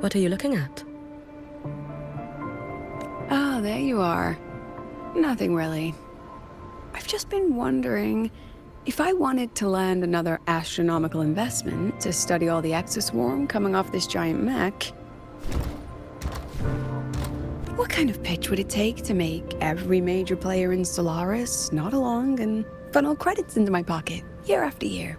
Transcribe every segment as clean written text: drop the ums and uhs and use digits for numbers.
What are you looking at? Oh, there you are. Nothing really. I've just been wondering if I wanted to land another astronomical investment to study all the exoswarm coming off this giant mech, what kind of pitch would it take to make every major player in Solaris nod along and funnel credits into my pocket year after year?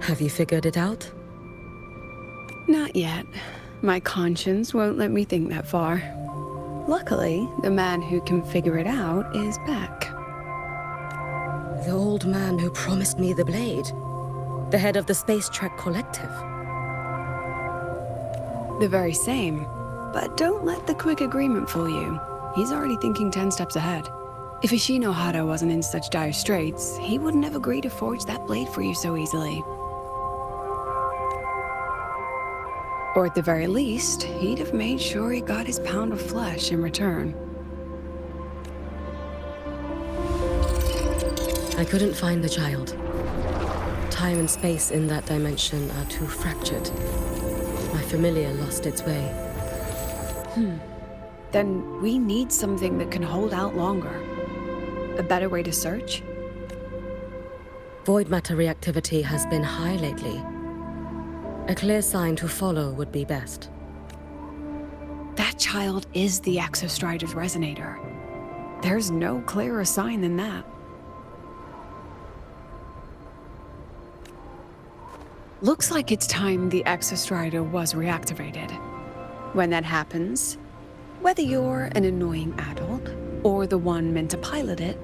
Have you figured it out? Not yet. My conscience won't let me think that far. Luckily, the man who can figure it out is back. The old man who promised me the blade. The head of the Space Trek Collective. The very same. But don't let the quick agreement fool you. He's already thinking 10 steps ahead. If Ishino Hada wasn't in such dire straits, he wouldn't have agreed to forge that blade for you so easily. Or at the very least, he'd have made sure he got his pound of flesh in return. I couldn't find the child. Time and space in that dimension are too fractured. My familiar lost its way. Then we need something that can hold out longer. A better way to search? Void matter reactivity has been high lately. A clear sign to follow would be best. That child is the exostrider's resonator. There's no clearer sign than that. Looks like it's time the exostrider was reactivated. When that happens, whether you're an annoying adult or the one meant to pilot it,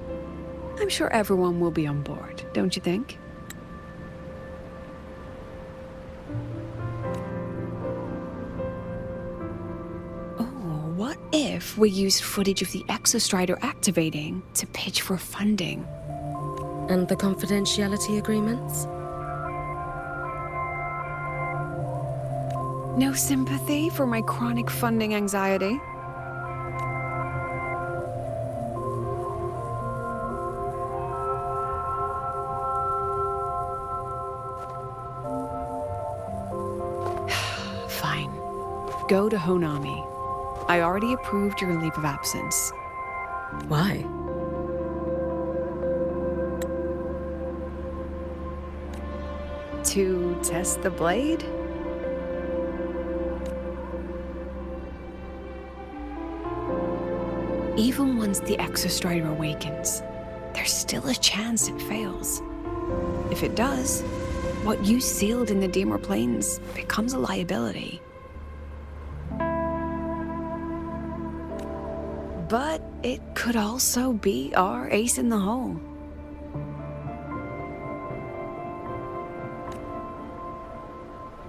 I'm sure everyone will be on board, don't you think? What if we used footage of the exostrider activating to pitch for funding? And the confidentiality agreements? No sympathy for my chronic funding anxiety? Fine. Go to Honami. I already approved your leave of absence. Why? To test the blade? Even once the exostrider awakens, there's still a chance it fails. If it does, what you sealed in the Dimmer Plains becomes a liability. But it could also be our ace in the hole.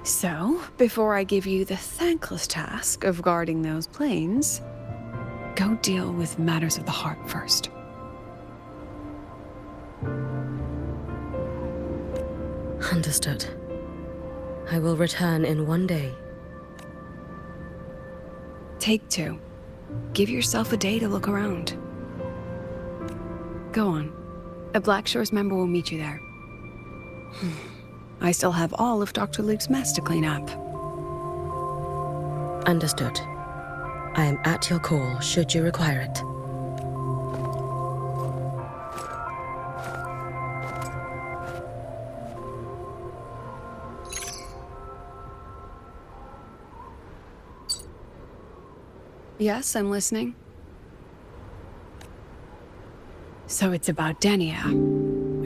So, before I give you the thankless task of guarding those planes, go deal with matters of the heart first. Understood. I will return in 1 day. Take 2. Give yourself a day to look around. Go on. A Black Shores member will meet you there. I still have all of Dr. Luke's mess to clean up. Understood. I am at your call should you require it. Yes, I'm listening. So it's about Denia.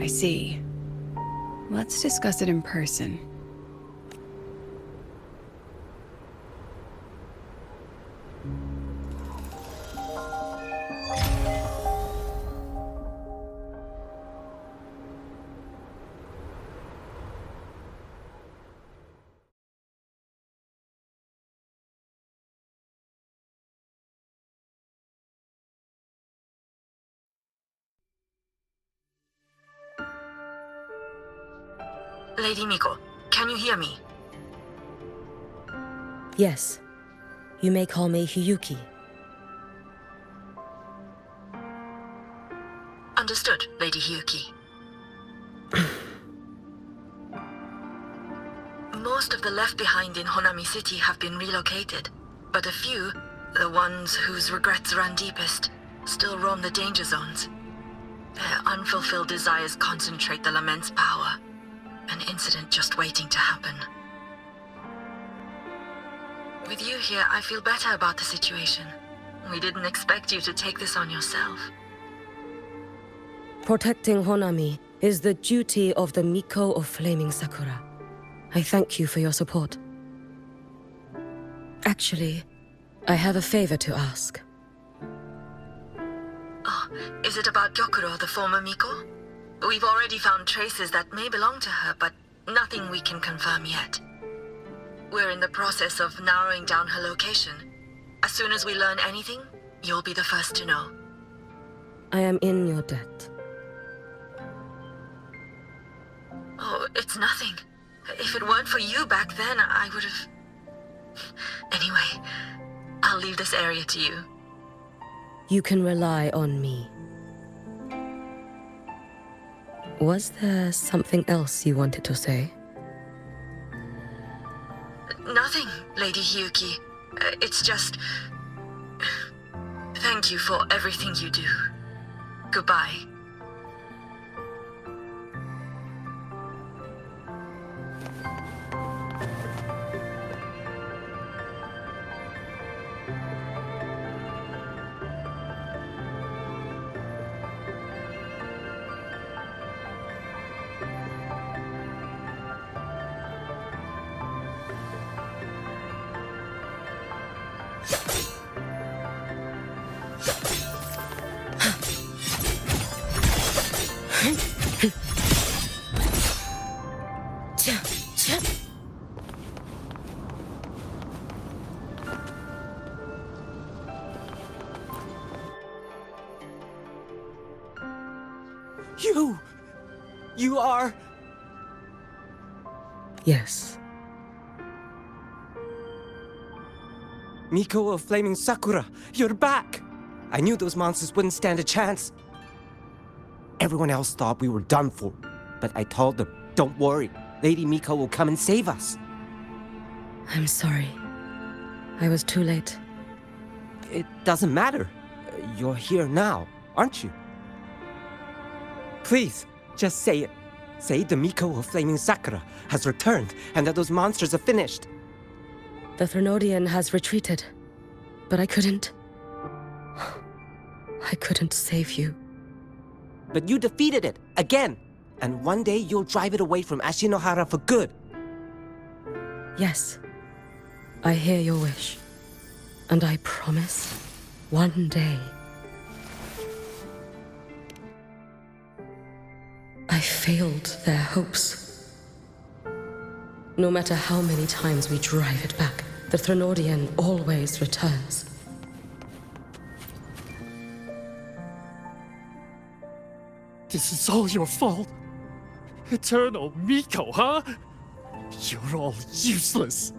I see. Let's discuss it in person. Lady Miko, can you hear me? Yes. You may call me Hiyuki. Understood, Lady Hiyuki. Most of the left behind in Honami City have been relocated, but a few, the ones whose regrets run deepest, still roam the danger zones. Their unfulfilled desires concentrate the Lament's power. An incident just waiting to happen. With you here, I feel better about the situation. We didn't expect you to take this on yourself. Protecting Honami is the duty of the Miko of Flaming Sakura. I thank you for your support. Actually, I have a favor to ask. Oh, is it about Gyokuro, the former Miko? We've already found traces that may belong to her, but nothing we can confirm yet. We're in the process of narrowing down her location. As soon as we learn anything, you'll be the first to know. I am in your debt. Oh, it's nothing. If it weren't for you back then, I would have... Anyway, I'll leave this area to you. You can rely on me. Was there something else you wanted to say? Nothing, Lady Hiyuki. It's just... Thank you for everything you do. Goodbye. You are... Yes. Miko of Flaming Sakura, you're back! I knew those monsters wouldn't stand a chance. Everyone else thought we were done for, but I told them, don't worry, Lady Miko will come and save us. I'm sorry. I was too late. It doesn't matter. You're here now, aren't you? Please, just say it. Say the Miko of Flaming Sakura has returned and that those monsters are finished. The Threnodian has retreated, but I couldn't. I couldn't save you. But you defeated it, again! And one day you'll drive it away from Ashinohara for good. Yes. I hear your wish. And I promise, one day... I failed their hopes. No matter how many times we drive it back, the Threnodian always returns. This is all your fault. Eternal Miko, huh? You're all useless.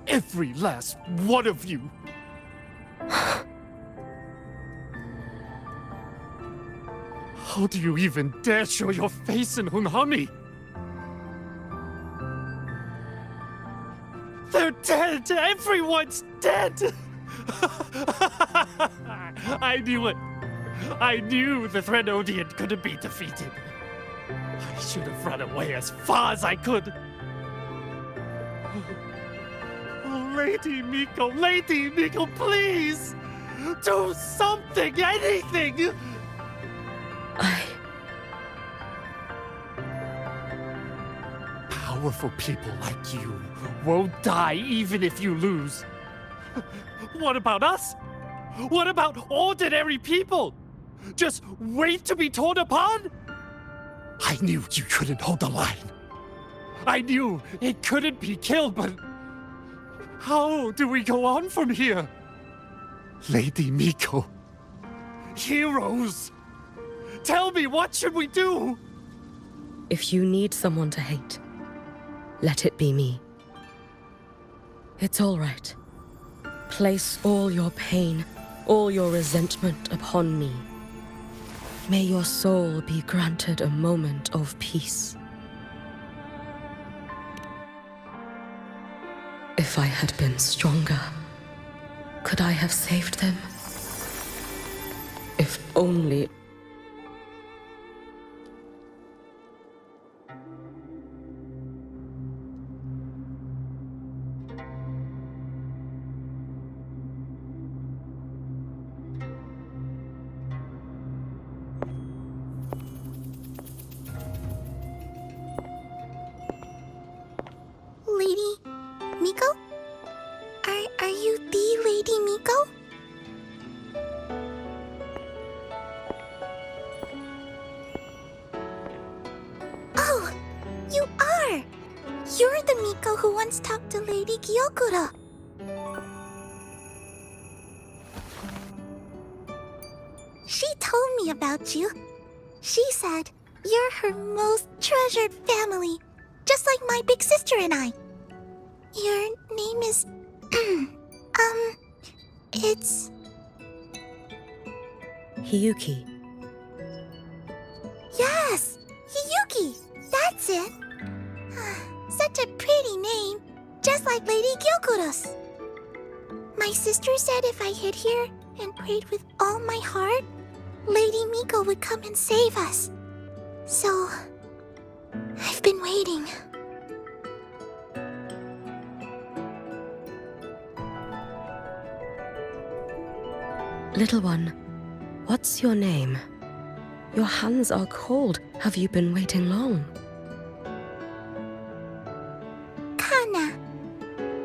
Every last one of you. How do you even dare show your face in Honami? They're dead! Everyone's dead! I knew it. I knew the Threnodian couldn't be defeated. I should have run away as far as I could. Oh, Lady Miko, please! Do something, anything! Powerful people like you won't die even if you lose. What about us? What about ordinary people? Just wait to be torn apart? I knew you couldn't hold the line. I knew it couldn't be killed, but how do we go on from here? Lady Miko, heroes, tell me, what should we do? If you need someone to hate, let it be me. It's all right. Place all your pain, all your resentment upon me. May your soul be granted a moment of peace. If I had been stronger, could I have saved them? If only... Lady Miko? Are you the Lady Miko? Oh, you are! You're the Miko who once talked to Lady Gyokuro. She told me about you. She said you're her most treasured family, just like my big sister and I. Your name is... it's... Hiyuki. Yes! Hiyuki! That's it! Such a pretty name, just like Lady Gyokuro's. My sister said if I hid here and prayed with all my heart, Lady Miko would come and save us. So... I've been waiting. Little one, what's your name? Your hands are cold. Have you been waiting long? Kana.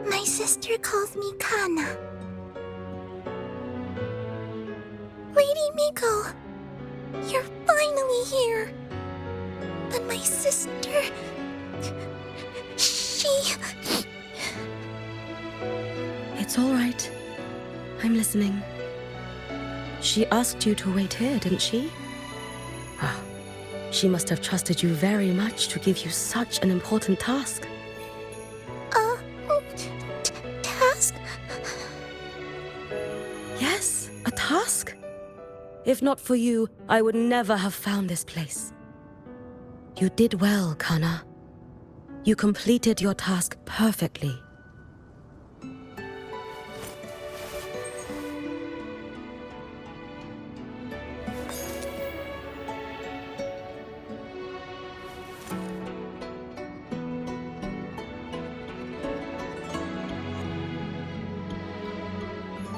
My sister calls me Kana. Lady Miko, you're finally here. But my sister... she... It's all right. I'm listening. She asked you to wait here, didn't she? Ah, she must have trusted you very much to give you such an important task. Task? Yes, a task. If not for you, I would never have found this place. You did well, Kana. You completed your task perfectly.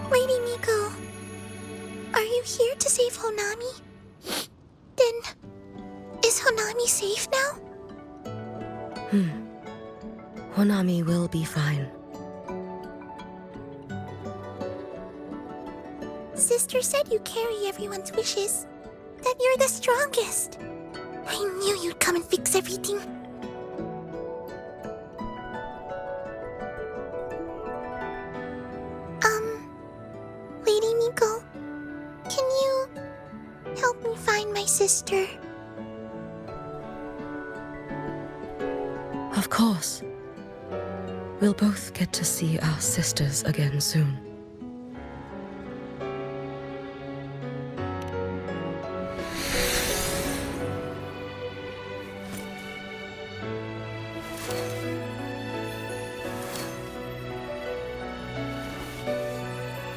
Lady Miko, are you here to save Honami? Then, is Honami safe now? Honami will be fine. Sister said you carry everyone's wishes, that you're the strongest. I knew you'd come and fix everything. Lady Miko, can you help me find my sister? Of course. We'll both get to see our sisters again soon.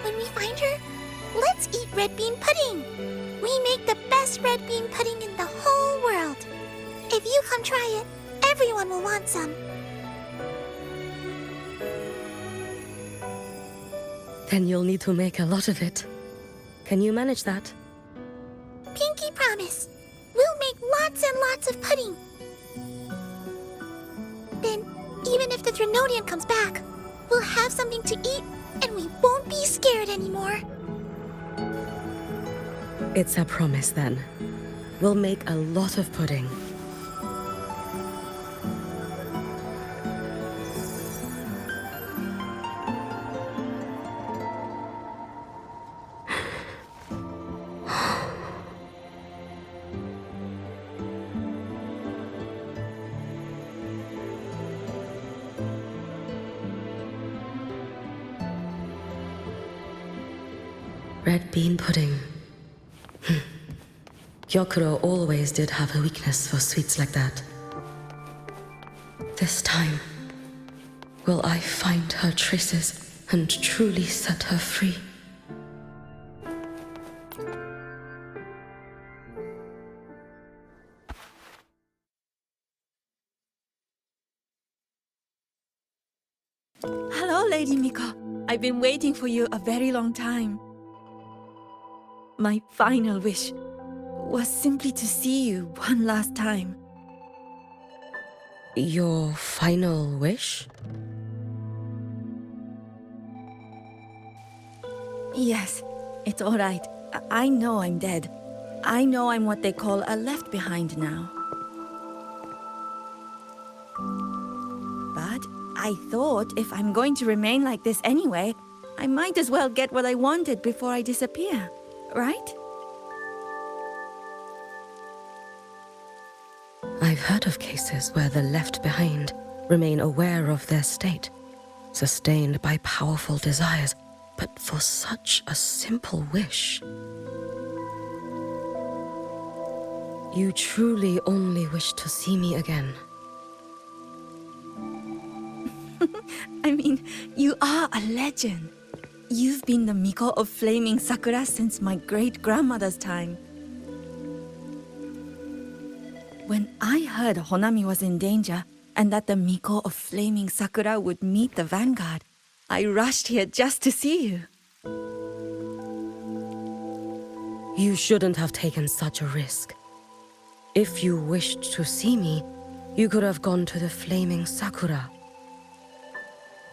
When we find her, let's eat red bean pudding. We make the best red bean pudding in the whole world. If you come try it, everyone will want some. Then you'll need to make a lot of it. Can you manage that? Pinky promise. We'll make lots and lots of pudding. Then, even if the Drenodian comes back, we'll have something to eat and we won't be scared anymore. It's a promise then. We'll make a lot of pudding. Red bean pudding. Gyokuro always did have a weakness for sweets like that. This time, will I find her traces and truly set her free. Hello, Lady Miko. I've been waiting for you a very long time. My final wish was simply to see you one last time. Your final wish? Yes, it's all right. I know I'm dead. I know I'm what they call a left behind now. But I thought if I'm going to remain like this anyway, I might as well get what I wanted before I disappear, right? I've heard of cases where the left behind remain aware of their state, sustained by powerful desires, but for such a simple wish. You truly only wish to see me again. I mean, you are a legend. You've been the Miko of Flaming Sakura since my great-grandmother's time. When I heard Honami was in danger and that the Miko of Flaming Sakura would meet the vanguard, I rushed here just to see you. You shouldn't have taken such a risk. If you wished to see me, you could have gone to the Flaming Sakura.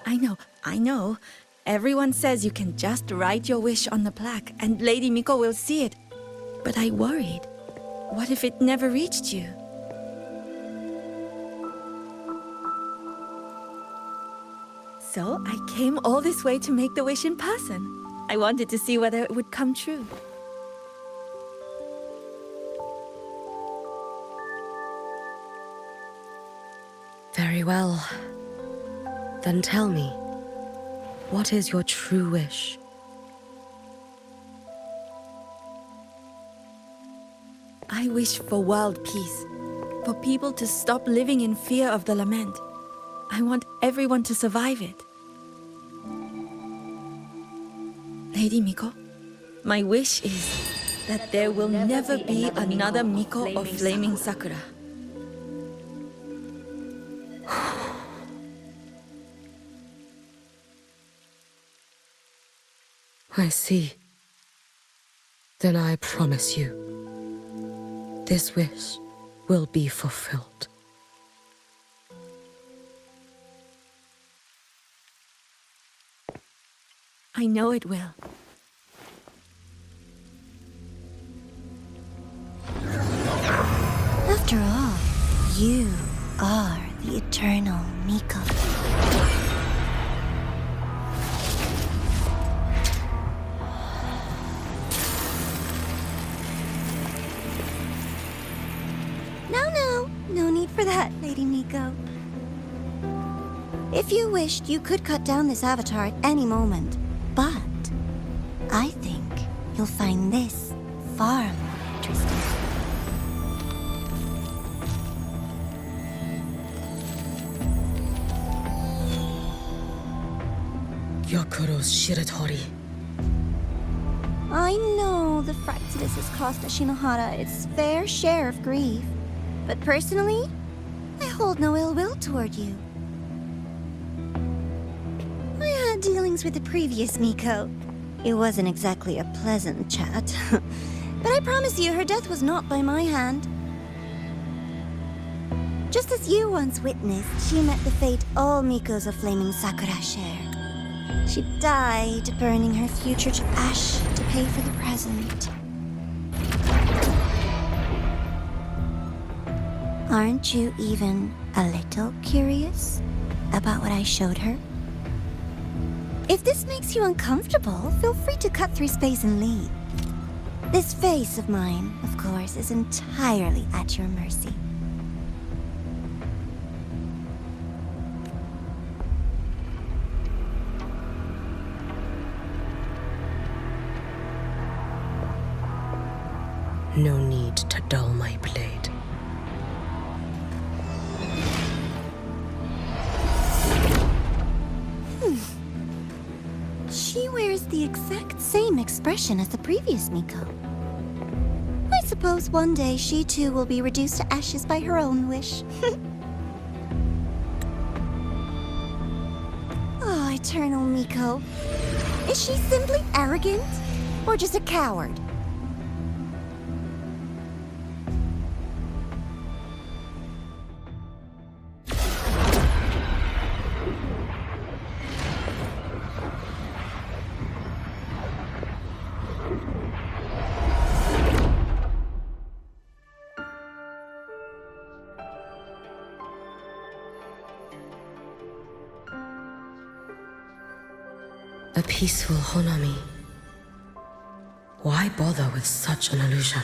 I know. Everyone says you can just write your wish on the plaque and Lady Miko will see it. But I worried. What if it never reached you? So I came all this way to make the wish in person. I wanted to see whether it would come true. Very well. Then tell me, what is your true wish? I wish for world peace, for people to stop living in fear of the lament. I want everyone to survive it. Lady Miko, my wish is that there will never be another Miko of Flaming Sakura. I see. Then I promise you, this wish will be fulfilled. I know it will. After all, you are the eternal Miko. No need for that, Lady Miko. If you wished, you could cut down this avatar at any moment. But I think you'll find this far more interesting. Gyokuro's Shiratori. I know the Fraxidus has cost Ashinohara its fair share of grief. But personally, I hold no ill will toward you. I had dealings with the previous Miko. It wasn't exactly a pleasant chat. But I promise you, her death was not by my hand. Just as you once witnessed, she met the fate all Mikos of Flaming Sakura share. She died, burning her future to ash to pay for the present. Aren't you even a little curious about what I showed her? If this makes you uncomfortable, feel free to cut through space and leave. This face of mine, of course, is entirely at your mercy. No need to dull my blade. She wears the exact same expression as the previous Miko. I suppose one day she too will be reduced to ashes by her own wish. Oh, Eternal Miko. Is she simply arrogant? Or just a coward? A peaceful Honami. Why bother with such an illusion?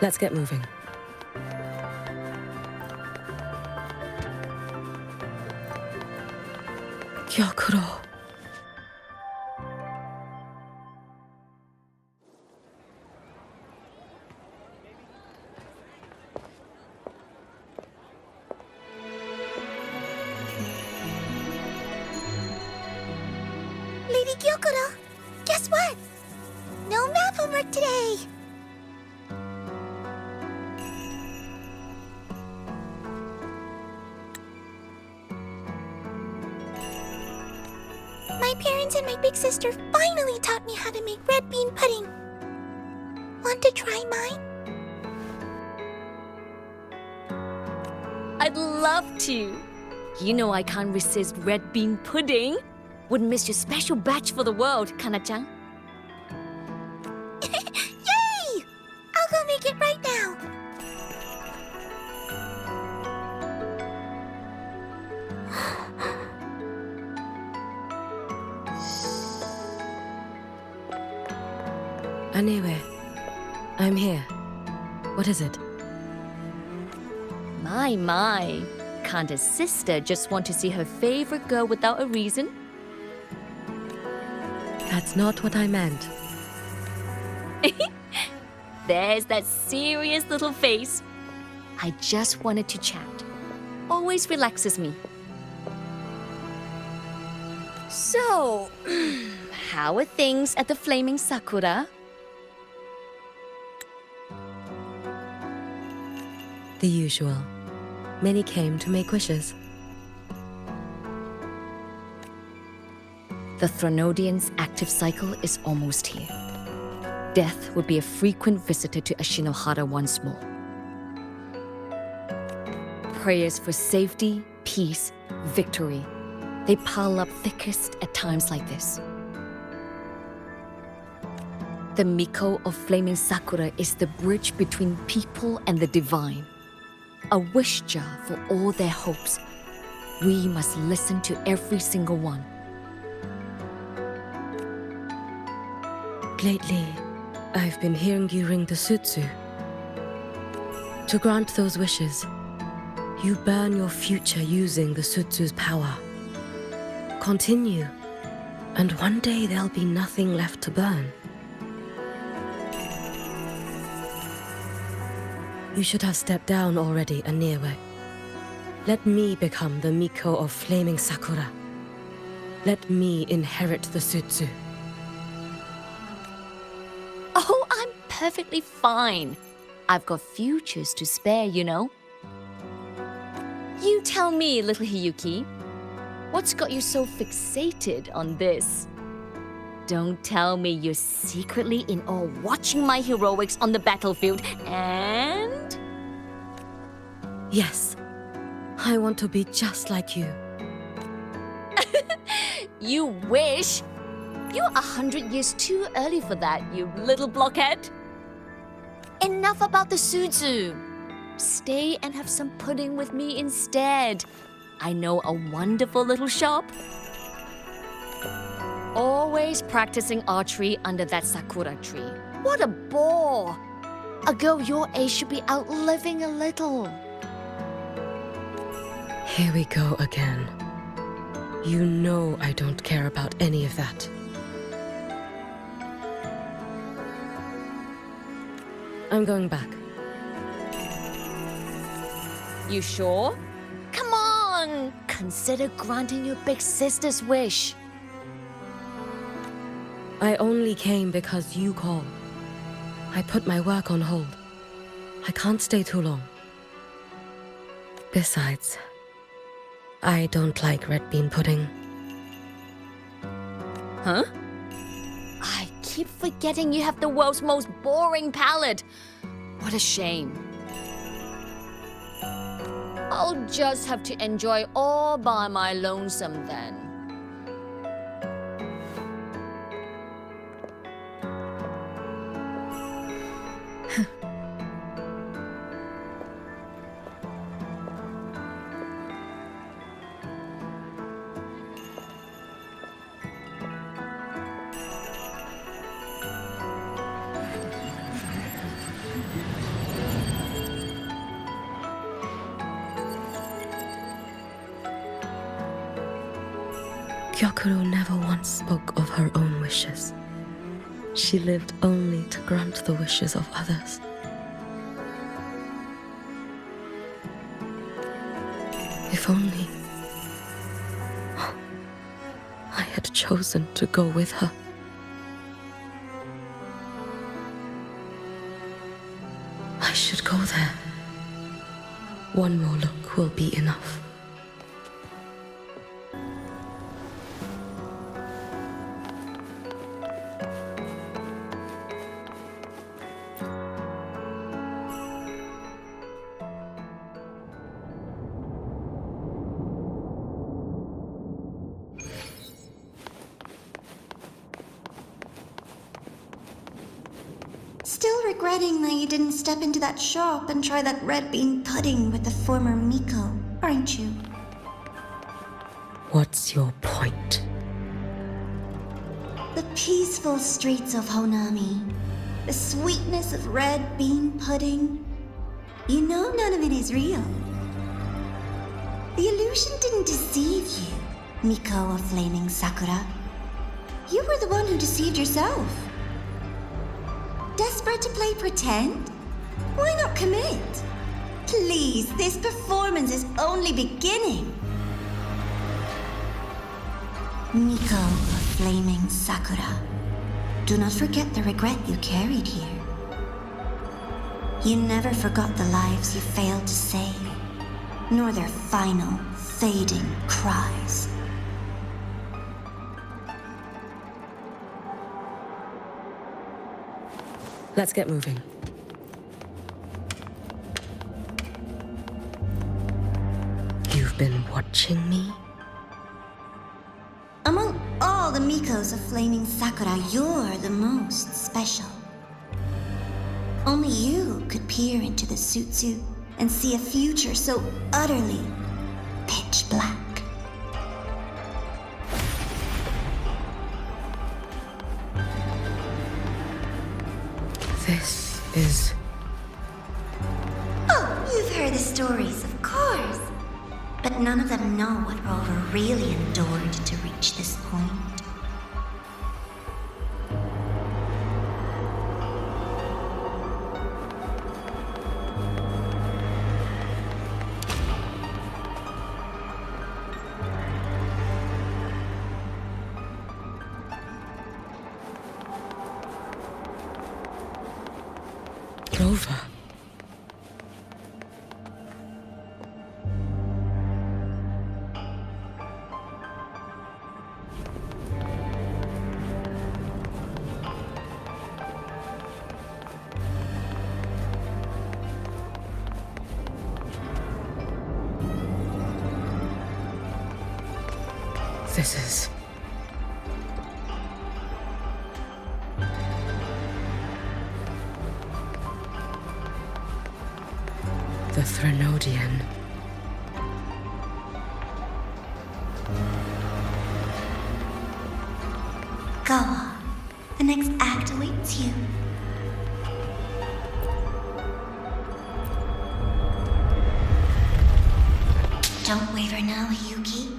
Let's get moving. Gyokuro. Lady Gyokuro, guess what? No math homework today. My parents and my big sister finally taught me how to make red bean pudding. Want to try mine? I'd love to. You know I can't resist red bean pudding. Wouldn't miss your special batch for the world, Kana-chan. Yay! I'll go make it right now. Anewe, I'm here. What is it? My. Can't a sister just want to see her favorite girl without a reason? That's not what I meant. There's that serious little face. I just wanted to chat. Always relaxes me. So, how are things at the Flaming Sakura? The usual. Many came to make wishes. The Thronodian's active cycle is almost here. Death would be a frequent visitor to Ashinohara once more. Prayers for safety, peace, victory. They pile up thickest at times like this. The Miko of Flaming Sakura is the bridge between people and the divine. A wish jar for all their hopes. We must listen to every single one. Lately, I've been hearing you ring the sutsu. To grant those wishes, you burn your future using the sutsu's power. Continue, and one day there'll be nothing left to burn. You should have stepped down already, Anewe. Let me become the Miko of Flaming Sakura. Let me inherit the sutsu. Oh, I'm perfectly fine. I've got futures to spare, you know. You tell me, little Hiyuki, what's got you so fixated on this? Don't tell me you're secretly in awe watching my heroics on the battlefield and... Yes, I want to be just like you. You wish? You're 100 years too early for that, you little blockhead. Enough about the sutsu. Stay and have some pudding with me instead. I know a wonderful little shop. Always practicing archery under that sakura tree. What a bore! A girl your age should be out living a little. Here we go again. You know I don't care about any of that. I'm going back. You sure? Come on! Consider granting your big sister's wish. I only came because you called. I put my work on hold. I can't stay too long. Besides, I don't like red bean pudding. Huh? I keep forgetting you have the world's most boring palate. What a shame. I'll just have to enjoy all by my lonesome then. Gyokuro never once spoke of her own wishes. She lived only to grant the wishes of others. If only I had chosen to go with her. I should go there. One more look will be enough. Still regretting that you didn't step into that shop and try that red bean pudding with the former Miko, aren't you? What's your point? The peaceful streets of Honami, the sweetness of red bean pudding. You know none of it is real. The illusion didn't deceive you, Miko of Flaming Sakura. You were the one who deceived yourself. Desperate to play pretend? Why not commit? Please, this performance is only beginning. Miko of Flaming Sakura, do not forget the regret you carried here. You never forgot the lives you failed to save, nor their final, fading cries. Let's get moving. You've been watching me? Among all the Mikos of Flaming Sakura, you're the most special. Only you could peer into the Sutsu and see a future so utterly pitch black. This is... Oh, you've heard the stories, of course. But none of them know what Rover really endured to reach this point. Rover. This is... the Threnodian. Go on. The next act awaits you. Don't waver now, Hiyuki.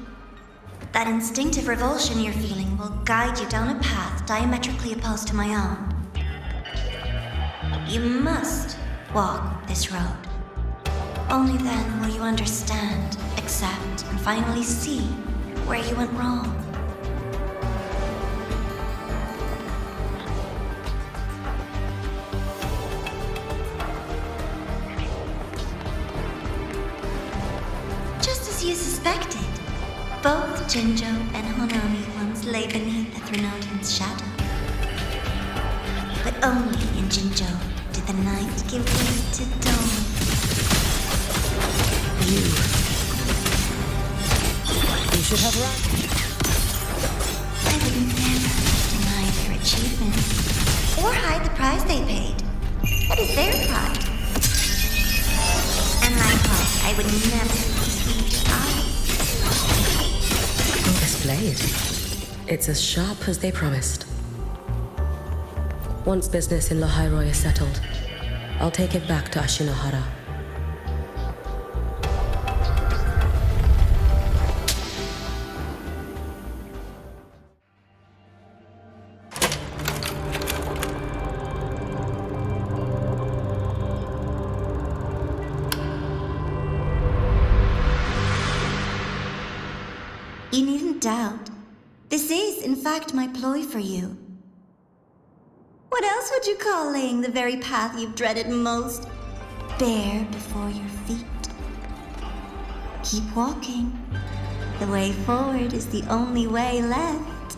That instinctive revulsion you're feeling will guide you down a path diametrically opposed to my own. You must walk this road. Only then will you understand, accept, and finally see where you went wrong. Just as you suspected, both Jinjo and Honami once lay beneath the Threnodian's shadow. But only in Jinjo did the night give way to dawn. You should have run. I wouldn't never deny their achievements or hide the price they paid. That is their pride. And likewise, I would never deceive your eyes. This blade. It's as sharp as they promised. Once business in lahai-roi is settled, I'll take it back to Ashinohara. You needn't doubt. This is, in fact, my ploy for you. What else would you call laying the very path you've dreaded most bare before your feet? Keep walking. The way forward is the only way left.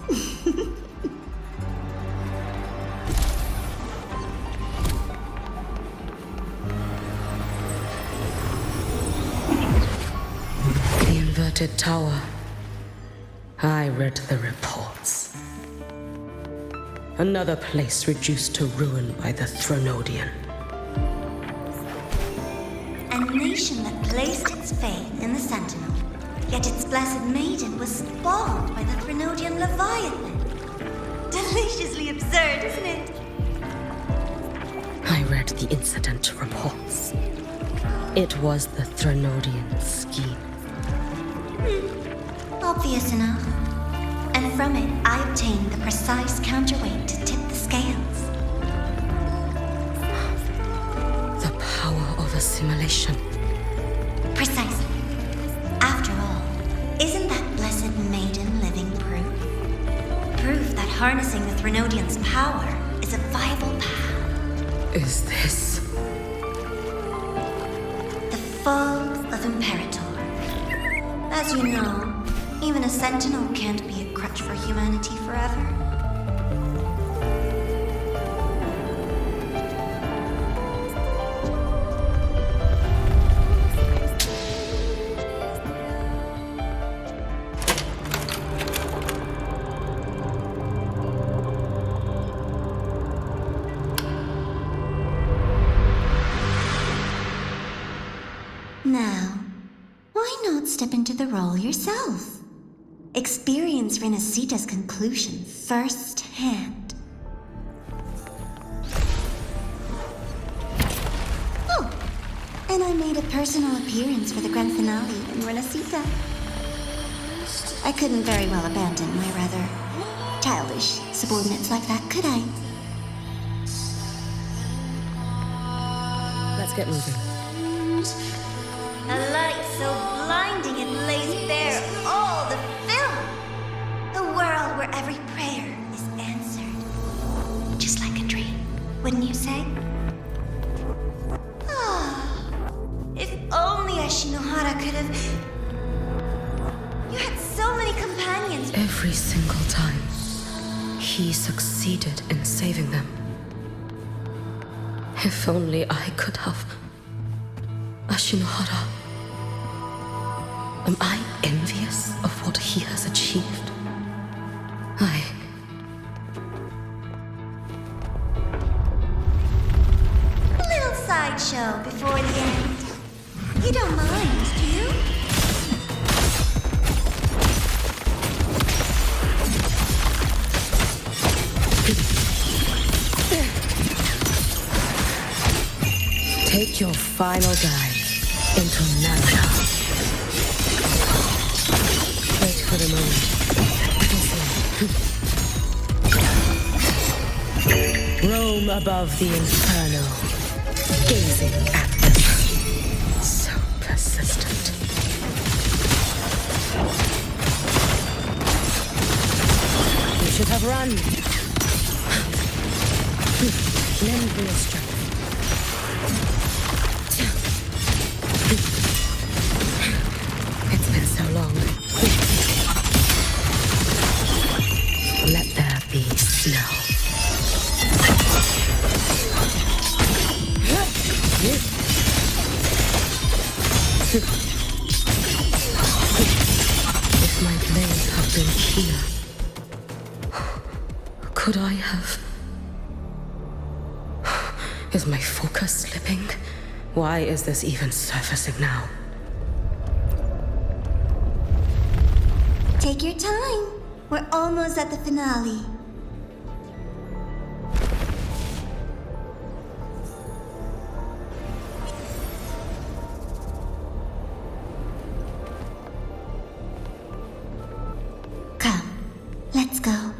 The inverted tower. I read the reports. Another place reduced to ruin by the Threnodian. A nation that placed its faith in the Sentinel, yet its blessed maiden was spawned by the Threnodian Leviathan. Deliciously absurd, isn't it? I read the incident reports. It was the Threnodian scheme. Obvious enough. And from it, I obtained the precise counterweight to tip the scales. The power of assimilation. Precisely. After all, isn't that blessed maiden living proof? Proof that harnessing the Threnodian's power is a viable path. Is this The foe of Imperator. As you know, even a sentinel can't be a crutch for humanity forever. Now, why not step into the role yourself? Experience Renacita's conclusion firsthand. Oh, and I made a personal appearance for the grand finale in Renacita. I couldn't very well abandon my rather childish subordinates like that, could I? Let's get moving. A light so blinding it lays bare all the film. A world where every prayer is answered. Just like a dream, wouldn't you say? Ah, if only Ashinohara could have... You had so many companions. Every single time, he succeeded in saving them. If only I could have... Ashinohara. Am I envious of what he has achieved? A little sideshow before the end. You don't mind, do you? Take your final dive into Naraka. Wait for the moment. Roam above the inferno, gazing at the sea. So Run! Lend me your strength. It's been so long. Let there be snow. If my blade had been keener, could I have... Is my focus slipping? Why is this even surfacing now? Take your time. We're almost at the finale. Come, let's go.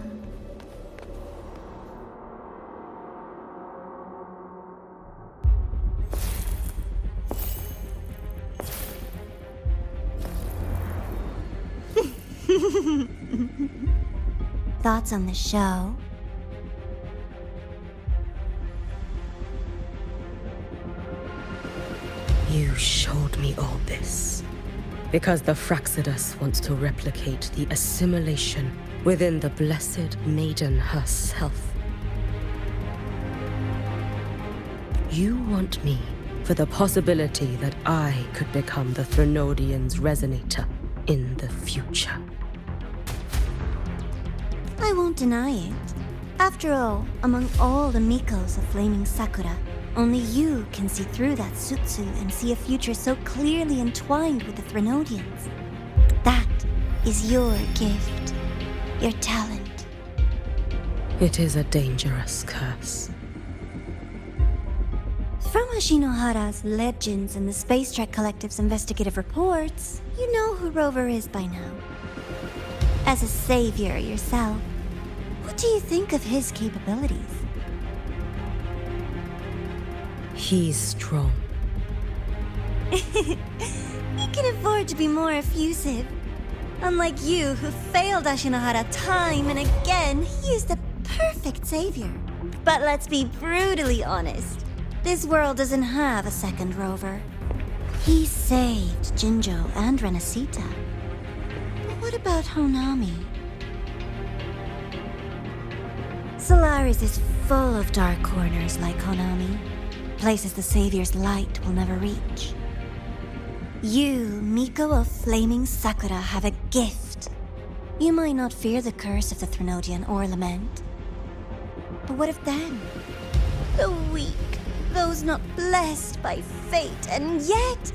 Thoughts on the show? You showed me all this. Because the Fraxidus wants to replicate the assimilation within the Blessed Maiden herself. You want me for the possibility that I could become the Threnodian's resonator in the future. I won't deny it. After all, among all the Mikos of Flaming Sakura, only you can see through that Sutsu and see a future so clearly entwined with the Threnodians. That is your gift, your talent. It is a dangerous curse. From Ashinohara's legends and the Space Trek Collective's investigative reports, you know who Rover is by now. As a savior yourself, what do you think of his capabilities? He's strong. He can afford to be more effusive. Unlike you, who failed Ashinohara time and again, he is the perfect savior. But let's be brutally honest. This world doesn't have a second Rover. He saved Jinjo and Renacita. But what about Honami? Solaris is full of dark corners like Honami. Places the Savior's light will never reach. You, Miko of Flaming Sakura, have a gift. You might not fear the curse of the Threnodian or lament. But what of them? The weak, those not blessed by fate, and yet...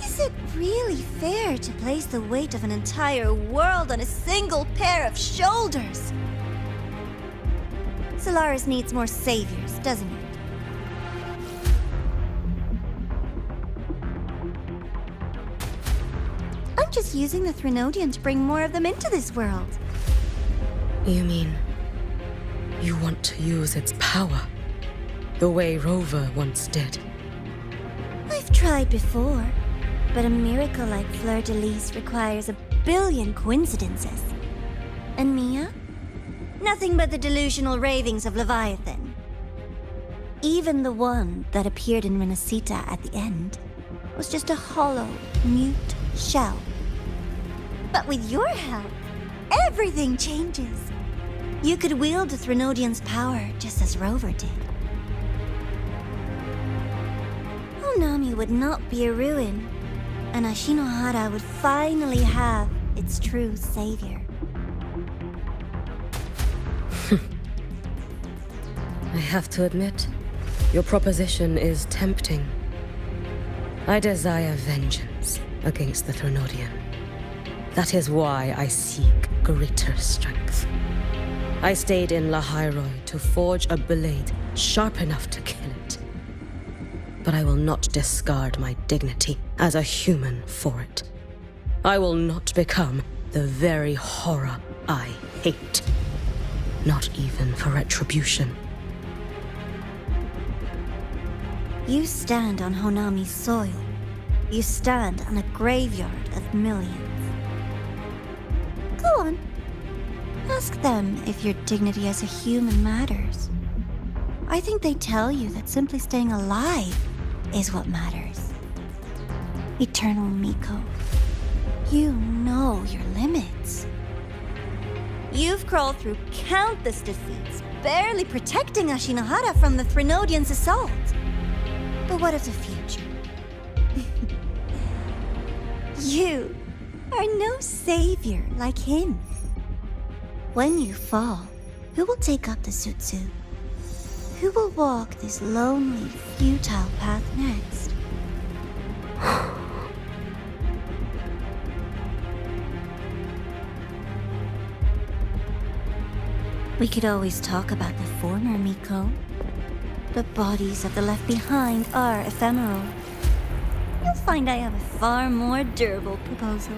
Is it really fair to place the weight of an entire world on a single pair of shoulders? Solaris needs more saviors, doesn't it? I'm just using the Threnodian to bring more of them into this world. You mean... you want to use its power? The way Rover once did? I've tried before, but a miracle like Fleur-de-Lis requires a billion coincidences. And Mia? Nothing but the delusional ravings of Leviathan. Even the one that appeared in Renacita at the end was just a hollow, mute shell. But with your help, everything changes. You could wield the Threnodian's power just as Rover did. Honami would not be a ruin, and Ashinohara would finally have its true savior. I have to admit, your proposition is tempting. I desire vengeance against the Threnodian. That is why I seek greater strength. I stayed in lahai-roi to forge a blade sharp enough to kill it. But I will not discard my dignity as a human for it. I will not become the very horror I hate. Not even for retribution. You stand on Honami's soil. You stand on a graveyard of millions. Go on. Ask them if your dignity as a human matters. I think they tell you that simply staying alive is what matters. Eternal Miko, you know your limits. You've crawled through countless defeats, barely protecting Ashinahara from the Threnodians' assault. But what of the future? You are no savior like him. When you fall, who will take up the Sutsu? Who will walk this lonely, futile path next? We could always talk about the former Miko. The bodies of the left behind are ephemeral. You'll find I have a far more durable proposal.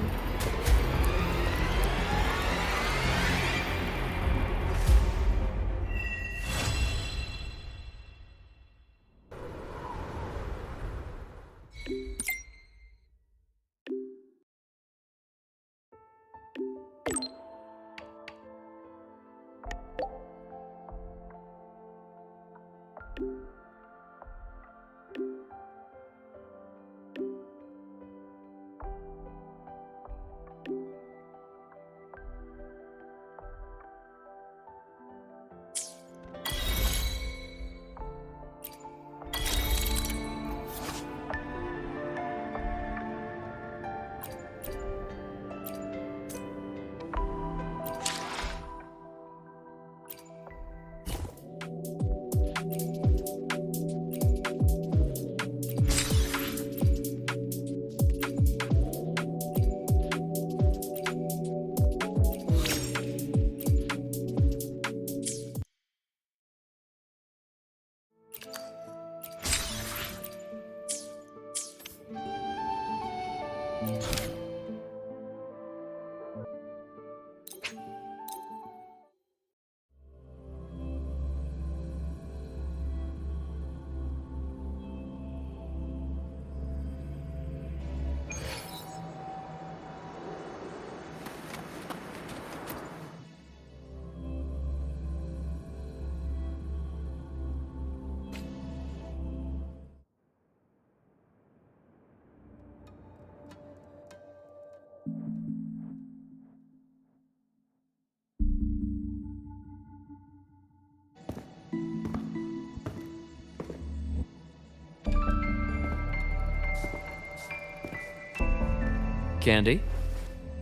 Candy?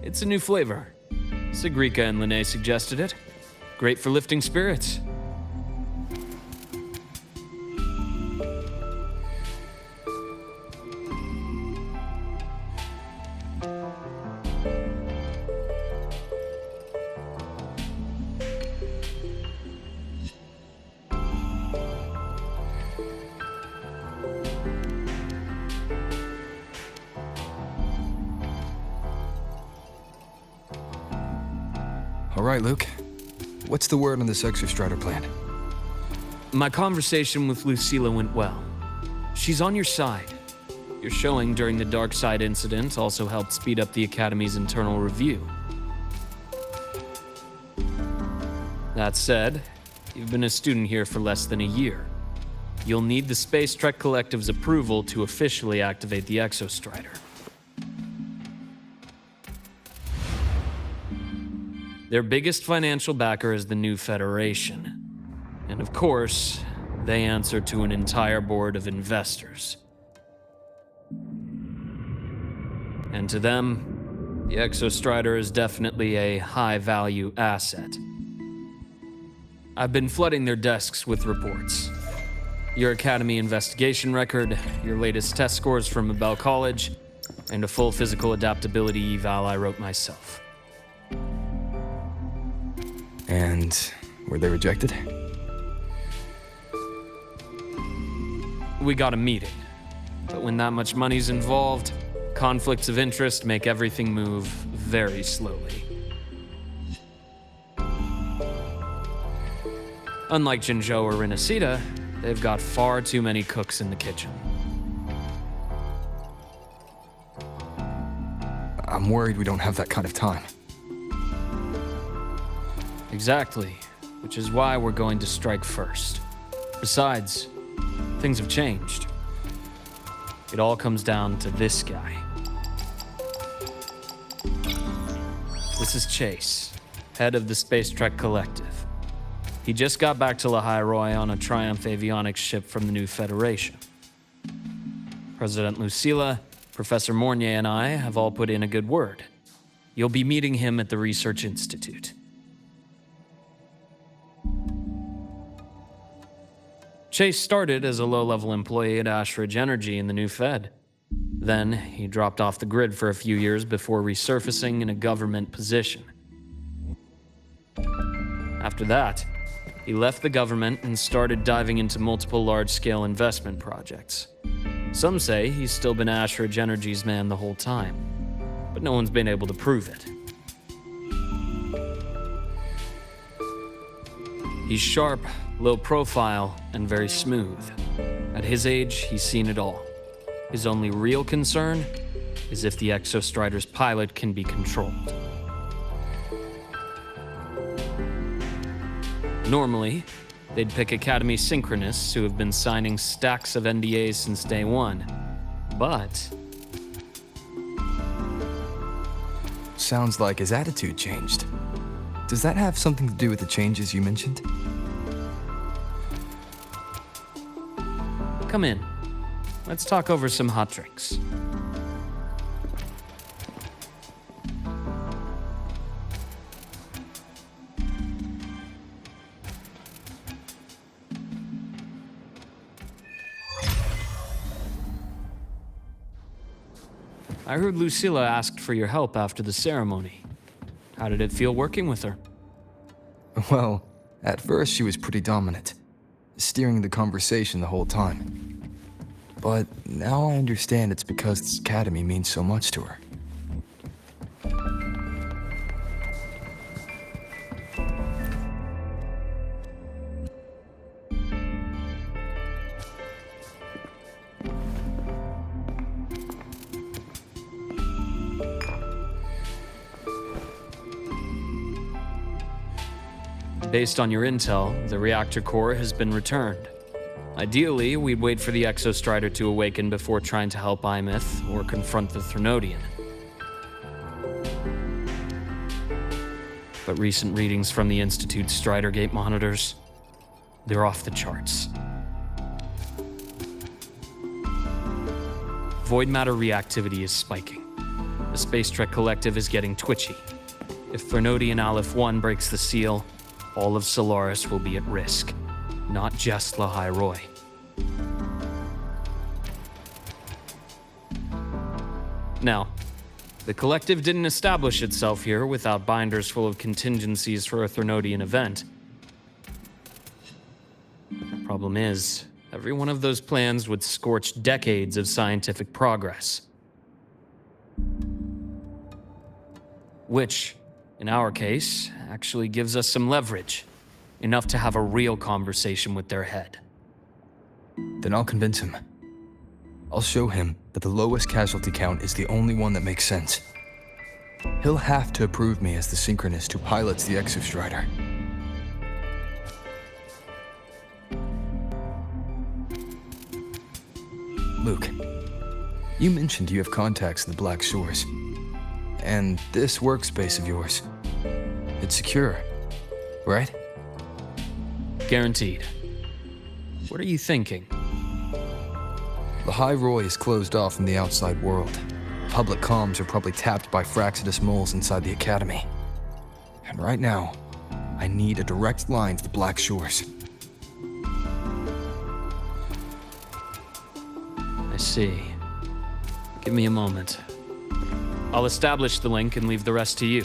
It's a new flavor. Segue and Lene suggested it. Great for lifting spirits. All right, Luke. What's the word on this exostrider plan? My conversation with Lucilla went well. She's on your side. Your showing during the Dark Side incident also helped speed up the Academy's internal review. That said, you've been a student here for less than a year. You'll need the Space Trek Collective's approval to officially activate the exostrider. Their biggest financial backer is the New Federation. And of course, they answer to an entire board of investors. And to them, the exostrider is definitely a high-value asset. I've been flooding their desks with reports. Your Academy investigation record, your latest test scores from Abel College, and a full physical adaptability eval I wrote myself. And were they rejected? We got a meeting, but when that much money's involved, conflicts of interest make everything move very slowly. Unlike Jinzhou or Rinasida, they've got far too many cooks in the kitchen. I'm worried we don't have that kind of time. Exactly, which is why we're going to strike first. Besides, things have changed. It all comes down to this guy. This is Chase, head of the Space Trek Collective. He just got back to Lahai-roi on a Triumph avionics ship from the new Federation. President Lucilla, Professor Mornier, and I have all put in a good word. You'll be meeting him at the Research Institute. Chase started as a low-level employee at Ashridge Energy in the new Fed. Then, he dropped off the grid for a few years before resurfacing in a government position. After that, he left the government and started diving into multiple large-scale investment projects. Some say he's still been Ashridge Energy's man the whole time, but no one's been able to prove it. He's sharp, low profile, and very smooth. At his age, he's seen it all. His only real concern is if the exostrider's pilot can be controlled. Normally, they'd pick Academy synchronists who have been signing stacks of NDAs since day one. But Sounds like his attitude changed. Does that have something to do with the changes you mentioned? come in. Let's talk over some hot drinks. I heard Lucilla asked for your help after the ceremony. How did it feel working with her? Well, at first she was pretty dominant, steering the conversation the whole time. But now I understand it's because this academy means so much to her. Based on your intel, the reactor core has been returned. Ideally, we'd wait for the exostrider to awaken before trying to help aemeath or confront the Thrnodian. But recent readings from the Institute's Strider Gate monitors, they're off the charts. Void matter reactivity is spiking. The Space Trek Collective is getting twitchy. If Thrnodian Aleph 1 breaks the seal, all of Solaris will be at risk, not just lahai-roi. Now, the Collective didn't establish itself here without binders full of contingencies for a Thrnodian event. The problem is, every one of those plans would scorch decades of scientific progress. Which, in our case, actually gives us some leverage. Enough to have a real conversation with their head. Then I'll convince him. I'll show him that the lowest casualty count is the only one that makes sense. He'll have to approve me as the synchronist who pilots the exostrider. Luke, you mentioned you have contacts in the Black Shores. And this workspace of yours, it's secure, right? Guaranteed. What are you thinking? Lahai-roi is closed off from the outside world. Public comms are probably tapped by Fraxidus moles inside the Academy. And right now, I need a direct line to the Black Shores. I see. Give me a moment. I'll establish the link and leave the rest to you.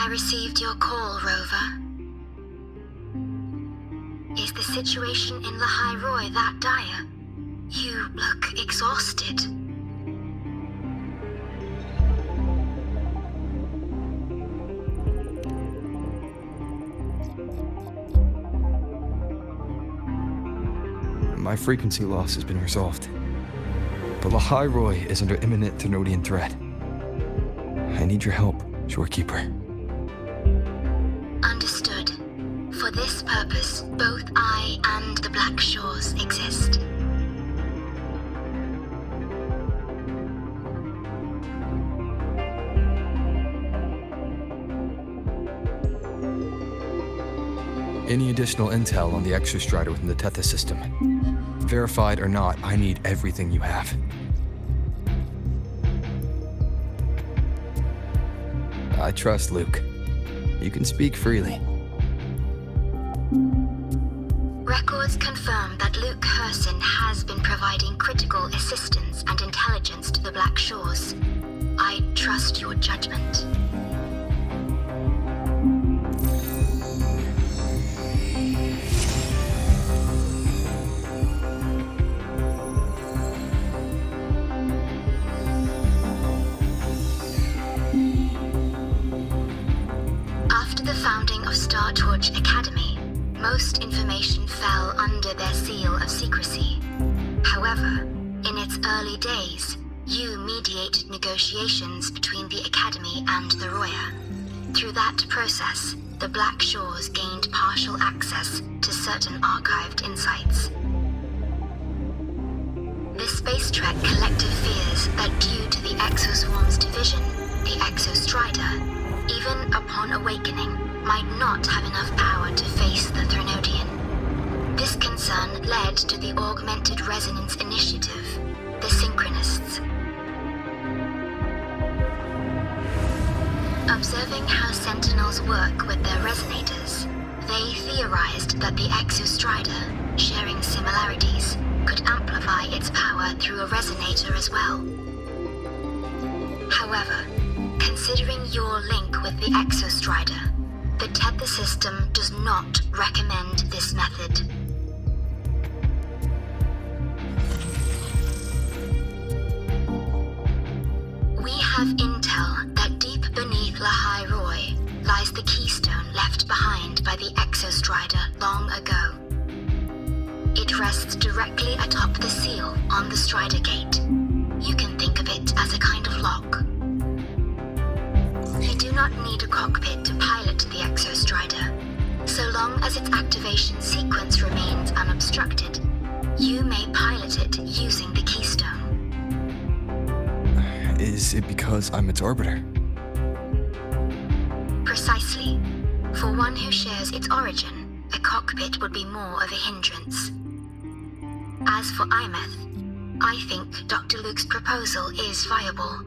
I received your call, Rover. Is the situation in lahai-roi that dire? You look exhausted. My frequency loss has been resolved. But lahai-roi is under imminent Thenodian threat. I need your help, Shorekeeper. Understood. For this purpose, both I and the Black Shores exist. Any additional intel on the exostrider within the Tethys system? Verified or not, I need everything you have. I trust Luke. You can speak freely. Records confirm that Luke Herson has been providing critical assistance and intelligence to the Black Shores. I trust your judgment. Startorch Academy, most information fell under their seal of secrecy. However, in its early days, you mediated negotiations between the Academy and the Roya. Through that process, the Black Shores gained partial access to certain archived insights. The Space Trek collective fears that due to the Exoswarm's division, the Exostrider, even upon awakening, might not have enough power to face the Thenodian. This concern led to the Augmented Resonance Initiative, the Synchronists. Observing how Sentinels work with their resonators, they theorized that the Exostrider, sharing similarities, could amplify its power through a resonator as well. However, considering your link with the Exostrider, the Tethys system does not recommend this method. We have intel that deep beneath lahai-roi lies the keystone left behind by the Exostrider long ago. It rests directly atop the seal on the Strider Gate. You can think of it as a kind of lock. You do not need a cockpit to pilot the Exostrider. So long as its activation sequence remains unobstructed, you may pilot it using the keystone. Is it because I'm its arbiter? Precisely. For one who shares its origin, a cockpit would be more of a hindrance. As for aemeath, I think Dr. Luke's proposal is viable.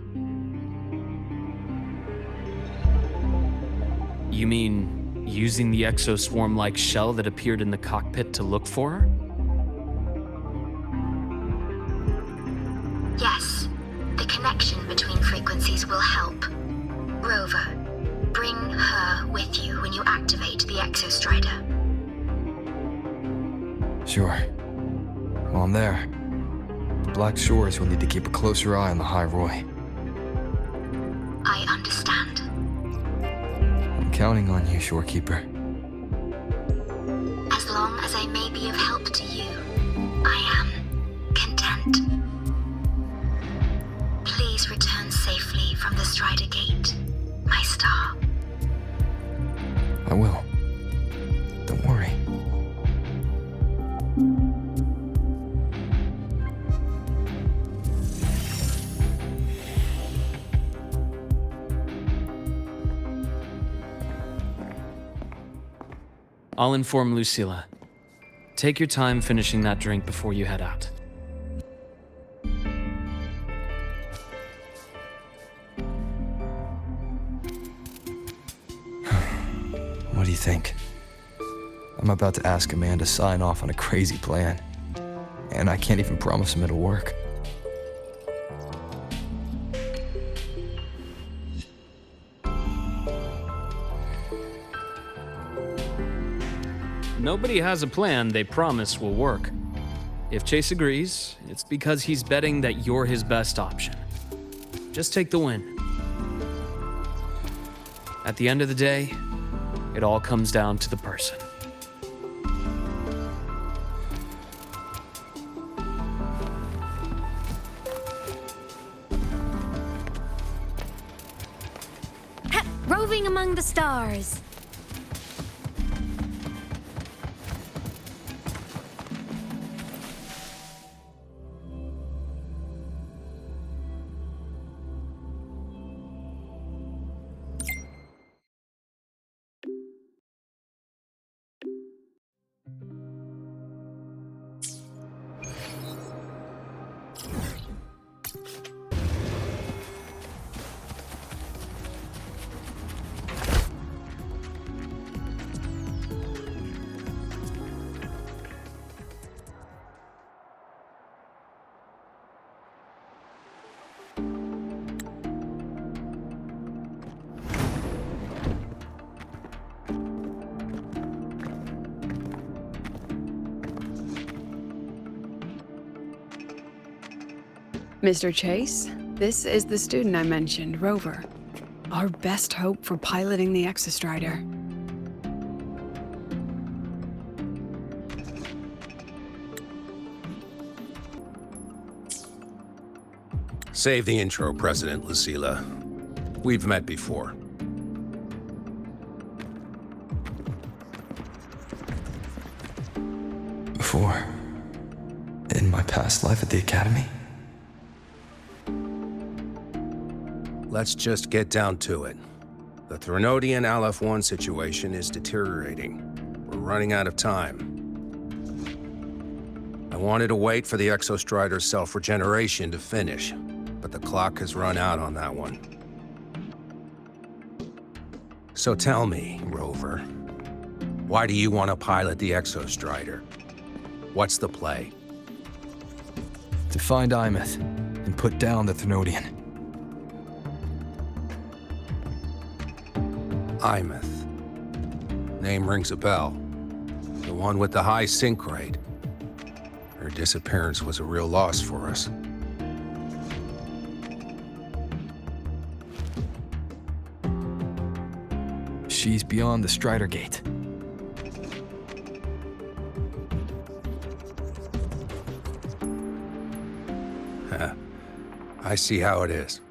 You mean using the exoswarm-like shell that appeared in the cockpit to look for her? Yes. The connection between frequencies will help. Rover, bring her with you when you activate the Exostrider. Sure. While I'm there, the Black Shores will need to keep a closer eye on the lahai-roi. I understand. I'm counting on you, Shorekeeper. As long as I may be of help to you, I am content. Please return safely from the Strider Gate, my star. I will. Don't worry. I'll inform Lucilla. Take your time finishing that drink before you head out. What do you think? I'm about to ask a man to sign off on a crazy plan, and I can't even promise him it'll work. Nobody has a plan they promise will work. If Chase agrees, it's because he's betting that you're his best option. Just take the win. At the end of the day, it all comes down to the person. Roving among the stars. Mr. Chase, this is the student I mentioned, Rover. Our best hope for piloting the exostrider. Save the intro, President Lucila. We've met before. Before? In my past life at the Academy? Let's just get down to it. The Threnodian Aleph-1 situation is deteriorating. We're running out of time. I wanted to wait for the exostrider's self-regeneration to finish, but the clock has run out on that one. So tell me, Rover, why do you want to pilot the exostrider? What's the play? To find aemeath and put down the Threnodian. aemeath. Name rings a bell. The one with the high sync rate. Her disappearance was a real loss for us. She's beyond the Strider Gate. I see how it is.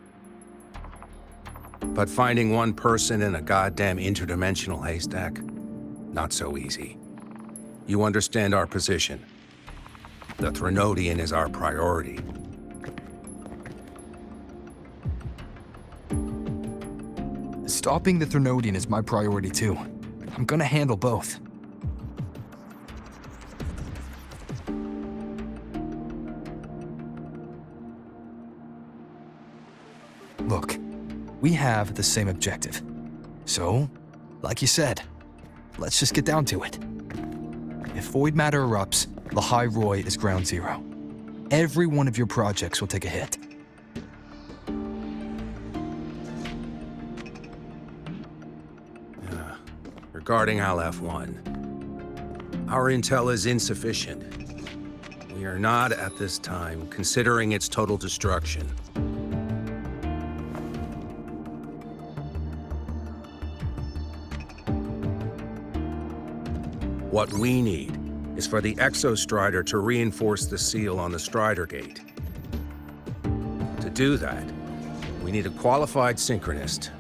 But finding one person in a goddamn interdimensional haystack? Not so easy. You understand our position. The Threnodian is our priority. Stopping the Threnodian is my priority too. I'm gonna handle both. Look, we have the same objective. So, like you said, let's just get down to it. If void matter erupts, lahai-roi is ground zero. Every one of your projects will take a hit. Regarding Aleph-1, our intel is insufficient. We are not, at this time, considering its total destruction. What we need is for the exostrider to reinforce the seal on the Strider Gate. To do that, we need a qualified synchronist,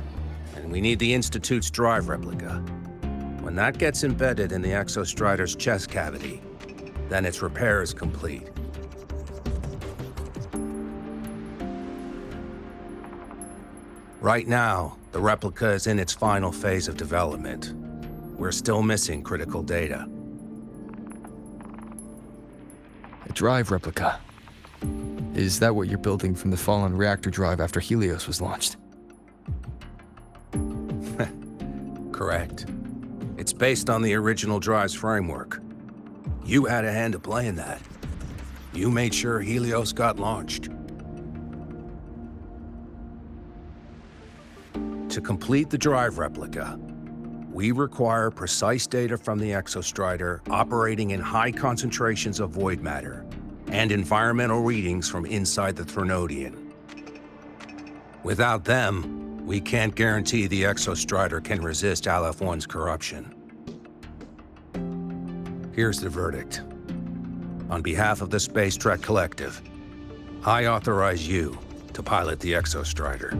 and we need the Institute's drive replica. When that gets embedded in the exostrider's chest cavity, then its repair is complete. Right now, the replica is in its final phase of development. We're still missing critical data. A drive replica. Is that what you're building from the fallen reactor drive after Helios was launched? Correct. It's based on the original drive's framework. You had a hand to play in that. You made sure Helios got launched. To complete the drive replica, we require precise data from the exostrider operating in high concentrations of void matter, and environmental readings from inside the Threnodian. Without them, we can't guarantee the exostrider can resist Aleph-1's corruption. Here's the verdict. On behalf of the Space Trek Collective, I authorize you to pilot the exostrider.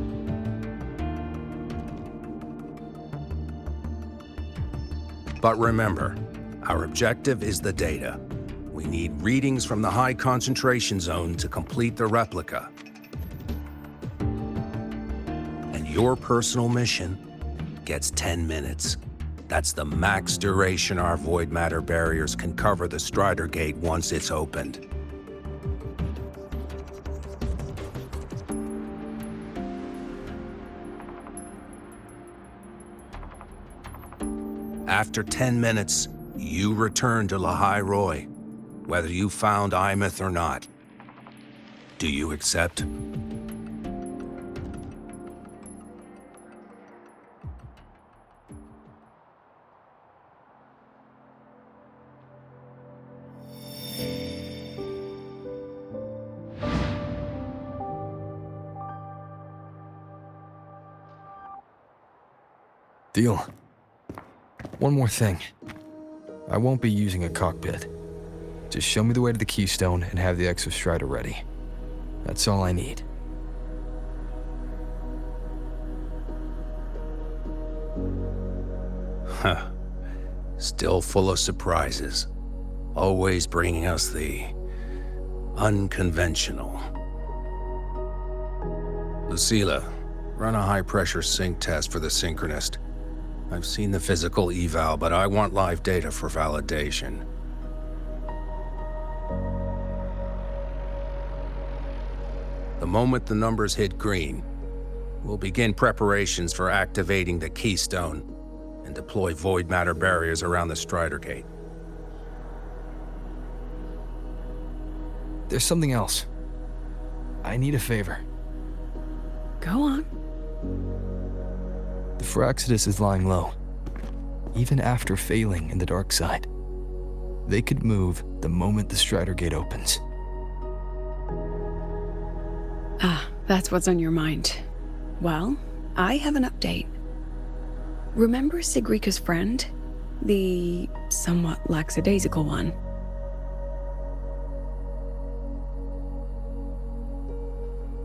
But remember, our objective is the data. We need readings from the high concentration zone to complete the replica. And your personal mission gets 10 minutes. That's the max duration our void matter barriers can cover the Strider Gate once it's opened. After 10 minutes, you return to Lahai-roi, whether you found aemeath or not. Do you accept? Deal. One more thing. I won't be using a cockpit. Just show me the way to the Keystone and have the exostrider ready. That's all I need. Huh. Still full of surprises. Always bringing us the unconventional. Lucilla, run a high-pressure sync test for the Synchronist. I've seen the physical eval, but I want live data for validation. The moment the numbers hit green, we'll begin preparations for activating the Keystone and deploy void matter barriers around the Strider Gate. There's something else. I need a favor. Go on. The Phyrexidus is lying low, even after failing in the dark side. They could move the moment the Strider Gate opens. Ah, that's what's on your mind. Well, I have an update. Remember Sigrika's friend? The somewhat lackadaisical one?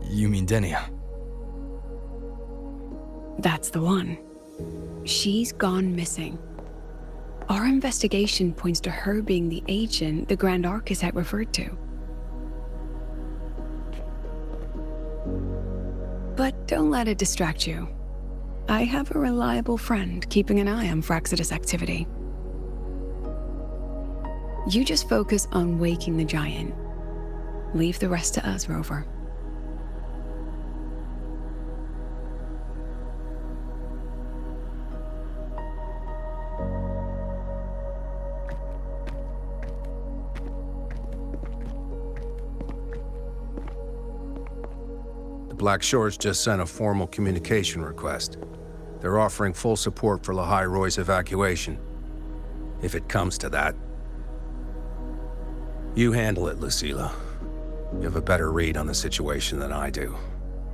You mean Denia? That's the one. She's gone missing. Our investigation points to her being the agent the Grand Architect referred to. But don't let it distract you. I have a reliable friend keeping an eye on Phyrexidus activity. You just focus on waking the giant. Leave the rest to us, Rover. Black Shores just sent a formal communication request. They're offering full support for lahai-roi's evacuation, if it comes to that. You handle it, Lucilla. You have a better read on the situation than I do.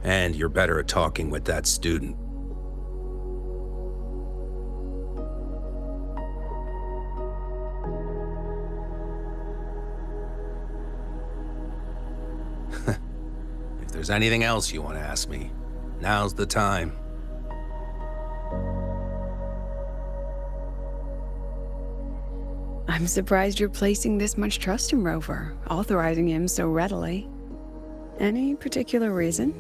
And you're better at talking with that student. If there's anything else you want to ask me, now's the time. I'm surprised you're placing this much trust in Rover, authorizing him so readily. Any particular reason?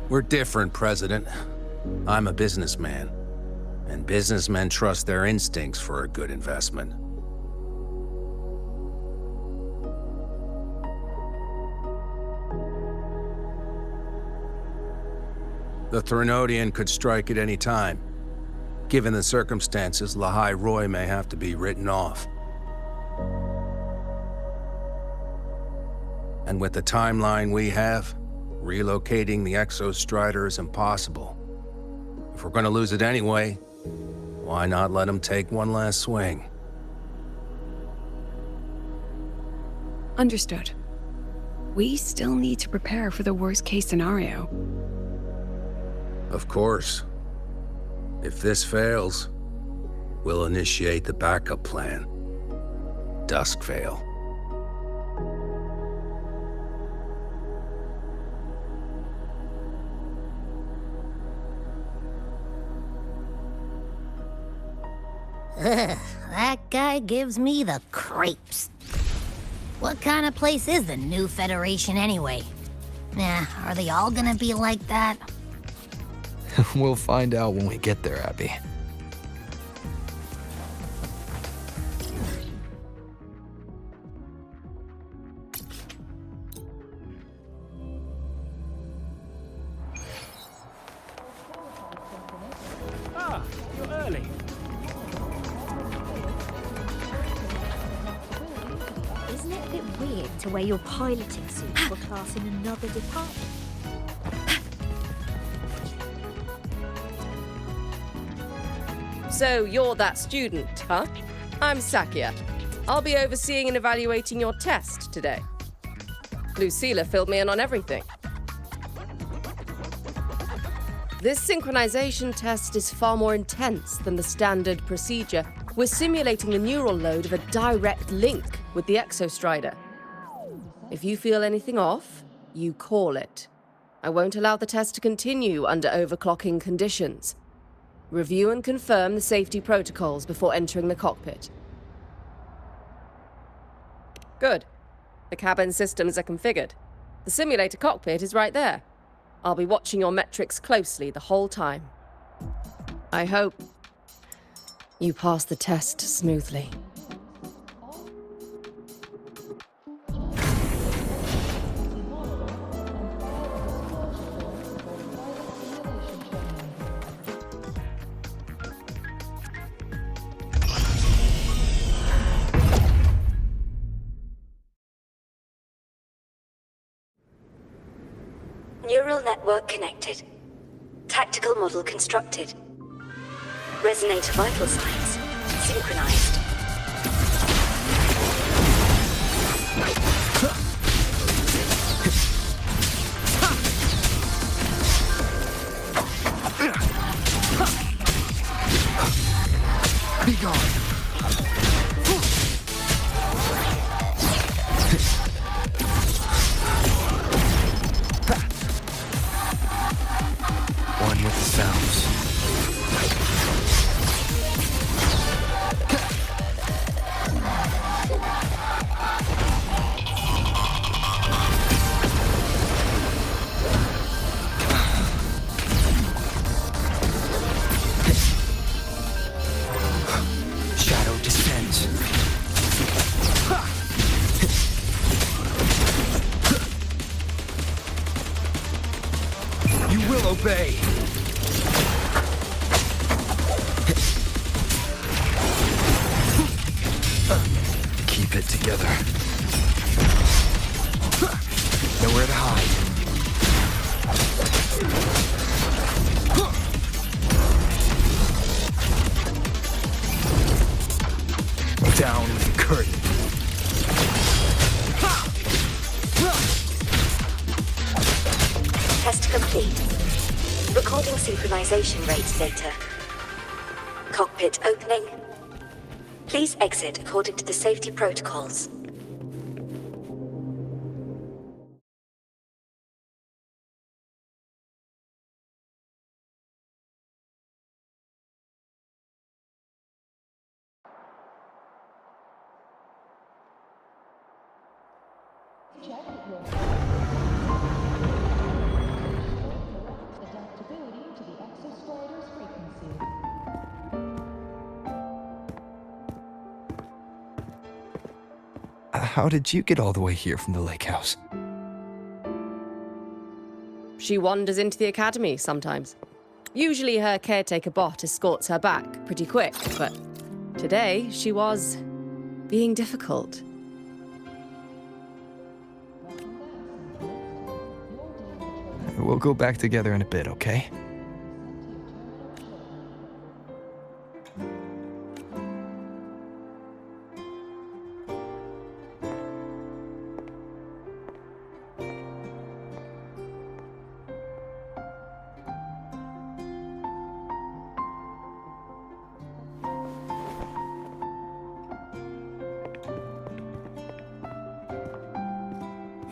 We're different, President. I'm a businessman, and businessmen trust their instincts for a good investment. The Threnodian could strike at any time. Given the circumstances, lahai-roi may have to be written off. And with the timeline we have, relocating the exostrider is impossible. If we're gonna lose it anyway, why not let him take one last swing? Understood. We still need to prepare for the worst-case scenario. Of course. If this fails, we'll initiate the backup plan. Duskvale. Ugh, that guy gives me the creeps. What kind of place is the new Federation anyway? Nah, are they all gonna be like that? We'll find out when we get there, Abby. Ah, you're early. Isn't it a bit weird to wear your piloting suit for class in another department? So you're that student, huh? I'm Sakia. I'll be overseeing and evaluating your test today. Lucilla filled me in on everything. This synchronization test is far more intense than the standard procedure. We're simulating the neural load of a direct link with the exostrider. If you feel anything off, you call it. I won't allow the test to continue under overclocking conditions. Review and confirm the safety protocols before entering the cockpit. Good. The cabin systems are configured. The simulator cockpit is right there. I'll be watching your metrics closely the whole time. I hope you pass the test smoothly. Neural network connected. Tactical model constructed. Resonator vital signs synchronized. Be gone. One with the sounds. Shadow descends. You will obey. Keep it together. Nowhere to hide. Down with the curtain. Test complete. Recording synchronization rates data. Cockpit opening. Please exit according to the safety protocols. How did you get all the way here from the lake house? She wanders into the academy sometimes. Usually her caretaker bot escorts her back pretty quick, but today she was being difficult. We'll go back together in a bit, okay?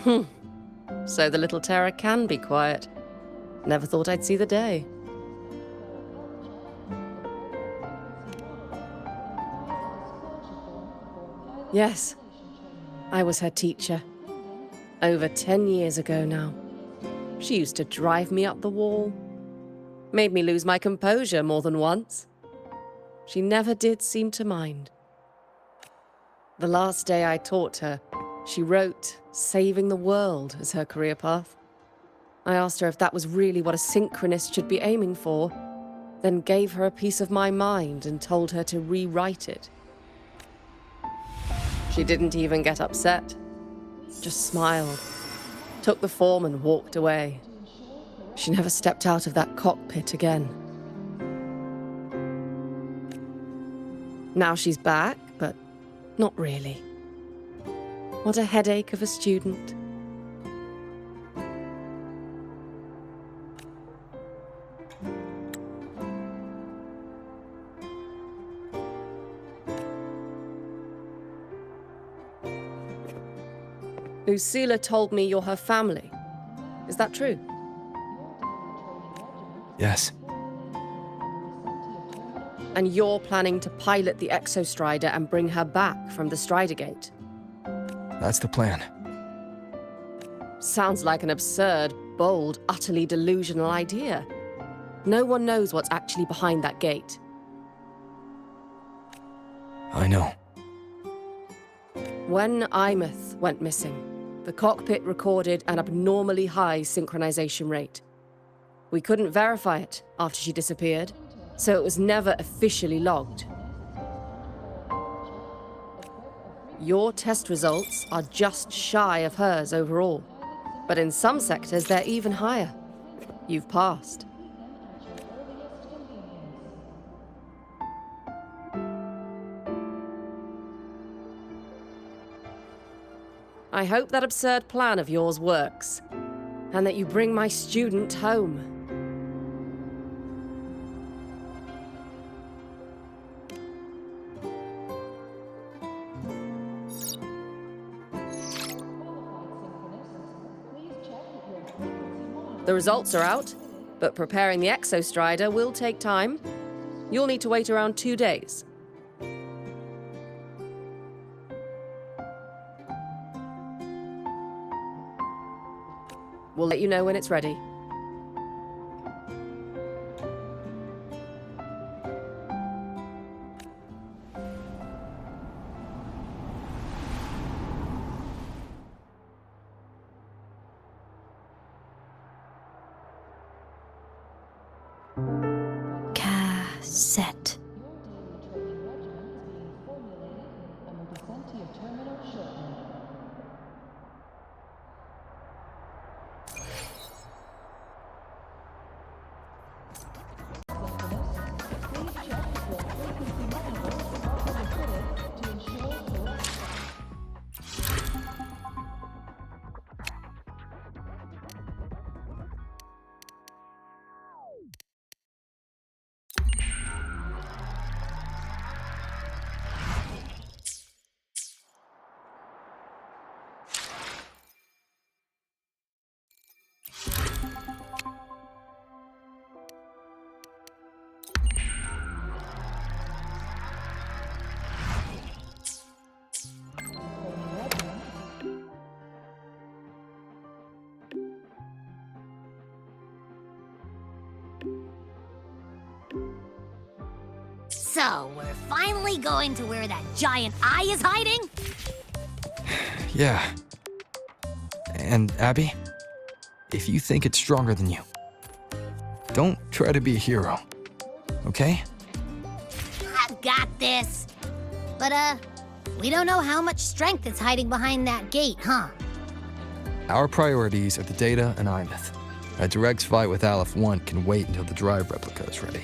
So the little terror can be quiet. Never thought I'd see the day. Yes, I was her teacher. Over 10 years ago now. She used to drive me up the wall. Made me lose my composure more than once. She never did seem to mind. The last day I taught her, she wrote saving the world as her career path. I asked her if that was really what a synchronist should be aiming for, then gave her a piece of my mind and told her to rewrite it. She didn't even get upset, just smiled, took the form and walked away. She never stepped out of that cockpit again. Now she's back, but not really. What a headache of a student. Lucilla told me you're her family. Is that true? Yes. And you're planning to pilot the exostrider and bring her back from the Strider Gate? That's the plan. Sounds like an absurd, bold, utterly delusional idea. No one knows what's actually behind that gate. I know. When aemeath went missing, the cockpit recorded an abnormally high synchronization rate. We couldn't verify it after she disappeared, so it was never officially logged. Your test results are just shy of hers overall, but in some sectors they're even higher. You've passed. I hope that absurd plan of yours works, and that you bring my student home. The results are out, but preparing the exostrider will take time. You'll need to wait around 2 days. We'll let you know when it's ready. Cassette. So, we're finally going to where that giant eye is hiding? Yeah. And Abby, if you think it's stronger than you, don't try to be a hero, okay? I've got this. But, we don't know how much strength is hiding behind that gate, huh? Our priorities are the data and aemeath. A direct fight with Aleph 1 can wait until the drive replica is ready.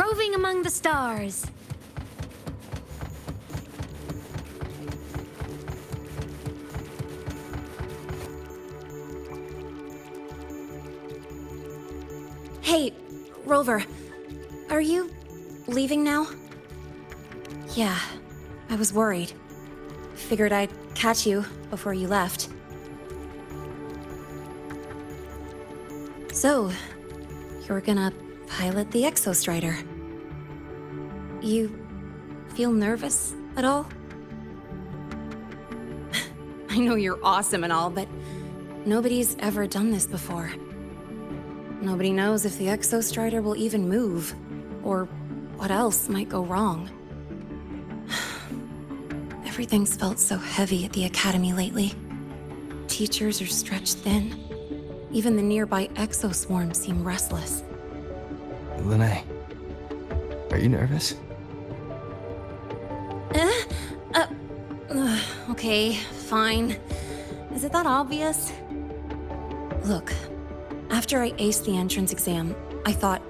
Roving among the stars. Hey, Rover. Are you leaving now? Yeah, I was worried. Figured I'd catch you before you left. So, you're gonna pilot the exostrider. You feel nervous at all? I know you're awesome and all, but nobody's ever done this before. Nobody knows if the exostrider will even move, or what else might go wrong. Everything's felt so heavy at the academy lately. Teachers are stretched thin. Even the nearby exoswarms seem restless. Lene, are you nervous? Okay, fine. Is it that obvious? Look, after I aced the entrance exam, I thought,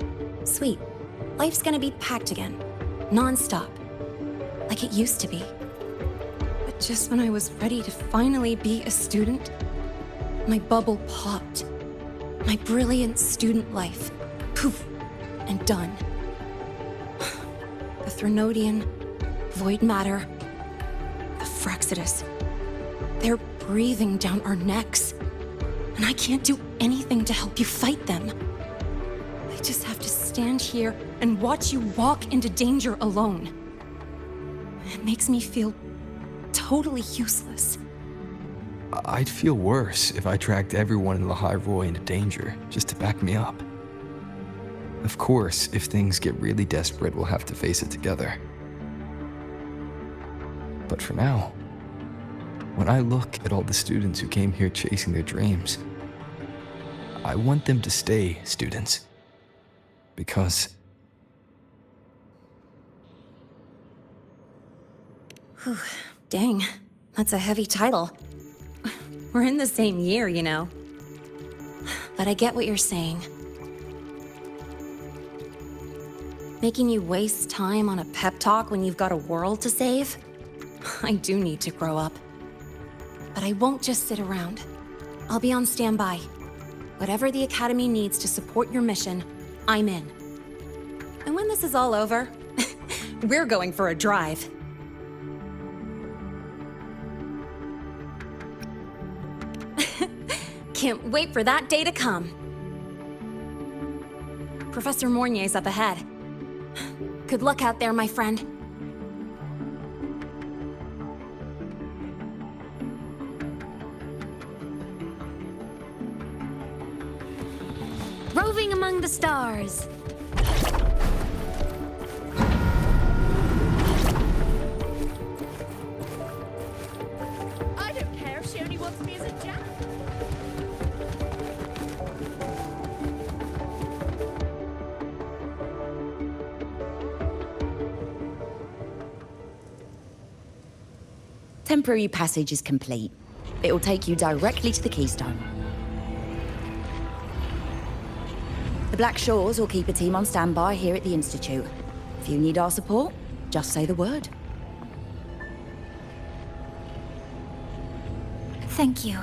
sweet, life's gonna be packed again, non-stop, like it used to be. But just when I was ready to finally be a student, my bubble popped. My brilliant student life, poof, and done. The Threnodian, void matter, the Frexidus, they're breathing down our necks. And I can't do anything to help you fight them. I just have to stand here and watch you walk into danger alone. It makes me feel totally useless. I'd feel worse if I tracked everyone in lahai-roi into danger just to back me up. Of course, if things get really desperate, we'll have to face it together. But for now, when I look at all the students who came here chasing their dreams, I want them to stay students. Because... Whew, dang, that's a heavy title. We're in the same year, you know. But I get what you're saying. Making you waste time on a pep talk when you've got a world to save? I do need to grow up. But I won't just sit around. I'll be on standby. Whatever the Academy needs to support your mission, I'm in. And when this is all over, we're going for a drive. Can't wait for that day to come. Professor Mornier's up ahead. Good luck out there, my friend. Roving among the stars. I don't care if she only wants me as a jack. Temporary passage is complete. It will take you directly to the Keystone. The Black Shores will keep a team on standby here at the Institute. If you need our support, just say the word. Thank you.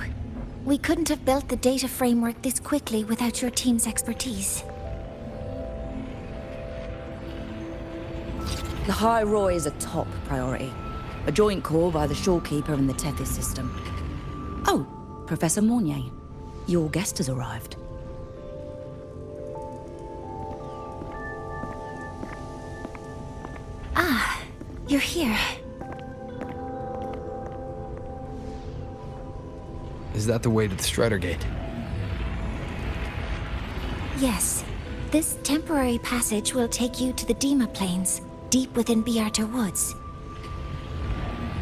We couldn't have built the data framework this quickly without your team's expertise. Lahai-roi is a top priority. A joint call by the Shorekeeper and the Tethys system. Oh, Professor Mornier, your guest has arrived. Ah, you're here. Is that the way to the Strider Gate? Yes. This temporary passage will take you to the Dema Plains, deep within Biarter Woods.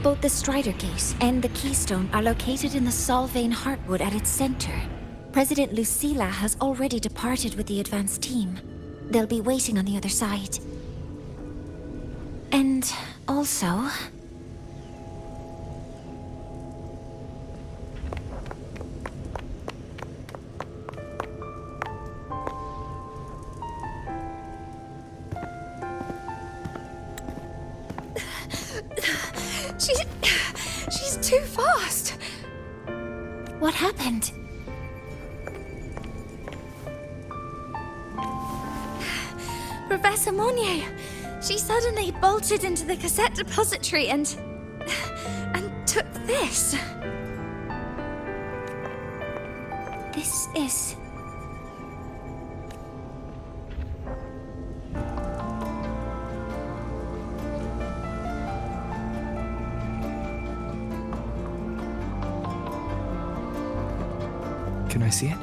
Both the Strider Gate and the Keystone are located in the Solvane Heartwood at its center. President Lucilla has already departed with the advance team. They'll be waiting on the other side. And also... She's too fast. What happened? Professor Monnier, she suddenly bolted into the cassette depository and took this. This is... Can I see it?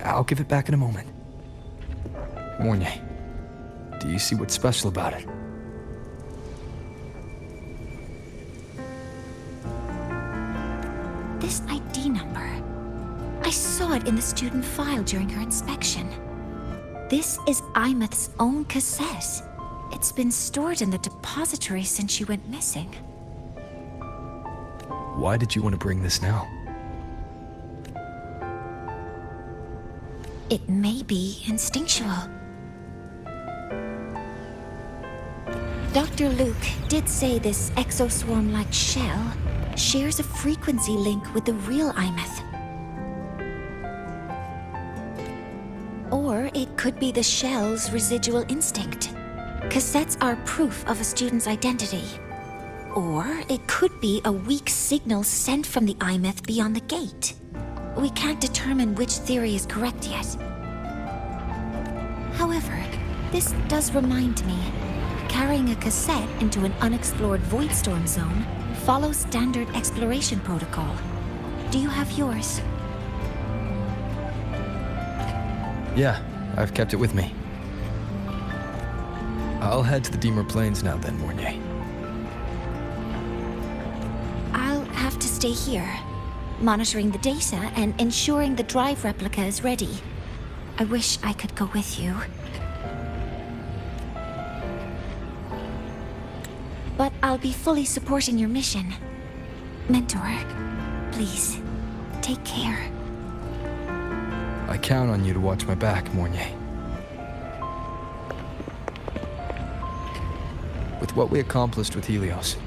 I'll give it back in a moment. Mornier, do you see what's special about it? This ID number. I saw it in the student file during her inspection. This is aemeath's own cassette. It's been stored in the depository since she went missing. Why did you want to bring this now? It may be instinctual. Dr. Luke did say this exoswarm-like shell shares a frequency link with the real aemeath. Or it could be the shell's residual instinct. Cassettes are proof of a student's identity. Or it could be a weak signal sent from the aemeath beyond the gate. We can't determine which theory is correct yet. However, this does remind me, carrying a cassette into an unexplored voidstorm zone follows standard exploration protocol. Do you have yours? Yeah, I've kept it with me. I'll head to the Deemer Plains now then, Mornier. I'll have to stay here, monitoring the data and ensuring the drive replica is ready. I wish I could go with you. But I'll be fully supporting your mission. Mentor, please, take care. I count on you to watch my back, Mornier. With what we accomplished with Helios,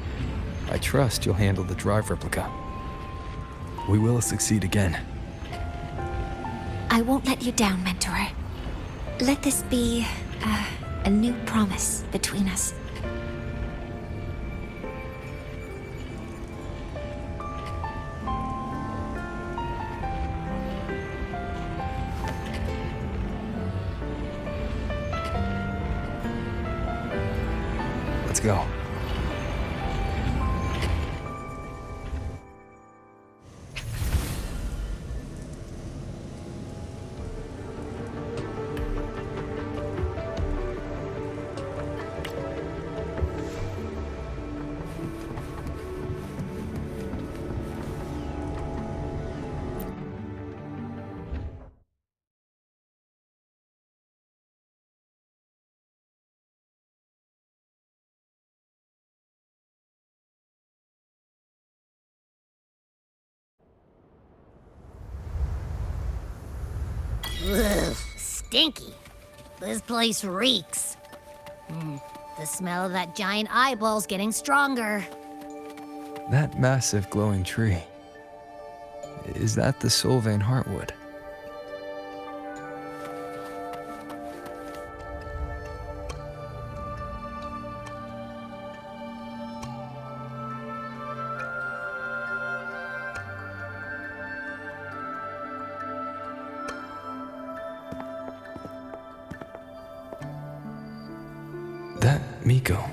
I trust you'll handle the drive replica. We will succeed again. I won't let you down, Mentor. Let this be a new promise between us. Let's go. Ugh, stinky. This place reeks. The smell of that giant eyeball's getting stronger. That massive glowing tree. Is that the Sylvain Heartwood? That Miko.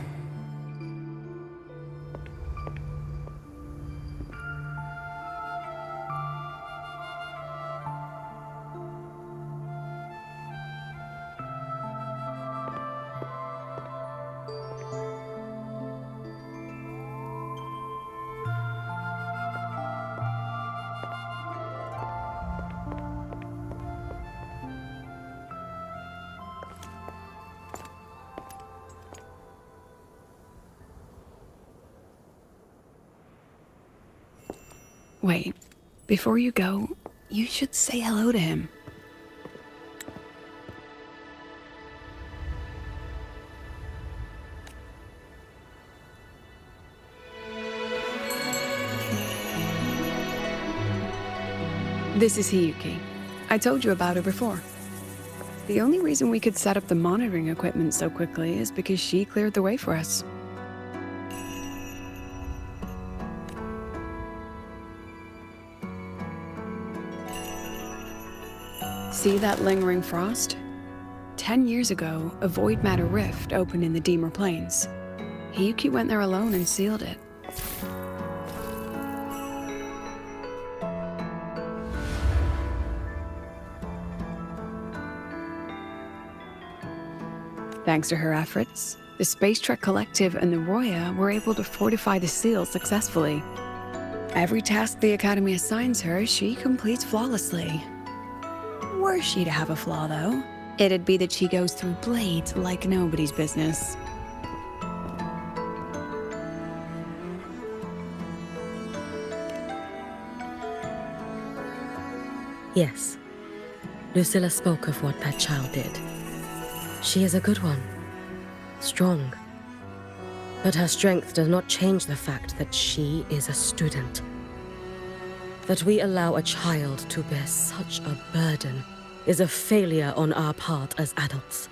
Wait, before you go, you should say hello to him. This is Hiyuki. I told you about her before. The only reason we could set up the monitoring equipment so quickly is because she cleared the way for us. See that lingering frost? 10 years ago, a void matter rift opened in the Deemer Plains. Hiyuki went there alone and sealed it. Thanks to her efforts, the Space Trek Collective and the Roya were able to fortify the seal successfully. Every task the Academy assigns her, she completes flawlessly. Were she to have a flaw, though, it'd be that she goes through blades like nobody's business. Yes. Lucilla spoke of what that child did. She is a good one. Strong. But her strength does not change the fact that she is a student. That we allow a child to bear such a burden is a failure on our part as adults.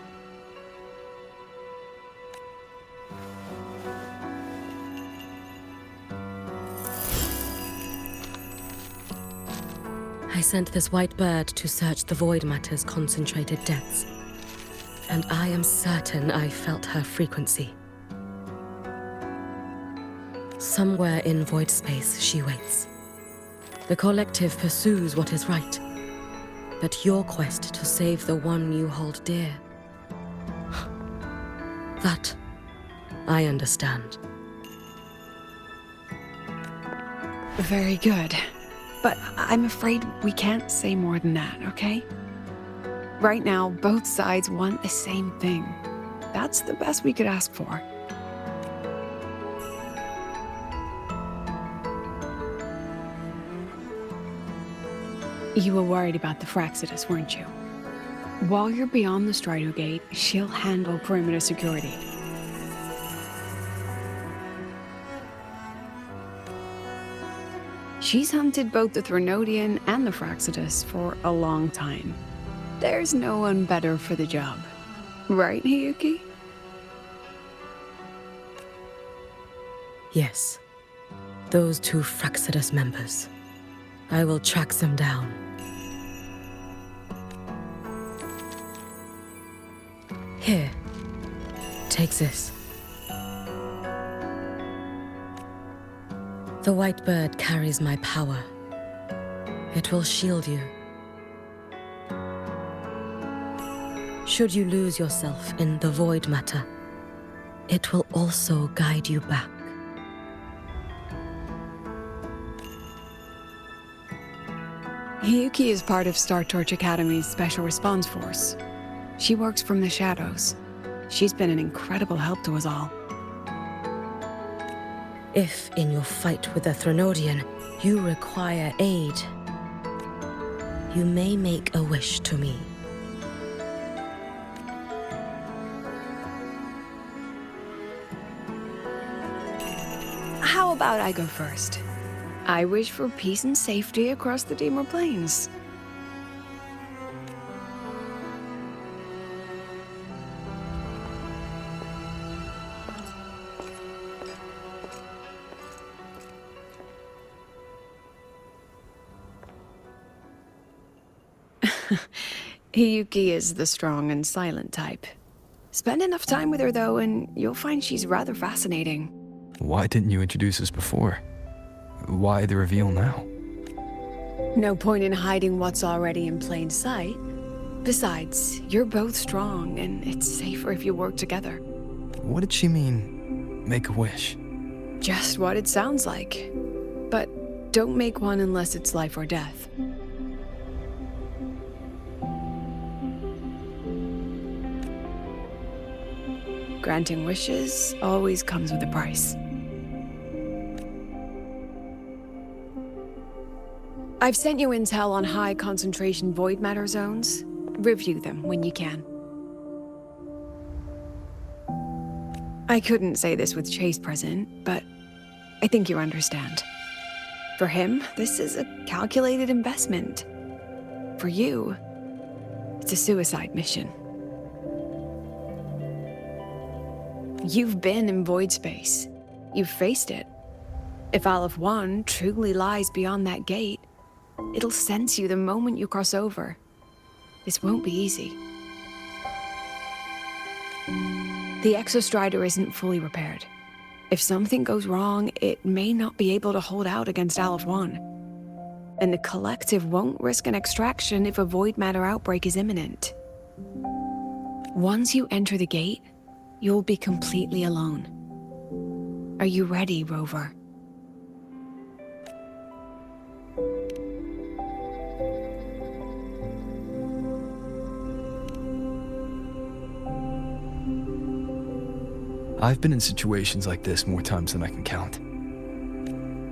I sent this white bird to search the Void Matter's concentrated depths, and I am certain I felt her frequency. Somewhere in void space she waits. The Collective pursues what is right, but your quest to save the one you hold dear, that I understand. Very good. But I'm afraid we can't say more than that, okay? Right now, both sides want the same thing. That's the best we could ask for. You were worried about the Fraxidus, weren't you? While you're beyond the Strider Gate, she'll handle perimeter security. She's hunted both the Threnodian and the Fraxidus for a long time. There's no one better for the job. Right, Hiyuki? Yes. Those two Fraxidus members. I will track them down. Here. Take this. The white bird carries my power. It will shield you. Should you lose yourself in the void matter, it will also guide you back. Hiyuki is part of Star Torch Academy's Special Response Force. She works from the shadows. She's been an incredible help to us all. If, in your fight with the Threnodian, you require aid, you may make a wish to me. How about I go first? I wish for peace and safety across the Deemer Plains. Hiyuki is the strong and silent type. Spend enough time with her, though, and you'll find she's rather fascinating. Why didn't you introduce us before? Why the reveal now? No point in hiding what's already in plain sight. Besides, you're both strong, and it's safer if you work together. What did she mean, make a wish? Just what it sounds like. But don't make one unless it's life or death. Granting wishes always comes with a price. I've sent you intel on high concentration void matter zones. Review them when you can. I couldn't say this with Chase present, but I think you understand. For him, this is a calculated investment. For you, it's a suicide mission. You've been in void space. You've faced it. If Aleph 1 truly lies beyond that gate, it'll sense you the moment you cross over. This won't be easy. The exostrider isn't fully repaired. If something goes wrong, it may not be able to hold out against Aleph 1. And the Collective won't risk an extraction if a void matter outbreak is imminent. Once you enter the gate, you'll be completely alone. Are you ready, Rover? I've been in situations like this more times than I can count.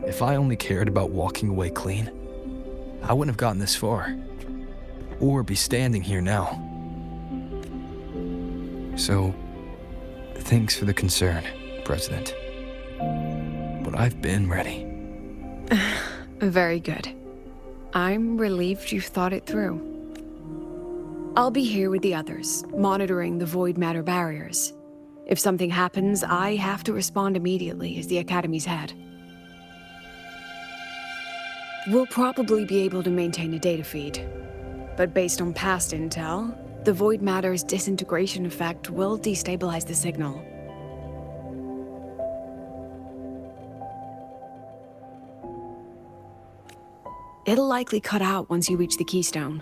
If I only cared about walking away clean, I wouldn't have gotten this far, or be standing here now. So, thanks for the concern, President. But I've been ready. Very good. I'm relieved you've thought it through. I'll be here with the others, monitoring the void matter barriers. If something happens, I have to respond immediately as the Academy's head. We'll probably be able to maintain a data feed, but based on past intel, the void matter's disintegration effect will destabilize the signal. It'll likely cut out once you reach the keystone.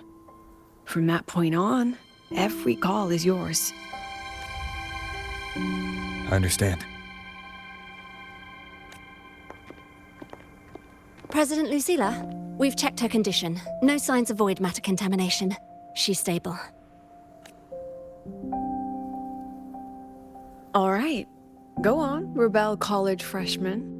From that point on, every call is yours. I understand. President Lucilla, we've checked her condition. No signs of void matter contamination. She's stable. All right. Go on, Rebel College freshman.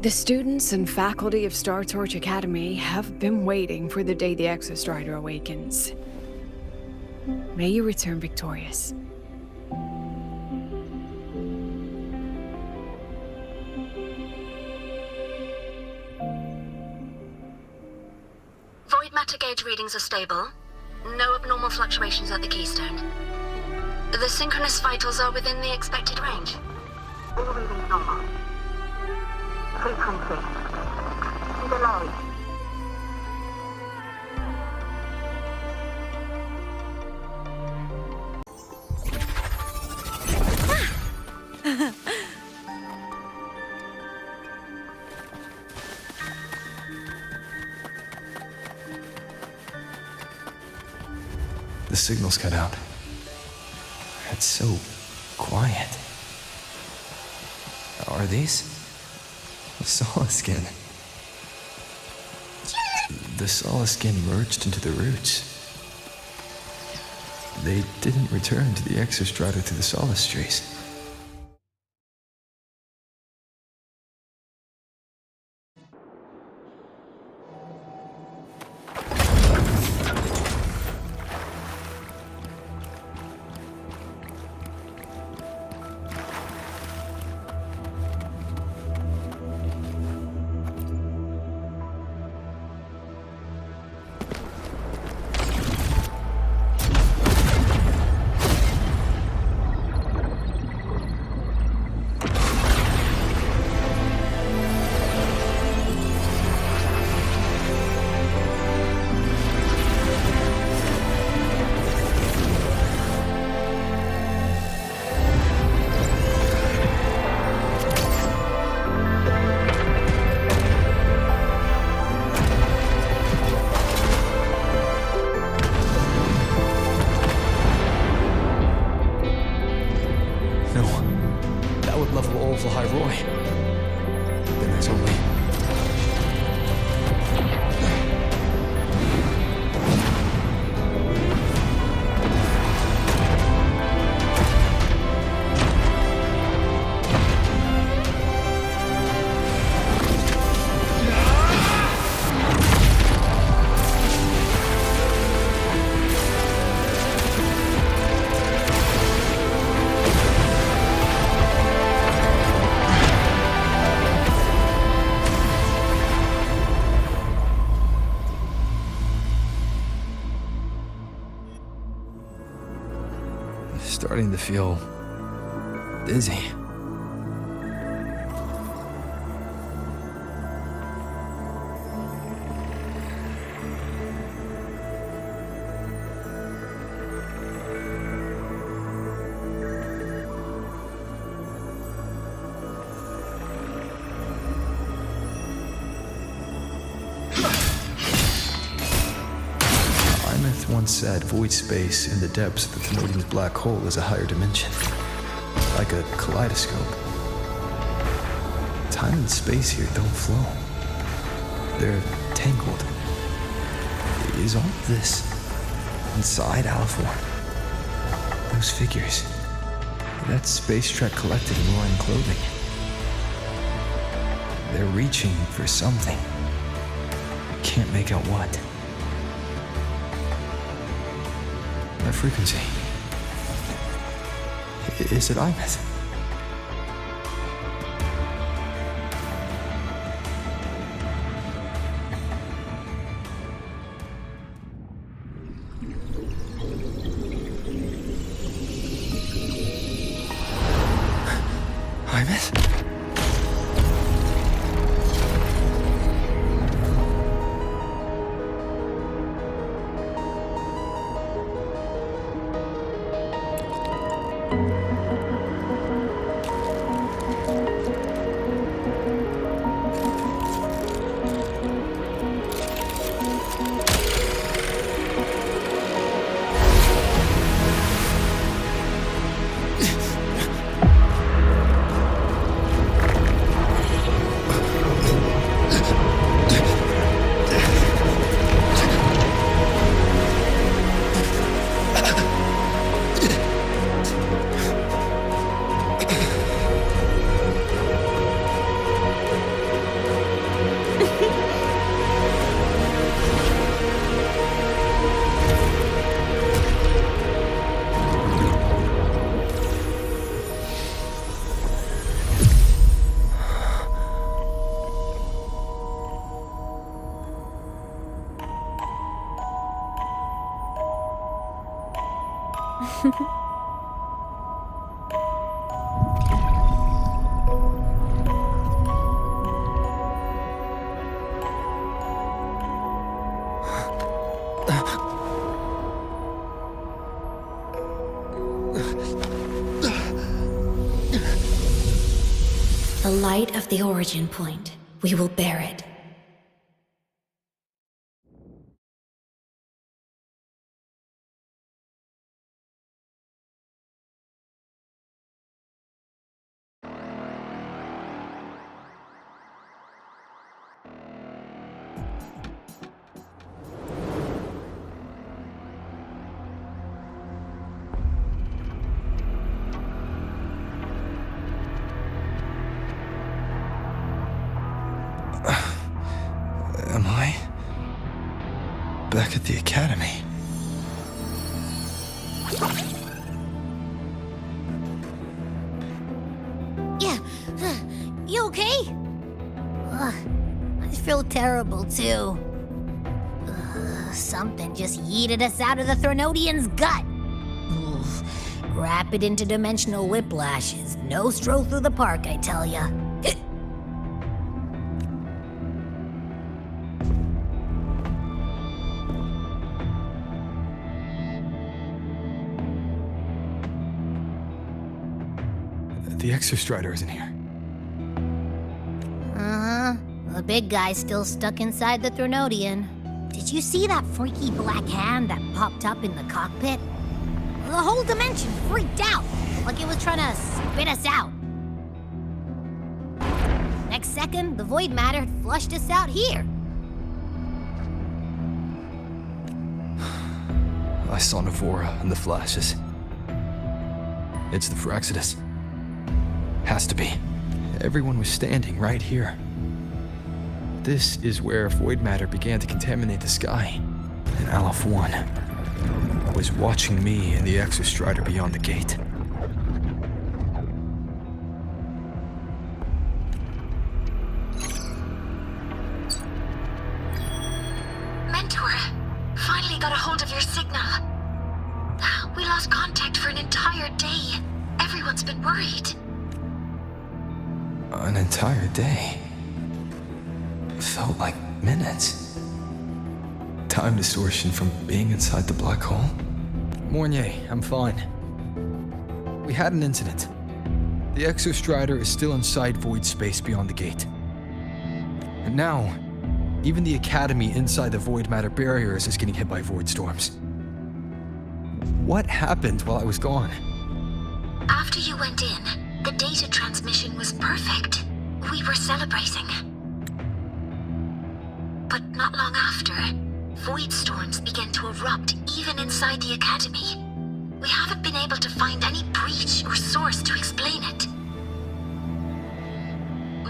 The students and faculty of Star Torch Academy have been waiting for the day the exostrider awakens. May you return victorious. Void matter gauge readings are stable. No abnormal fluctuations at the keystone. The synchronous vitals are within the expected range. All readings normal. Frequency. Delay. The signal's cut out. It's so quiet. Are these? Solid skin. The solid skin merged into the roots. They didn't return to the exostrider through the solace trace. Lahai-roi. Then there's only... starting to feel dizzy. Aemeath once said void space in the depths of the Thenodian's black hole is a higher dimension, like a kaleidoscope. Time and space here don't flow. They're tangled. Is all of this inside Alaforn? Those figures, that space trek collected in roaring clothing. They're reaching for something. Can't make out what. That frequency. Is it aemeath? Aemeath? The light of the origin point. We will bear it. Am I back at the academy? Yeah, you okay? I feel terrible too. Something just yeeted us out of the Thenodian's gut. Rapid interdimensional whiplashes. No stroll through the park, I tell ya. The exostrider isn't here. Uh-huh. The big guy's still stuck inside the Thenodian. Did you see that freaky black hand that popped up in the cockpit? The whole dimension freaked out, like it was trying to spit us out. Next second, the void matter had flushed us out here. I saw Navora in the flashes. It's the Phraxidus. Has to be. Everyone was standing right here. This is where void matter began to contaminate the sky. And Alaforn was watching me and the exostrider beyond the gate. Mentor, finally got a hold of your signal. We lost contact for an entire day. Everyone's been worried. An entire day? It felt like minutes. Time distortion from being inside the black hole? Mornier, I'm fine. We had an incident. The exostrider is still inside void space beyond the gate. And now, even the Academy inside the void matter barriers is getting hit by void storms. What happened while I was gone? After you went in, the data transmission was perfect. We were celebrating. But not long after, void storms began to erupt even inside the Academy. We haven't been able to find any breach or source to explain it.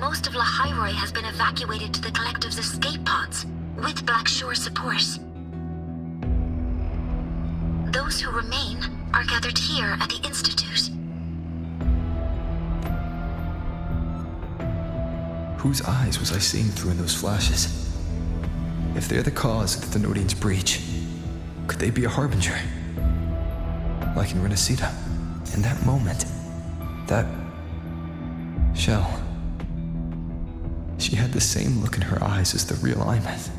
Most of lahai-roi has been evacuated to the Collective's escape pods, with Black Shore support. Those who remain are gathered here at the Institute. Whose eyes was I seeing through in those flashes? If they're the cause of the Thenodian's breach, could they be a harbinger? Like in Renacida, in that moment, that shell. She had the same look in her eyes as the real aemeath.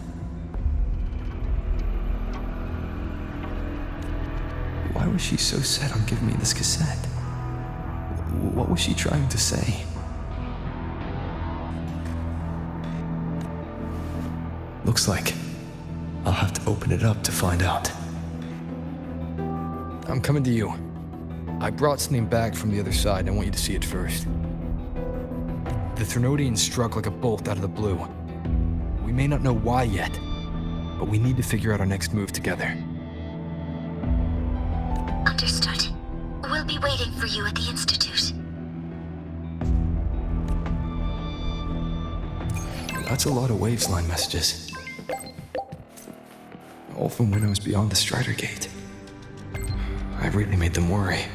Why was she so set on giving me this cassette? What was she trying to say? Looks like I'll have to open it up to find out. I'm coming to you. I brought something back from the other side and I want you to see it first. The Thenodian struck like a bolt out of the blue. We may not know why yet, but we need to figure out our next move together. Understood. We'll be waiting for you at the Institute. That's a lot of waves line messages. All from when I was beyond the Strider Gate. I really made them worry.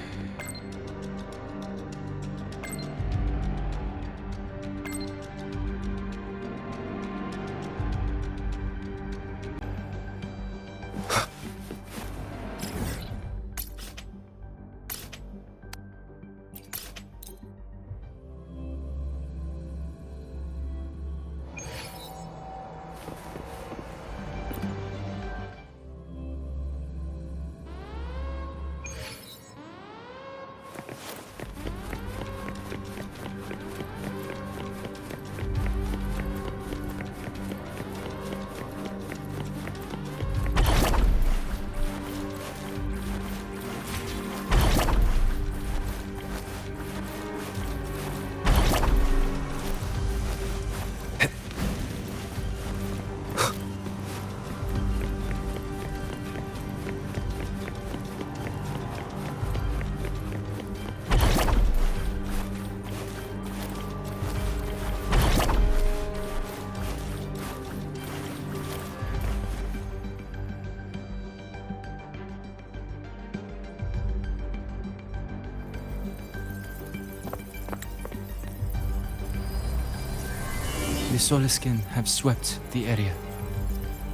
The Soliskin have swept the area.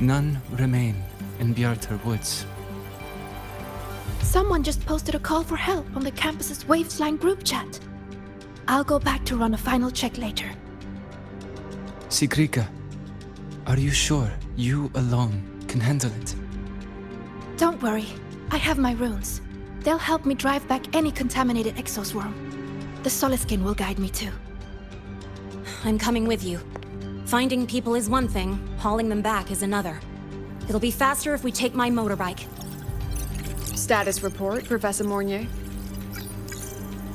None remain in Bjartar Woods. Someone just posted a call for help on the campus's Wavesline group chat. I'll go back to run a final check later. Sigrika, are you sure you alone can handle it? Don't worry, I have my runes. They'll help me drive back any contaminated exoswarm. The Soliskin will guide me too. I'm coming with you. Finding people is one thing, hauling them back is another. It'll be faster if we take my motorbike. Status report, Professor Mornier.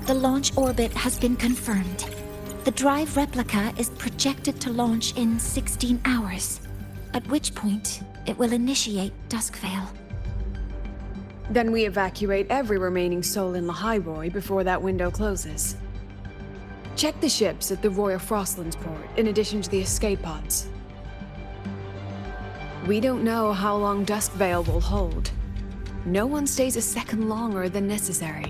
The launch orbit has been confirmed. The drive replica is projected to launch in 16 hours, at which point it will initiate Duskvale. Then we evacuate every remaining soul in lahai-roi before that window closes. Check the ships at the Royal Frostlands port, in addition to the escape pods. We don't know how long Duskvale will hold. No one stays a second longer than necessary.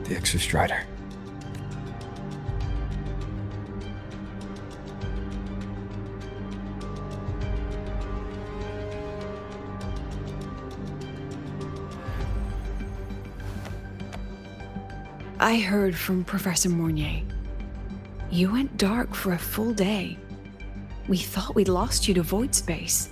the exostrider. I heard from Professor Mournier. You went dark for a full day. We thought we'd lost you to void space.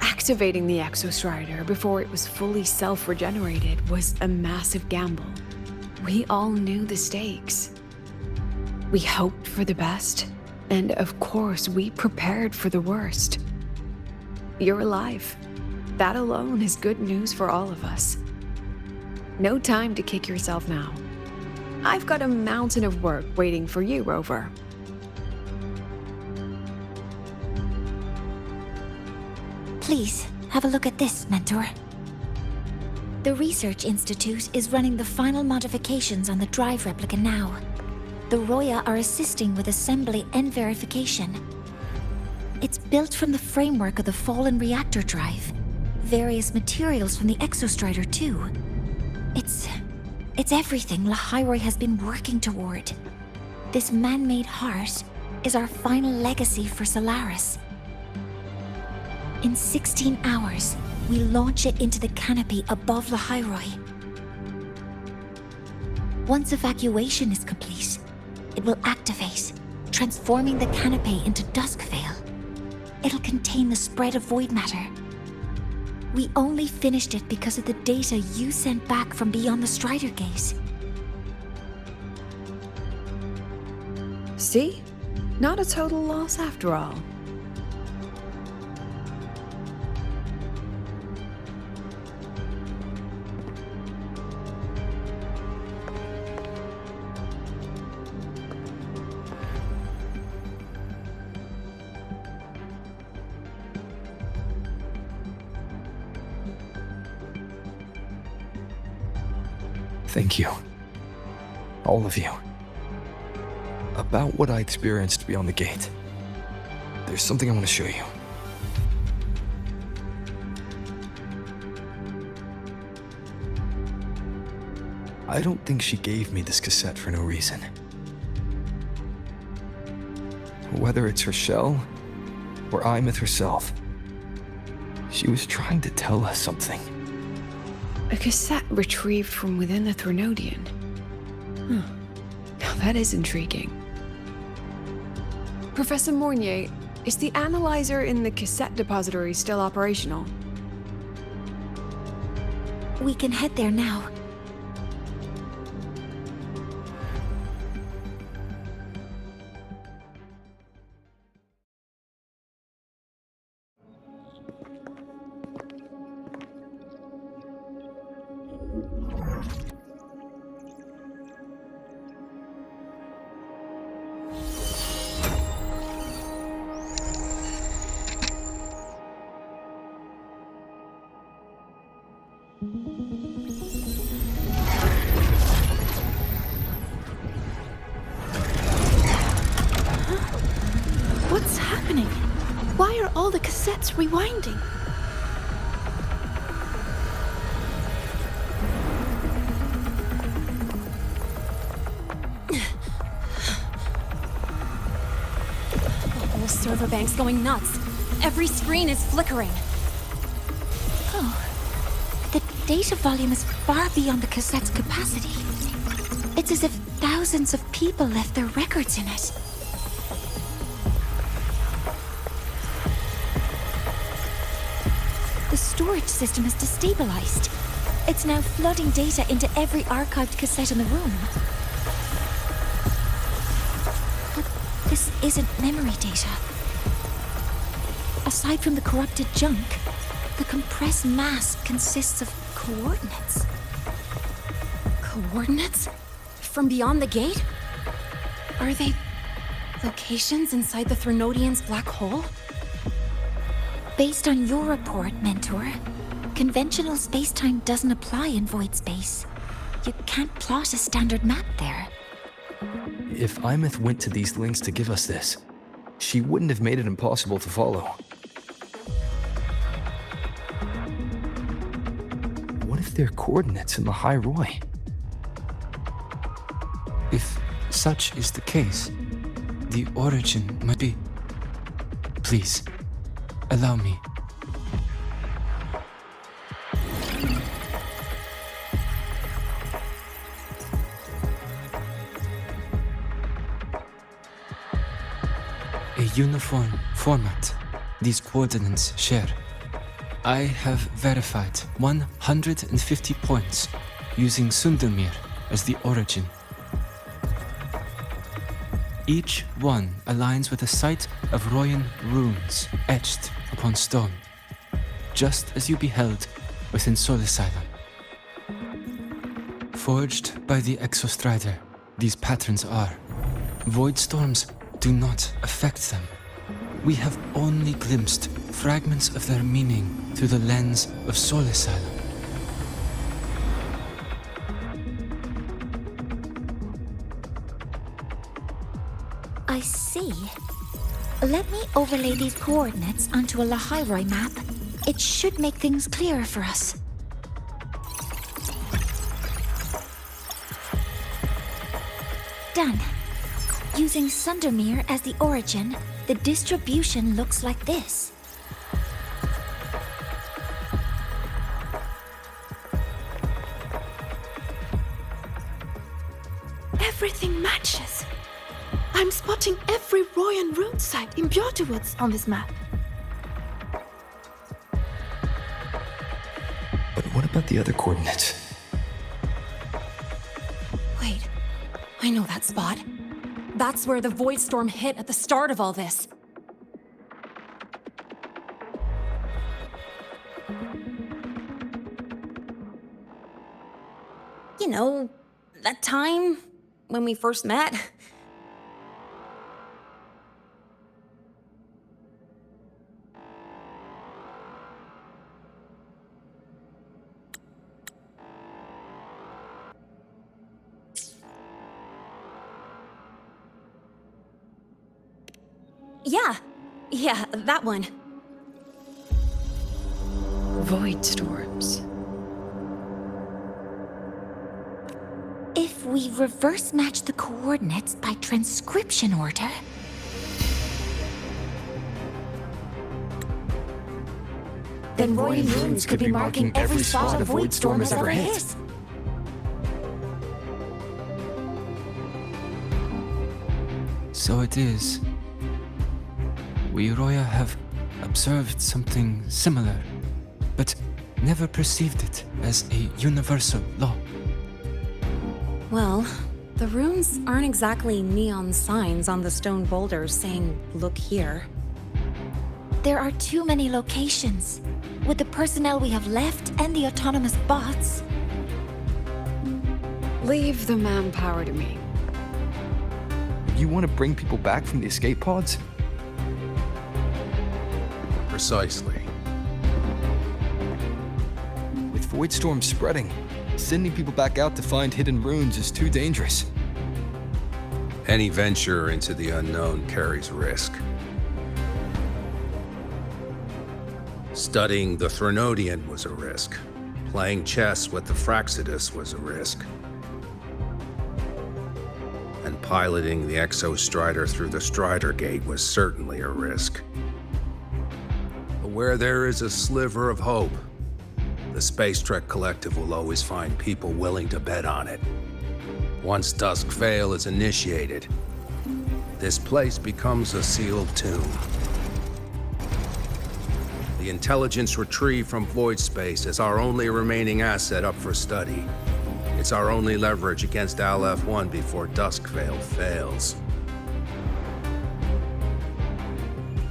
Activating the exostrider before it was fully self-regenerated was a massive gamble. We all knew the stakes. We hoped for the best, and of course we prepared for the worst. You're alive. That alone is good news for all of us. No time to kick yourself now. I've got a mountain of work waiting for you, Rover. Please, have a look at this, Mentor. The Research Institute is running the final modifications on the drive replica now. The Roya are assisting with assembly and verification. It's built from the framework of the fallen reactor drive. Various materials from the exostrider, too. It's everything lahai-roi has been working toward. This man-made heart is our final legacy for Solaris. In 16 hours, we launch it into the canopy above lahai-roi. Once evacuation is complete, it will activate, transforming the canopy into Duskvale. It'll contain the spread of void matter. We only finished it because of the data you sent back from beyond the Strider Gate. See? Not a total loss after all. Thank you. All of you. About what I experienced beyond the gate. There's something I want to show you. I don't think she gave me this cassette for no reason. Whether it's her shell, or aemeath herself, she was trying to tell us something. A cassette retrieved from within the Threnodian. Now that is intriguing. Professor Mournier, is the analyzer in the cassette depository still operational? We can head there now. What's happening? Why are all the cassettes rewinding? The whole server bank's going nuts. Every screen is flickering. Oh, the data volume is far beyond the cassette's capacity. It's as if thousands of people left their records in it. The storage system is destabilized. It's now flooding data into every archived cassette in the room. But this isn't memory data. Aside from the corrupted junk, the compressed mass consists of coordinates. Coordinates? From beyond the gate? Are they locations inside the Threnodian's black hole? Based on your report, Mentor, conventional space-time doesn't apply in void space. You can't plot a standard map there. If aemeath went to these links to give us this, she wouldn't have made it impossible to follow. left their coordinates in lahai-roi. If such is the case, the origin might be... Please, allow me. A uniform format these coordinates share. I have verified 150 points using Sundermere as the origin. Each one aligns with a site of Royan runes etched upon stone, just as you beheld within Soul Asylum. Forged by the exostrider, these patterns are. Void storms do not affect them. We have only glimpsed fragments of their meaning through the lens of Soul Asylum. I see. Let me overlay these coordinates onto a lahai-roi map. It should make things clearer for us. Done. Using Sundermere as the origin, the distribution looks like this. Everything matches. I'm spotting every Royan rune site in Bjortewoods on this map. But what about the other coordinates? Wait, I know that spot. That's where the void storm hit at the start of all this. You know, that time when we first met. Yeah, that one. Void storms. If we reverse match the coordinates by transcription order... Then Royan runes could be marking every spot a void storm has ever hit. So it is. We Roya have observed something similar, but never perceived it as a universal law. Well, the runes aren't exactly neon signs on the stone boulders saying, "Look here." There are too many locations. With the personnel we have left and the autonomous bots... Leave the manpower to me. You want to bring people back from the escape pods? Precisely. With void storms spreading, sending people back out to find hidden runes is too dangerous. Any venture into the unknown carries risk. Studying the Threnodian was a risk. Playing chess with the Fraxidus was a risk. And piloting the exostrider through the Strider Gate was certainly a risk. But where there is a sliver of hope, the Space Trek Collective will always find people willing to bet on it. Once Dusk Vale is initiated, this place becomes a sealed tomb. The intelligence retrieved from void space is our only remaining asset up for study. It's our only leverage against Aleph-1 before Dusk Vale fails.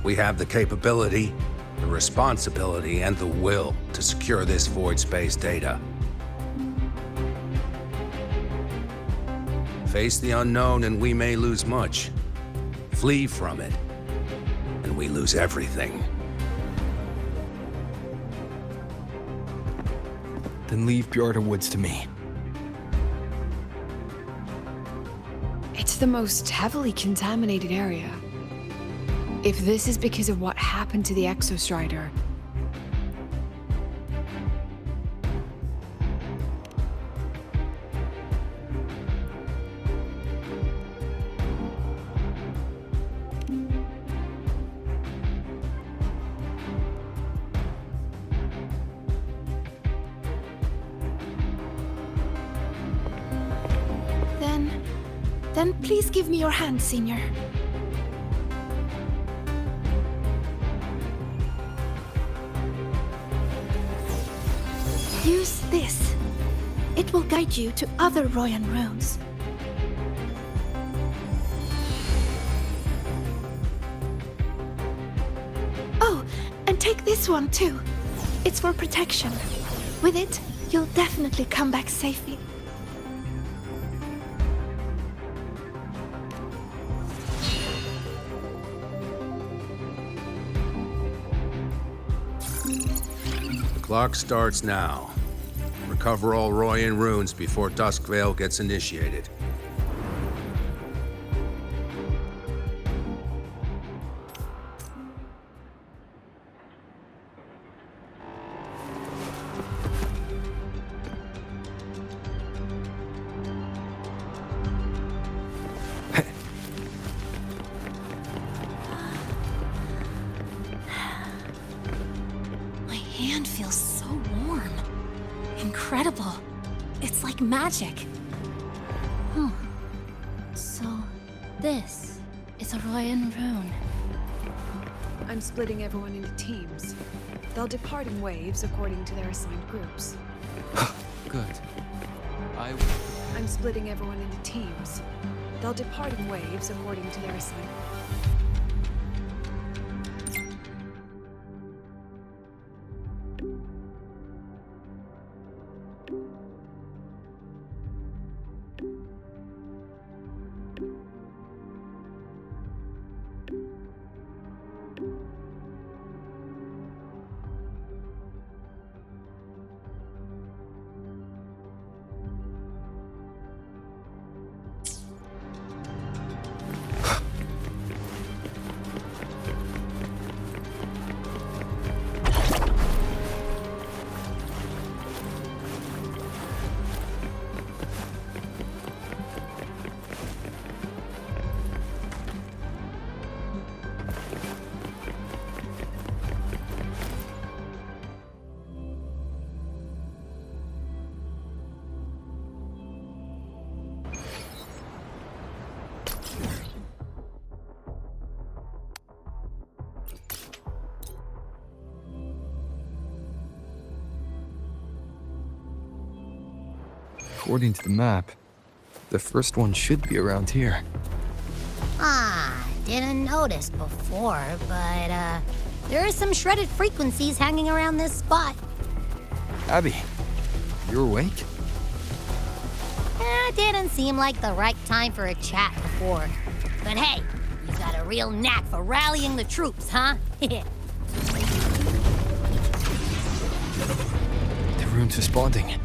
We have the capability, the responsibility, and the will to secure this void space data. Face the unknown and we may lose much. Flee from it, and we lose everything. Then leave Bjortewoods to me. It's the most heavily contaminated area. If this is because of what happened to the exostrider, Then please give me your hand, Senior. Use this. It will guide you to other Royan runes. Oh, and take this one too. It's for protection. With it, you'll definitely come back safely. The clock starts now. Recover all Royan runes before Duskvale gets initiated. My hand feels so warm. Incredible. It's like magic. So, this is a Royan rune. I'm splitting everyone into teams. They'll depart in waves according to their assigned groups. Good. I'm splitting everyone into teams. They'll depart in waves according to their assigned. According to the map, the first one should be around here. Didn't notice before, but, there are some shredded frequencies hanging around this spot. Abby, you're awake? Didn't seem like the right time for a chat before. But hey, you got a real knack for rallying the troops, huh? The rune's responding.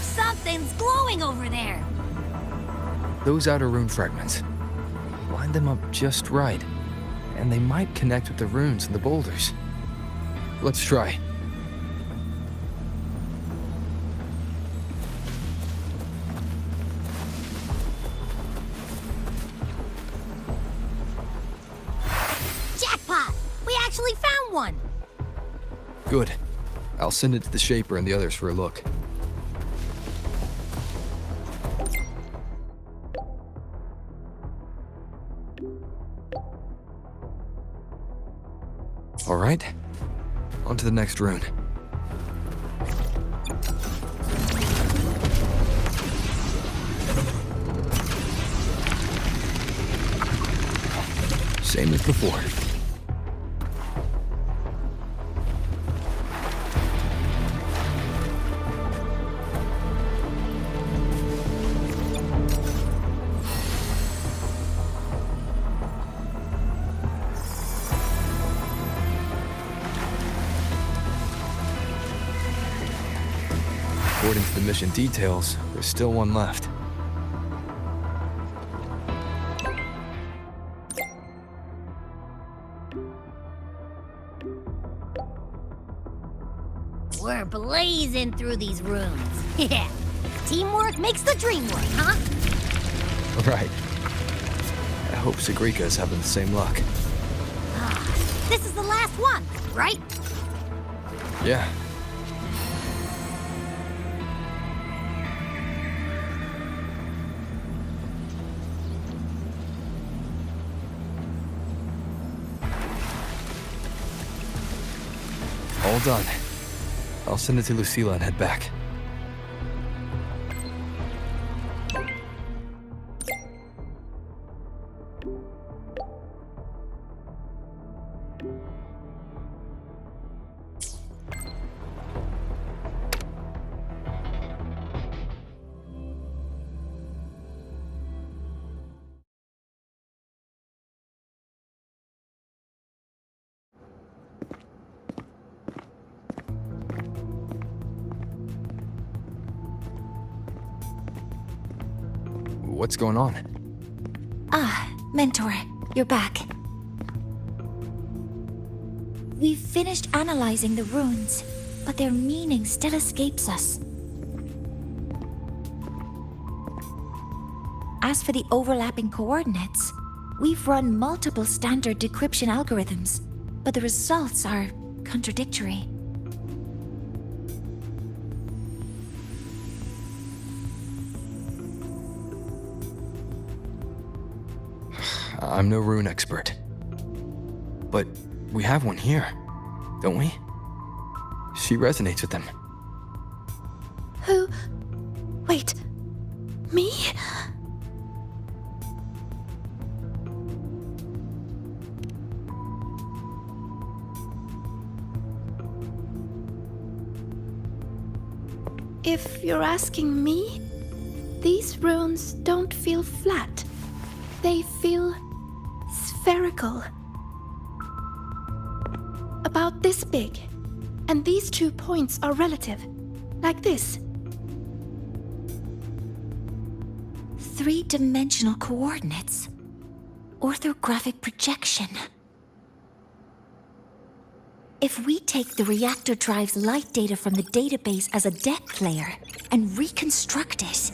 Something's glowing over there. Those outer rune fragments. Line them up just right, and they might connect with the runes in the boulders. Let's try. Jackpot! We actually found one! Good. I'll send it to the Shaper and the others for a look. All right, on to the next rune. Same as before. according to the mission details, there's still one left. We're blazing through these rooms. Yeah. Teamwork makes the dream work, huh? Right. I hope Segrika's having the same luck. This is the last one, right? Yeah. All done. I'll send it to Lucilla and head back. What's going on? Ah, Mentor, you're back. We've finished analyzing the runes, but their meaning still escapes us. As for the overlapping coordinates, we've run multiple standard decryption algorithms, but the results are contradictory. I'm no rune expert. But we have one here, don't we? She resonates with them. Who? Wait. Me? If you're asking me, these runes don't feel flat. They feel spherical. About this big. And these 2 points are relative. Like this. 3-dimensional coordinates. Orthographic projection. If we take the reactor drive's light data from the database as a depth layer and reconstruct it,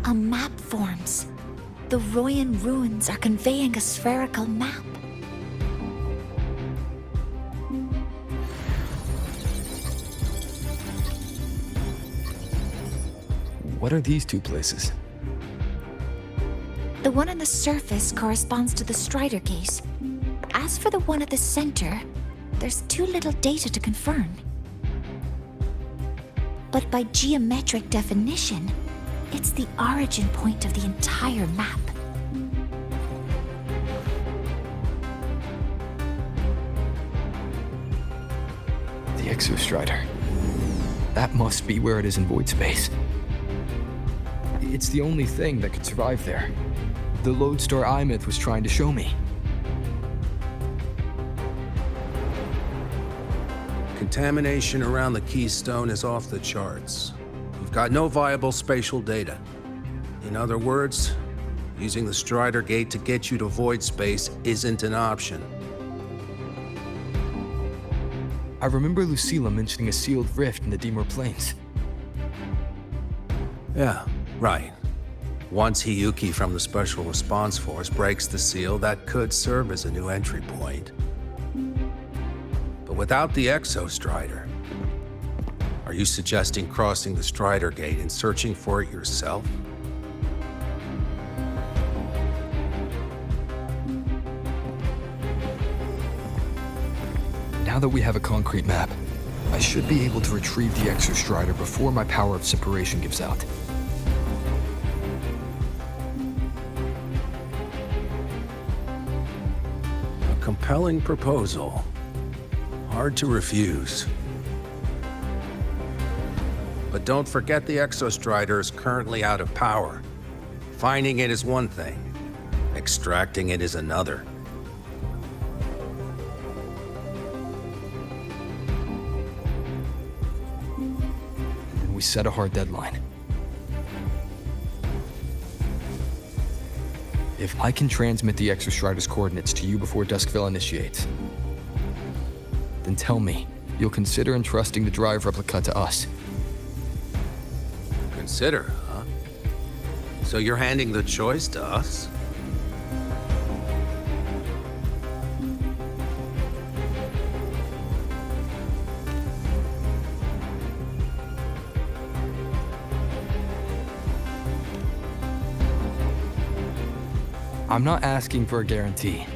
a map forms. The Royan ruins are conveying a spherical map. What are these 2 places? The one on the surface corresponds to the Strider Gate. As for the one at the center, there's too little data to confirm. But by geometric definition, it's the origin point of the entire map. The exostrider. That must be where it is in void space. It's the only thing that could survive there. The lodestar aemeath was trying to show me. Contamination around the keystone is off the charts. You've got no viable spatial data. In other words, using the Strider Gate to get you to void space isn't an option. I remember Lucilla mentioning a sealed rift in the Dimur Plains. Yeah, right. Once Hiyuki from the Special Response Force breaks the seal, that could serve as a new entry point. But without the exostrider, are you suggesting crossing the Strider Gate and searching for it yourself? Now that we have a concrete map, I should be able to retrieve the exostrider before my power of separation gives out. A compelling proposal. Hard to refuse. But don't forget the exostrider is currently out of power. Finding it is one thing. Extracting it is another. we set a hard deadline. If I can transmit the exostrider's coordinates to you before Duskville initiates, then tell me you'll consider entrusting the drive replica to us. Consider, huh? So you're handing the choice to us? I'm not asking for a guarantee.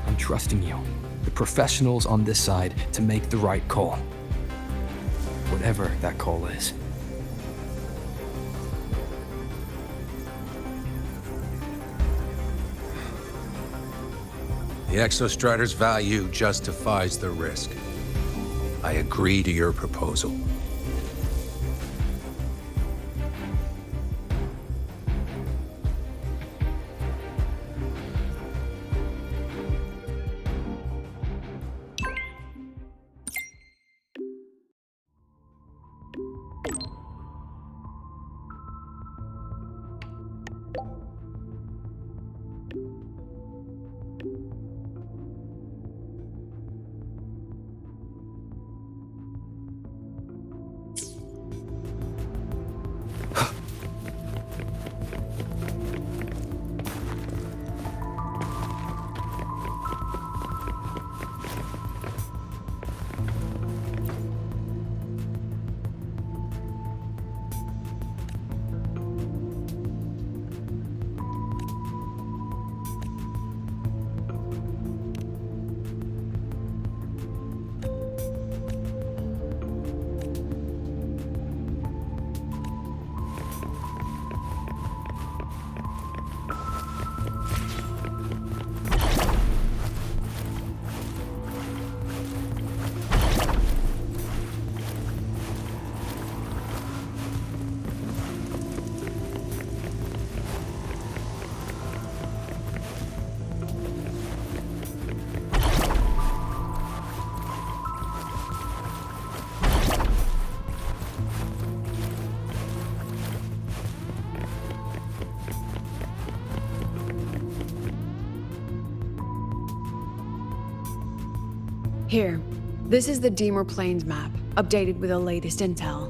I'm trusting you, the professionals on this side, to make the right call. Whatever that call is. The exostrider's value justifies the risk. I agree to your proposal. Here, this is the Deemer Plains map, updated with the latest intel.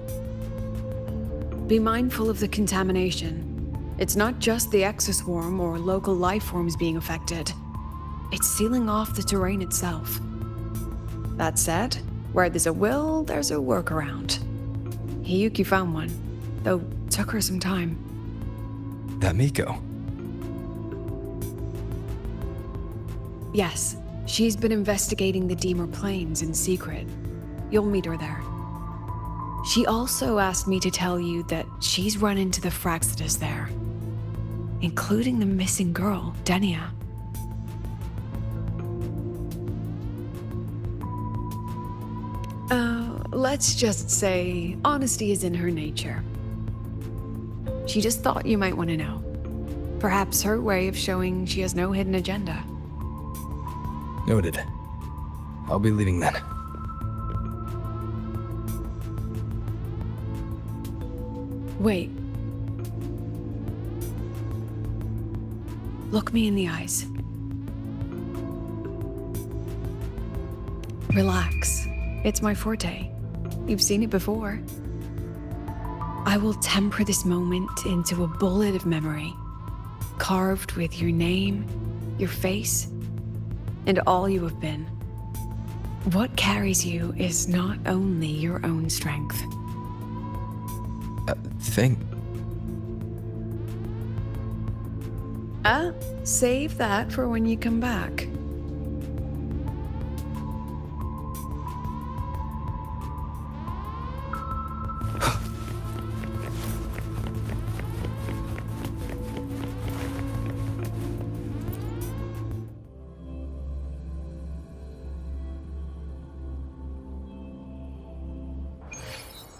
Be mindful of the contamination. It's not just the exoswarm or local life forms being affected. It's sealing off the terrain itself. That said, where there's a will, there's a workaround. Hiyuki found one, though took her some time. That Miko? Yes, she's been investigating the Deemer Plains in secret. You'll meet her there. She also asked me to tell you that she's run into the Fraxitus there, including the missing girl, Denia. Let's just say honesty is in her nature. She just thought you might want to know. Perhaps her way of showing she has no hidden agenda. Noted. I'll be leaving then. Wait. Look me in the eyes. Relax. It's my forte. You've seen it before. I will temper this moment into a bullet of memory, carved with your name, your face, and all you have been. What carries you is not only your own strength. Save that for when you come back.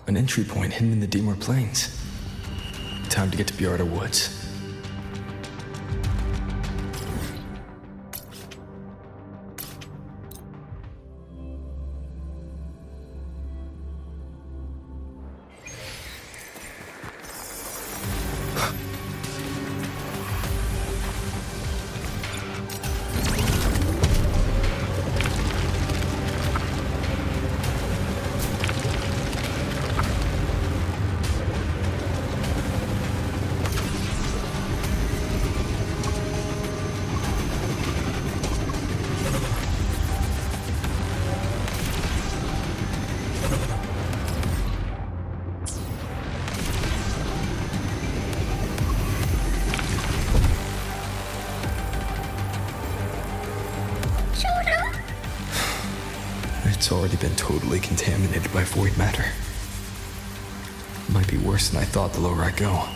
An entry point hidden in the Deemer Plains. Time to get to Bjarda Woods. It's already been totally contaminated by void matter. Might be worse than I thought the lower I go.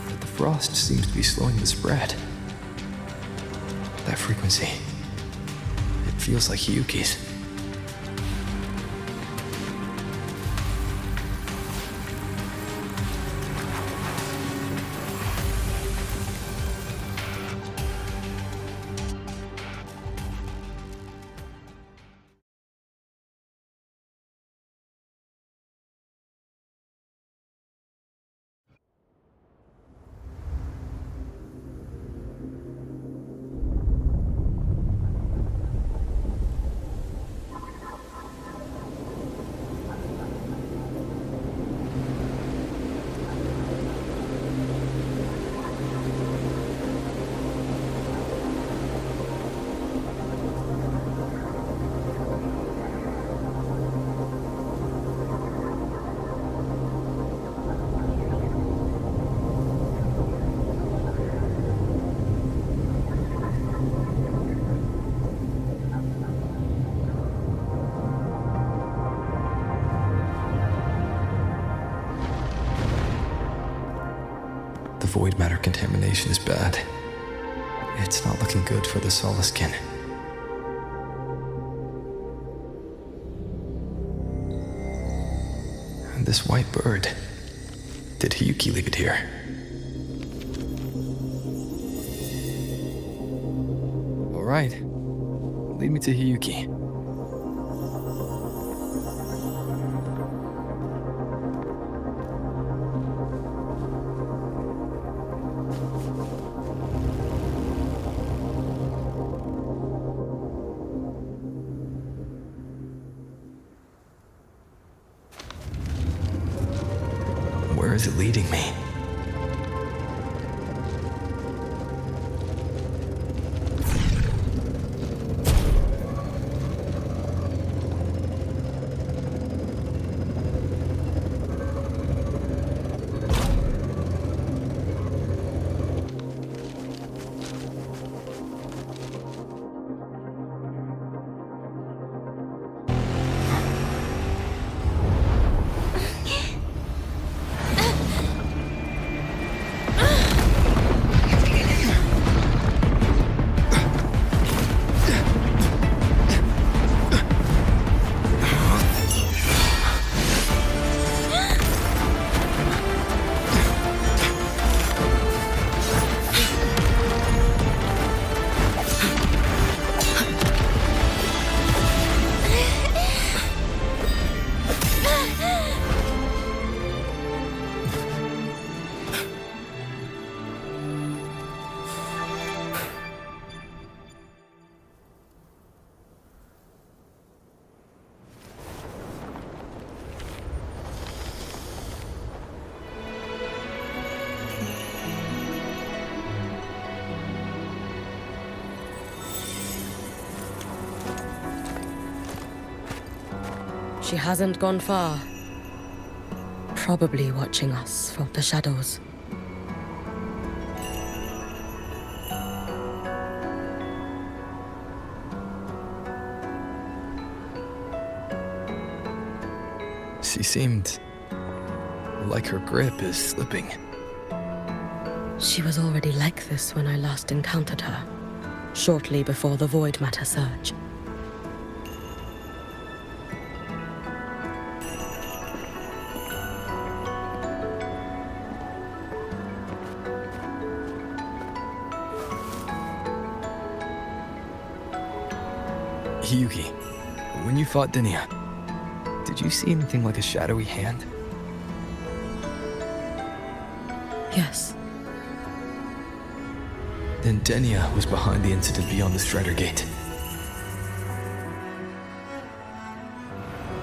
But the frost seems to be slowing the spread. That frequency, it feels like Hiyuki's. The void matter contamination is bad. It's not looking good for the Soliskin. And this white bird. Did Hiyuki leave it here? All right. Lead me to Hiyuki. Where is it leading me? She hasn't gone far. Probably watching us from the shadows. She seemed like her grip is slipping. She was already like this when I last encountered her, shortly before the void matter surge. Hiyuki, when you fought Denia, did you see anything like a shadowy hand? Yes. Then Denia was behind the incident beyond the Strider Gate.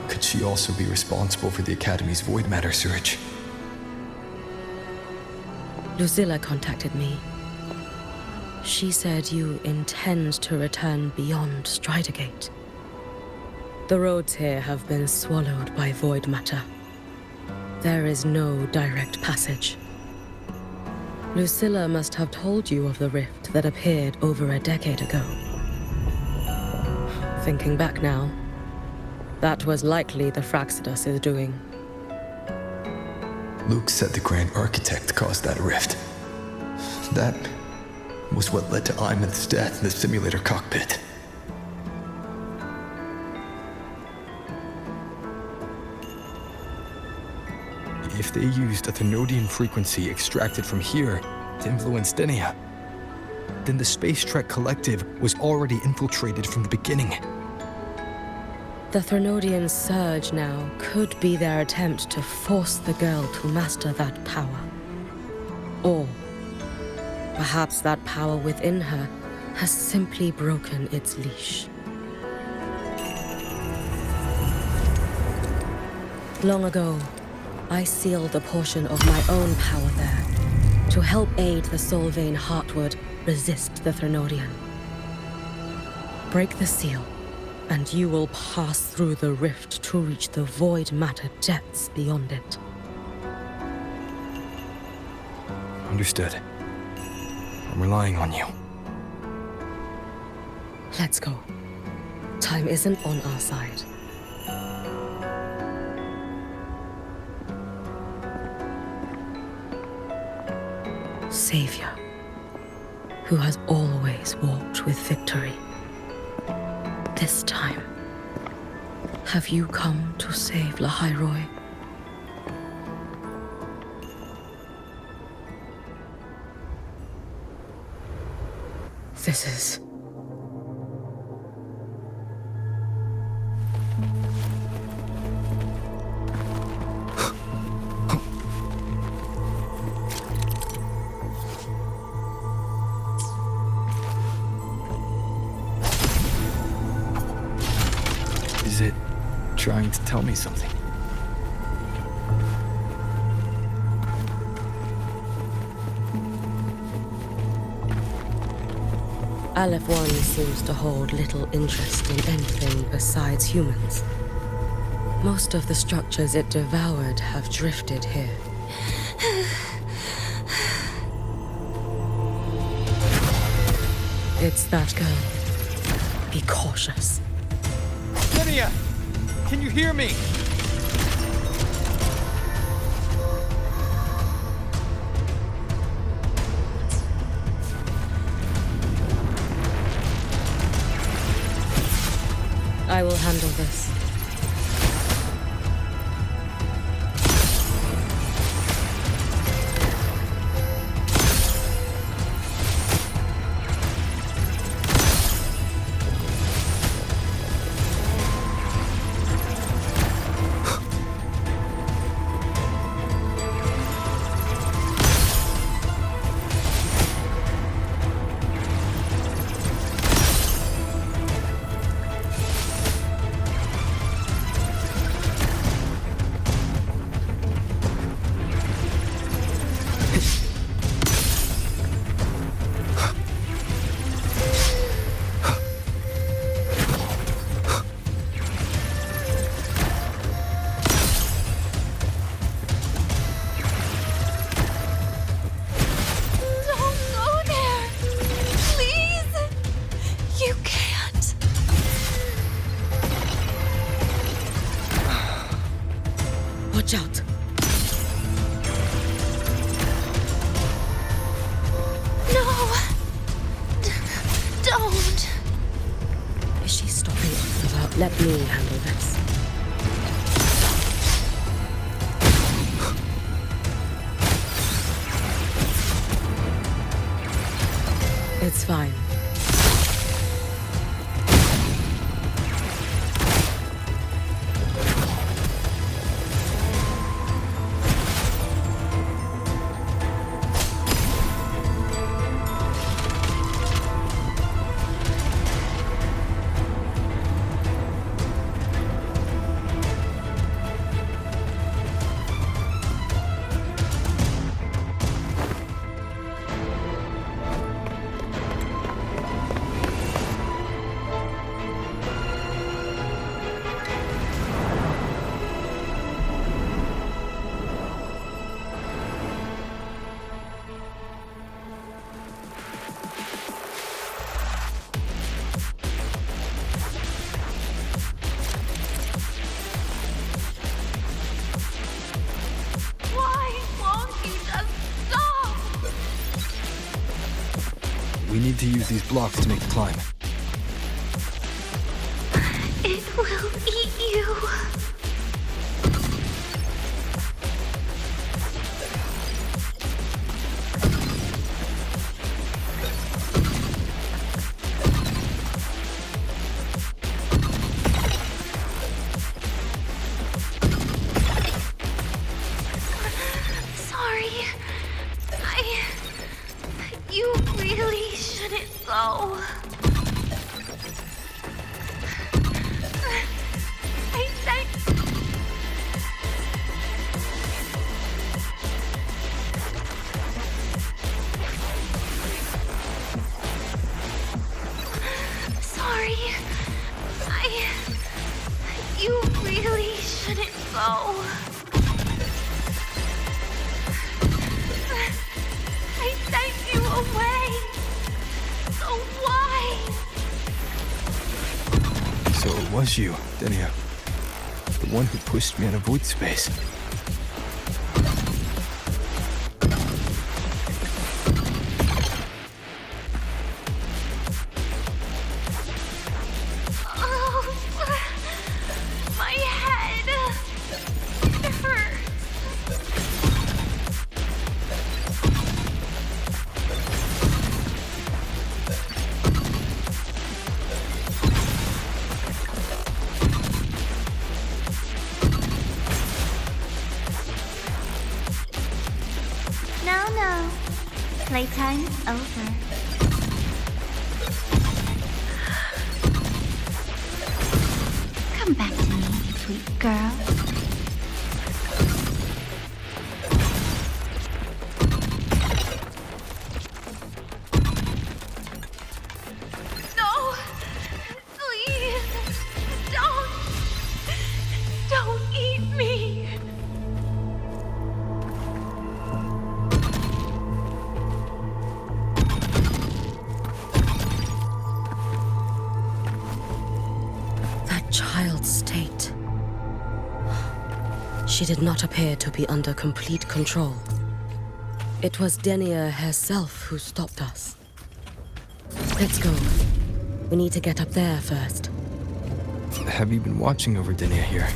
Could she also be responsible for the Academy's void matter surge? Lucilla contacted me. She said you intend to return beyond Strider Gate. The roads here have been swallowed by void matter. There is no direct passage. Lucilla must have told you of the rift that appeared over a decade ago. Thinking back now, that was likely the Fraxidus' doing. Luke said the Grand Architect caused that rift. That was what led to aemeath's death in the simulator cockpit. If they used a Thenodian frequency extracted from here to influence Denia, then the Space Trek Collective was already infiltrated from the beginning. The Thenodian surge now could be their attempt to force the girl to master that power. Or perhaps that power within her has simply broken its leash. Long ago, I sealed a portion of my own power there to help aid the Solvane Heartwood resist the Thenodian. Break the seal, and you will pass through the rift to reach the void matter depths beyond it. Understood. I'm relying on you. Let's go. Time isn't on our side. Savior, who has always walked with victory. This time, have you come to save lahai-roi? This is... Is it trying to tell me something? Aleph 1 seems to hold little interest in anything besides humans. Most of the structures it devoured have drifted here. It's that girl. Be cautious. Denia! Can you hear me? I will handle this. Watch out! No! Don't! Is she stopping us about? Let me handle this. It's fine. We need to use these blocks to make the climb. It will eat you. Sorry. You really shouldn't go. Sorry. You really shouldn't go. I sent you away. So why? So it was you, Denia. The one who pushed me out of void space. Oh, my head. It hurts. No. Playtime's over. Come back to me, sweet girl. No! Please! Don't eat me! Child's state. She did not appear to be under complete control. It was Denia herself who stopped us. Let's go. We need to get up there first. Have you been watching over Denia here?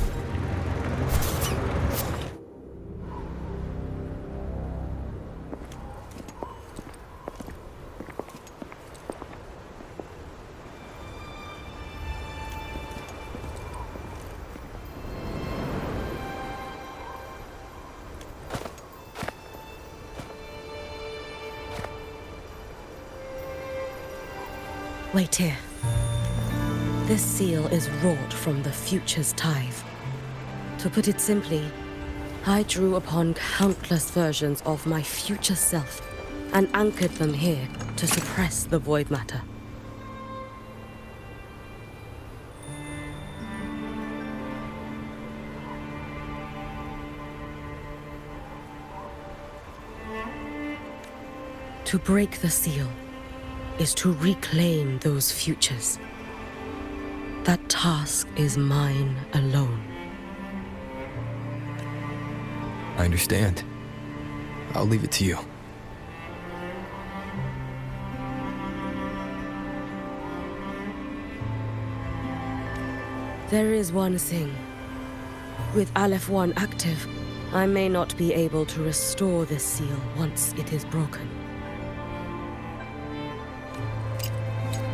Wait here. This seal is wrought from the future's tithe. To put it simply, I drew upon countless versions of my future self and anchored them here to suppress the void matter. To break the seal is to reclaim those futures. That task is mine alone. I understand. I'll leave it to you. There is one thing. With Aleph 1 active, I may not be able to restore this seal once it is broken.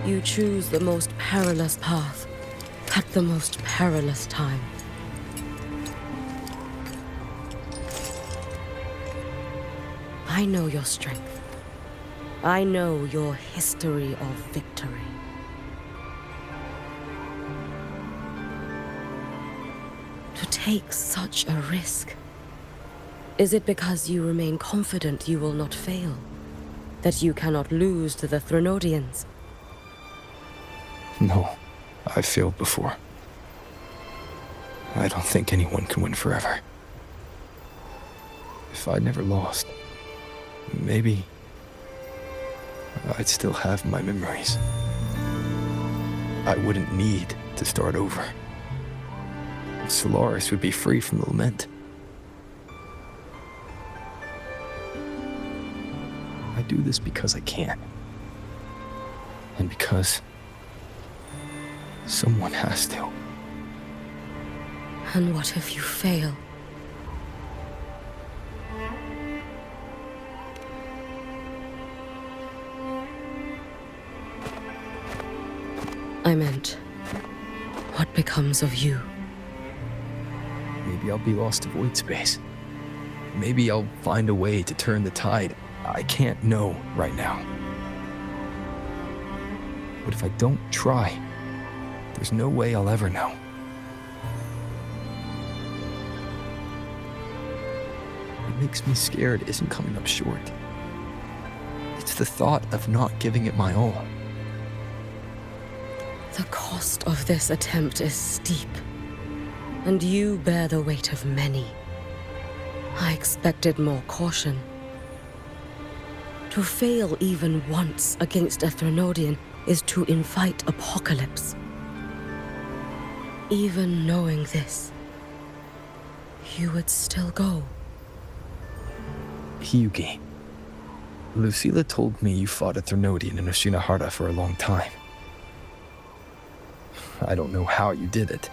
You choose the most perilous path at the most perilous time. I know your strength. I know your history of victory. To take such a risk, is it because you remain confident you will not fail? That you cannot lose to the Threnodians? No, I've failed before. I don't think anyone can win forever. If I'd never lost, maybe I'd still have my memories. I wouldn't need to start over. Solaris would be free from the lament. I do this because I can. And because someone has to. And what if you fail? I meant, what becomes of you? Maybe I'll be lost to void space. Maybe I'll find a way to turn the tide. I can't know right now. But if I don't try, there's no way I'll ever know. What makes me scared isn't coming up short. It's the thought of not giving it my all. The cost of this attempt is steep, and you bear the weight of many. I expected more caution. To fail even once against a Threnodian is to invite apocalypse. Even knowing this, you would still go. Hiyuki, Lucilla told me you fought a Threnodian in Oshinahara for a long time. I don't know how you did it,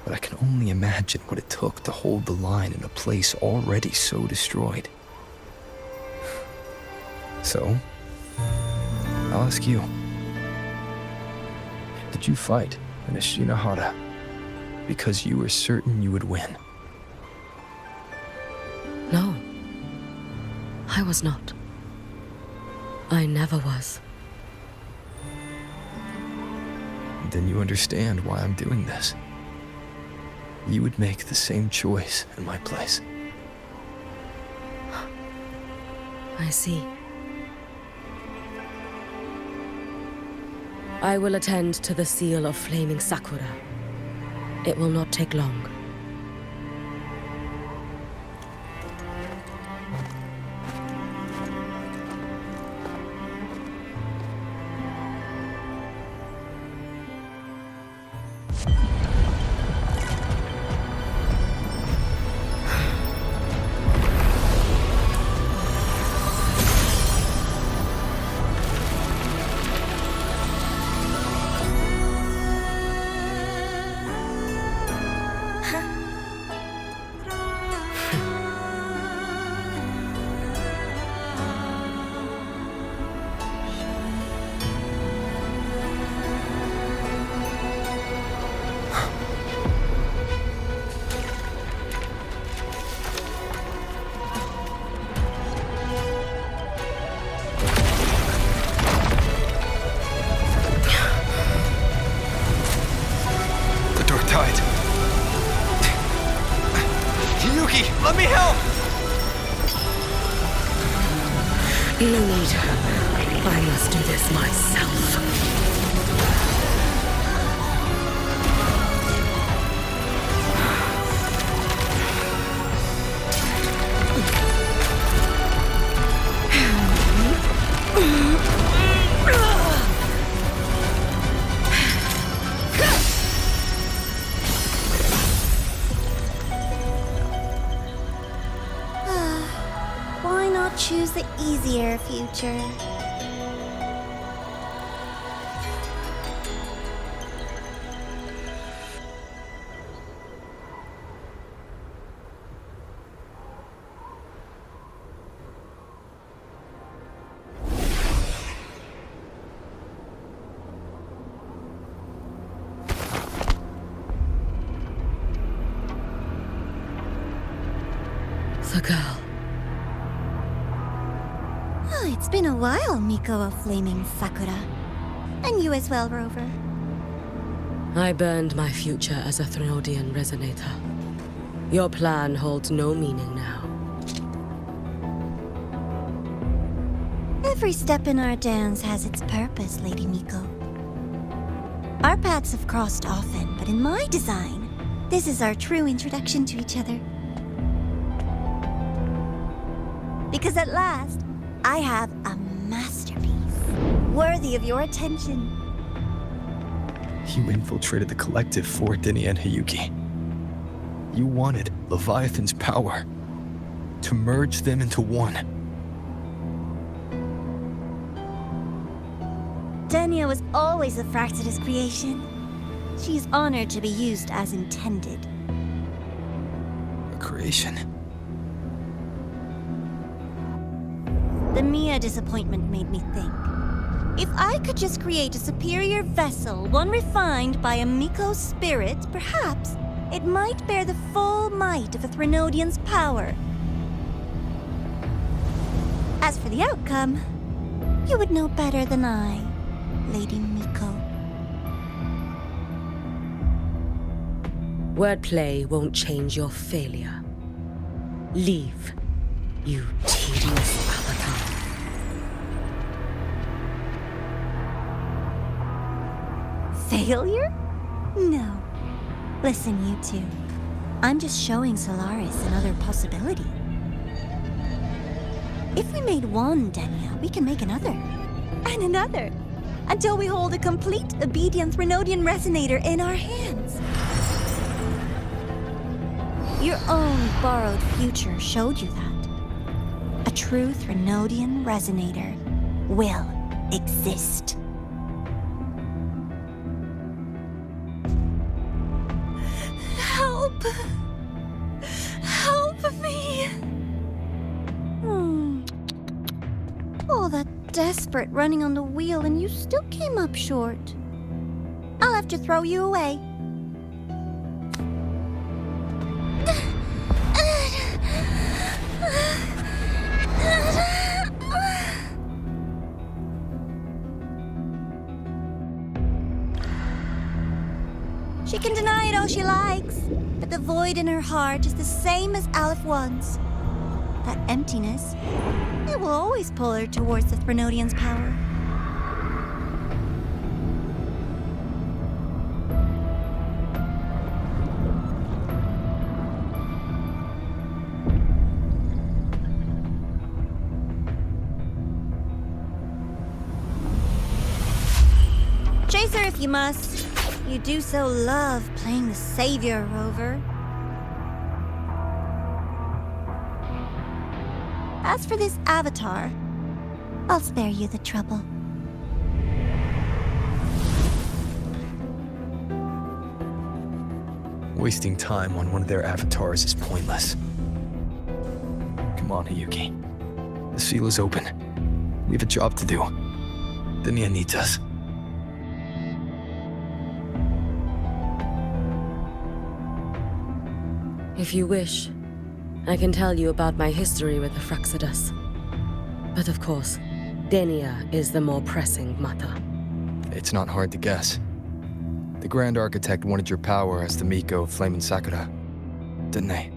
but I can only imagine what it took to hold the line in a place already so destroyed. So, I'll ask you. Did you fight in Oshinahara because you were certain you would win? No, I was not. I never was. Then you understand why I'm doing this. You would make the same choice in my place. I see. I will attend to the seal of flaming Sakura. It will not take long. Hiyuki, let me help! No need. I must do this myself. Why not choose the easier future? The girl. Oh, it's been a while, Miko of Flaming Sakura. And you as well, Rover. I burned my future as a Threnodian resonator. Your plan holds no meaning now. Every step in our dance has its purpose, Lady Miko. Our paths have crossed often, but in my design, this is our true introduction to each other. Because at last, I have a masterpiece, worthy of your attention. You infiltrated the collective for Denia and Hiyuki. You wanted Leviathan's power to merge them into one. Denia was always a Fraxidus creation. She's honored to be used as intended. A creation? The Mia disappointment made me think. If I could just create a superior vessel, one refined by a Miko's spirit, perhaps it might bear the full might of a Threnodian's power. As for the outcome, you would know better than I, Lady Miko. Wordplay won't change your failure. Leave, you tedious avatar. Failure? No. Listen, you two. I'm just showing Solaris another possibility. If we made one Denia, we can make another. And another. Until we hold a complete obedient Threnodian resonator in our hands. Your own borrowed future showed you that. A true Threnodian resonator will exist. Help! Help me! All that desperate running on the wheel and you still came up short. I'll have to throw you away. She can deny it all she likes, but the void in her heart is the same as Aleph One's. That emptiness, it will always pull her towards the Threnodian's power. Chase her if you must. You do so love playing the savior, Rover. As for this avatar, I'll spare you the trouble. Wasting time on one of their avatars is pointless. Come on, Hiyuki. The seal is open. We have a job to do. Denia needs us. If you wish, I can tell you about my history with the Fraxidus. But of course, Denia is the more pressing matter. It's not hard to guess. The Grand Architect wanted your power as the Miko of Flame and Sakura, didn't they?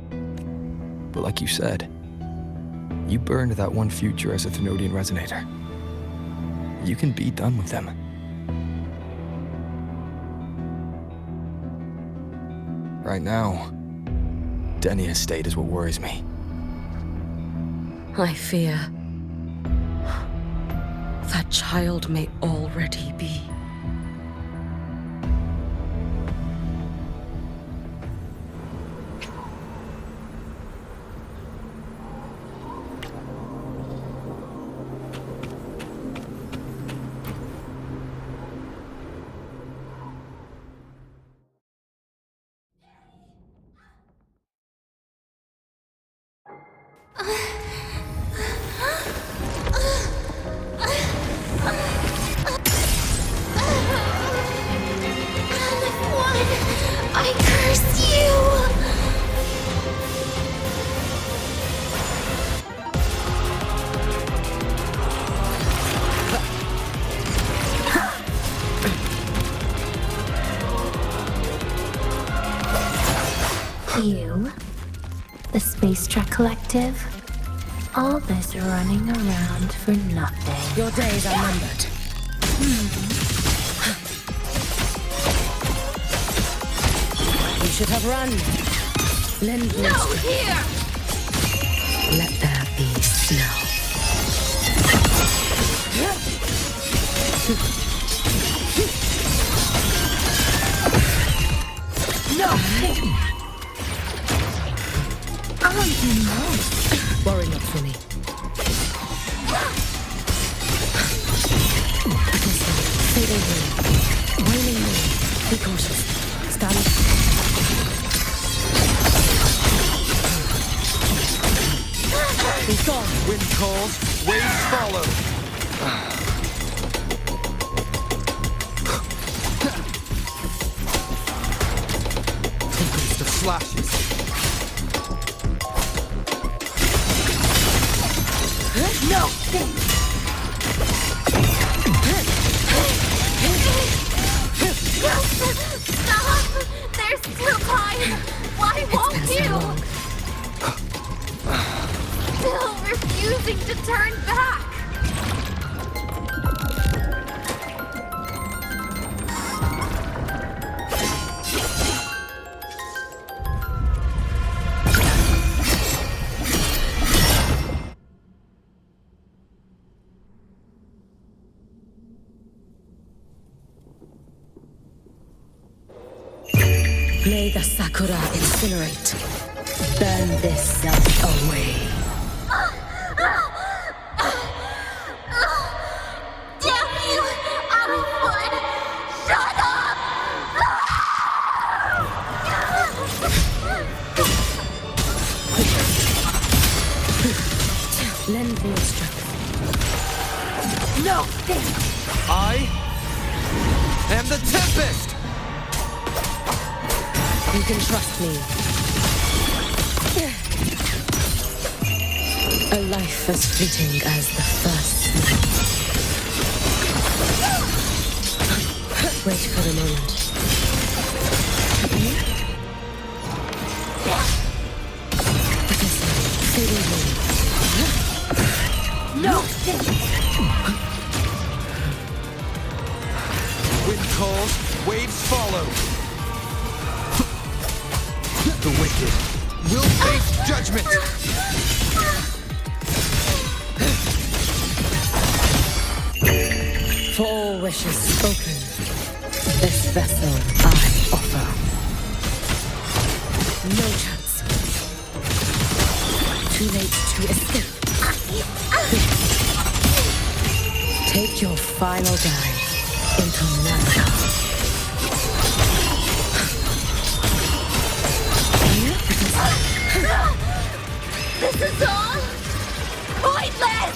But like you said, you burned that one future as a Thenodian resonator. You can be done with them. Right now, Denia's state is what worries me. I fear that child may already be. I curse you! You, the Space Trek Collective, all this running around for nothing. Your days are numbered. You should have run. Lend me No, strength. here! Let there be snow. No! Oh, no. Worry not for me. Be cautious. Stand. He's gone. Wind calls, waves follow. Tempest of slashes. No! Stop! There's still time! Why won't you? Still refusing to turn back! May the Sakura incinerate. Burn this self away. Damn you! Out of wood! Shut up! Lend me your strength. No! I am the Tempest! You can trust me. A life as fleeting as the first night. Wait for the moment. Fading moon. No! Wind calls, waves follow. The wicked will face judgment! For all wishes spoken, this vessel I offer. No chance. Too late to escape. Take your final dive into Nana. This is all pointless!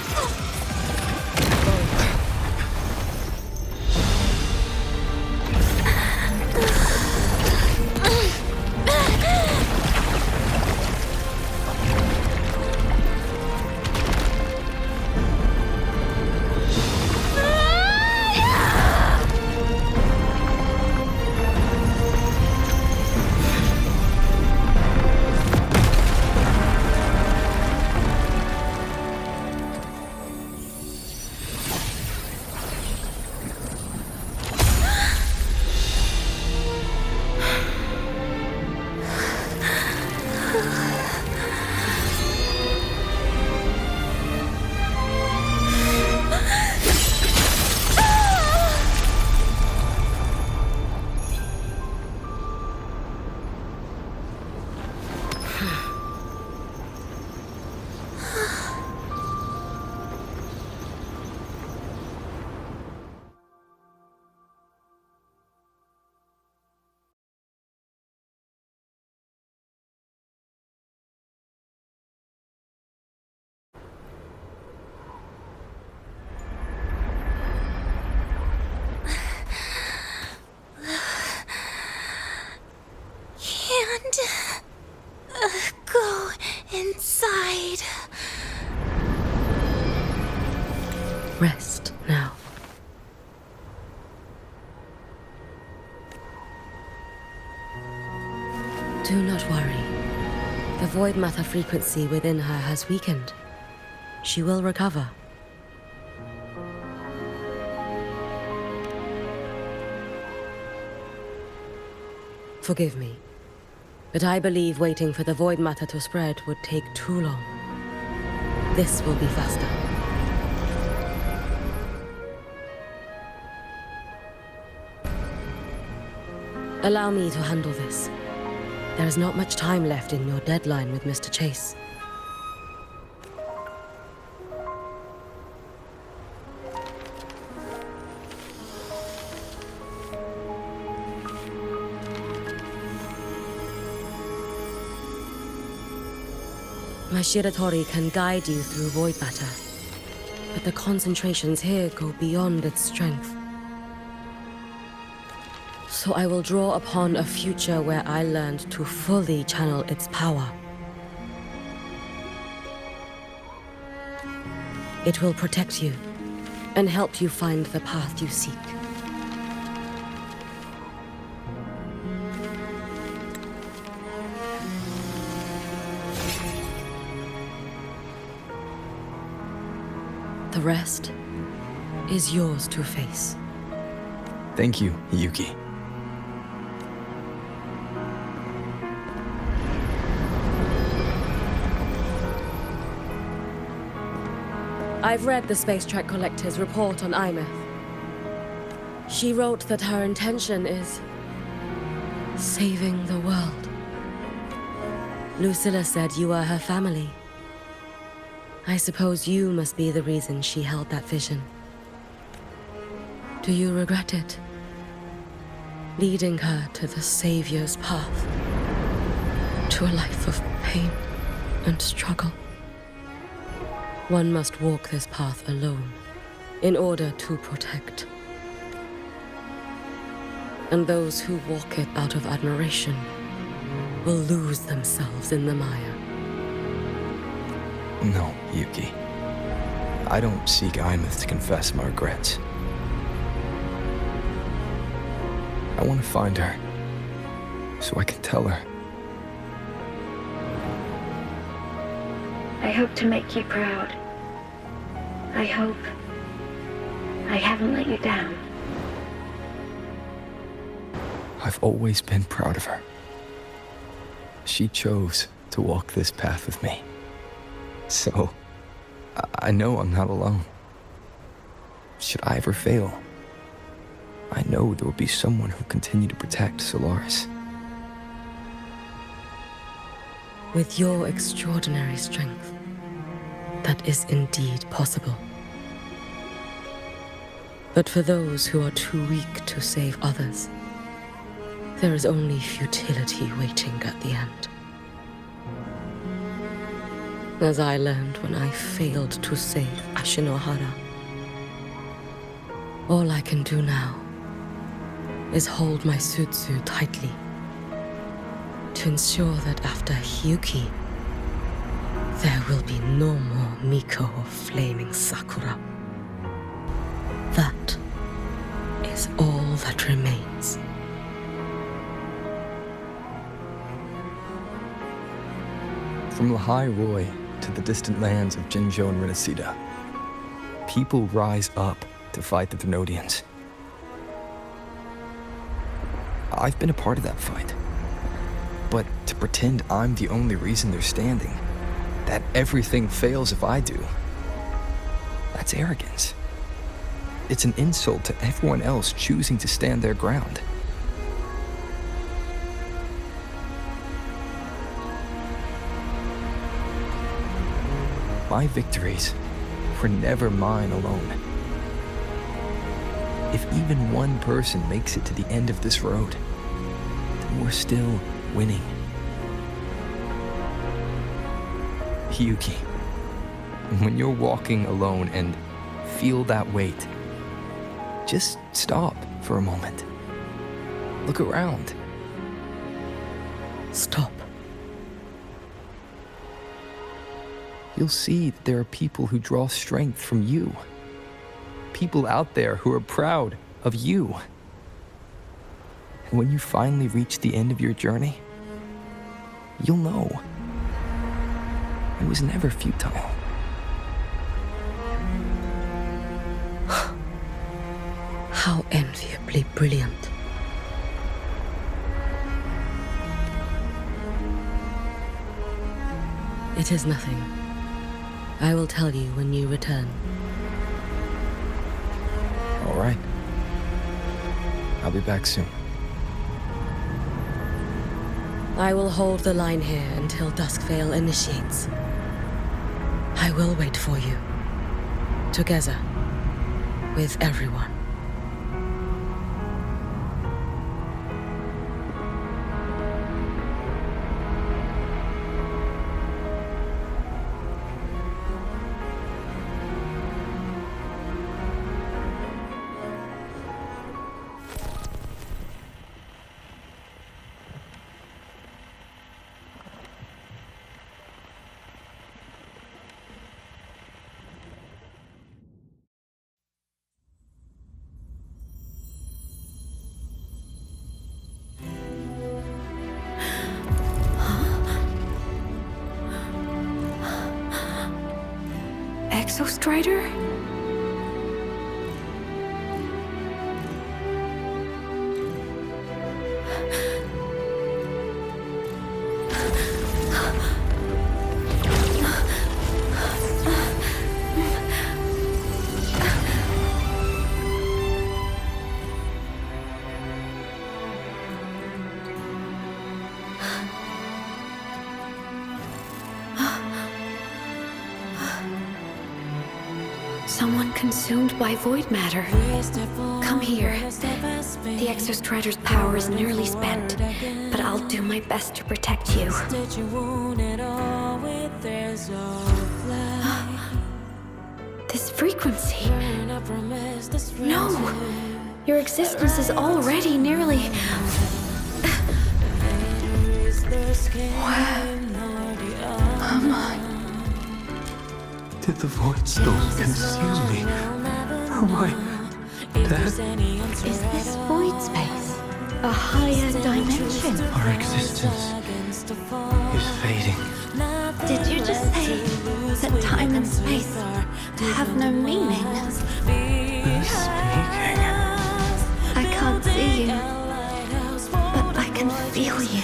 Go inside. Rest now. Do not worry. The void matter frequency within her has weakened. She will recover. Forgive me, but I believe waiting for the void matter to spread would take too long. This will be faster. Allow me to handle this. There is not much time left in your deadline with Mr. Chase. My Shiratori can guide you through void matter, but the concentrations here go beyond its strength. So I will draw upon a future where I learned to fully channel its power. It will protect you and help you find the path you seek. The rest is yours to face. Thank you, Hiyuki. I've read the Space Trek Collector's report on aemeath. She wrote that her intention is saving the world. Lucilla said you are her family. I suppose you must be the reason she held that vision. Do you regret it? Leading her to the Savior's path, to a life of pain and struggle. One must walk this path alone in order to protect. And those who walk it out of admiration will lose themselves in the mire. No, Yuki. I don't seek aemeath to confess my regrets. I want to find her, so I can tell her. I hope to make you proud. I hope I haven't let you down. I've always been proud of her. She chose to walk this path with me. So, I know I'm not alone. Should I ever fail, I know there will be someone who'll continue to protect Solaris. With your extraordinary strength, that is indeed possible. But for those who are too weak to save others, there is only futility waiting at the end. As I learned when I failed to save Ashinohara. All I can do now is hold my Sutsu tightly to ensure that after Hiyuki, there will be no more Miko of flaming Sakura. That is all that remains. From lahai-roi to the distant lands of Jinzhou and Rinasida, people rise up to fight the Thermodians. I've been a part of that fight. But to pretend I'm the only reason they're standing, that everything fails if I do, that's arrogance. It's an insult to everyone else choosing to stand their ground. My victories were never mine alone. If even one person makes it to the end of this road, then we're still winning. Hiyuki, when you're walking alone and feel that weight, just stop for a moment. Look around. Stop. You'll see that there are people who draw strength from you. People out there who are proud of you. And when you finally reach the end of your journey, you'll know it was never futile. How enviably brilliant. It is nothing. I will tell you when you return. All right. I'll be back soon. I will hold the line here until Duskvale initiates. I will wait for you. Together. With everyone. exostrider? Someone consumed by void matter. Come here. The exostrider's power is nearly spent, but I'll do my best to protect you. This frequency. No! Your existence is already nearly... Where am I? Did the void storm consume me? Am I dead? Is this void space a higher dimension? Our existence is fading. Did you just say that time and space have no meaning? Who's speaking? I can't see you, but I can feel you.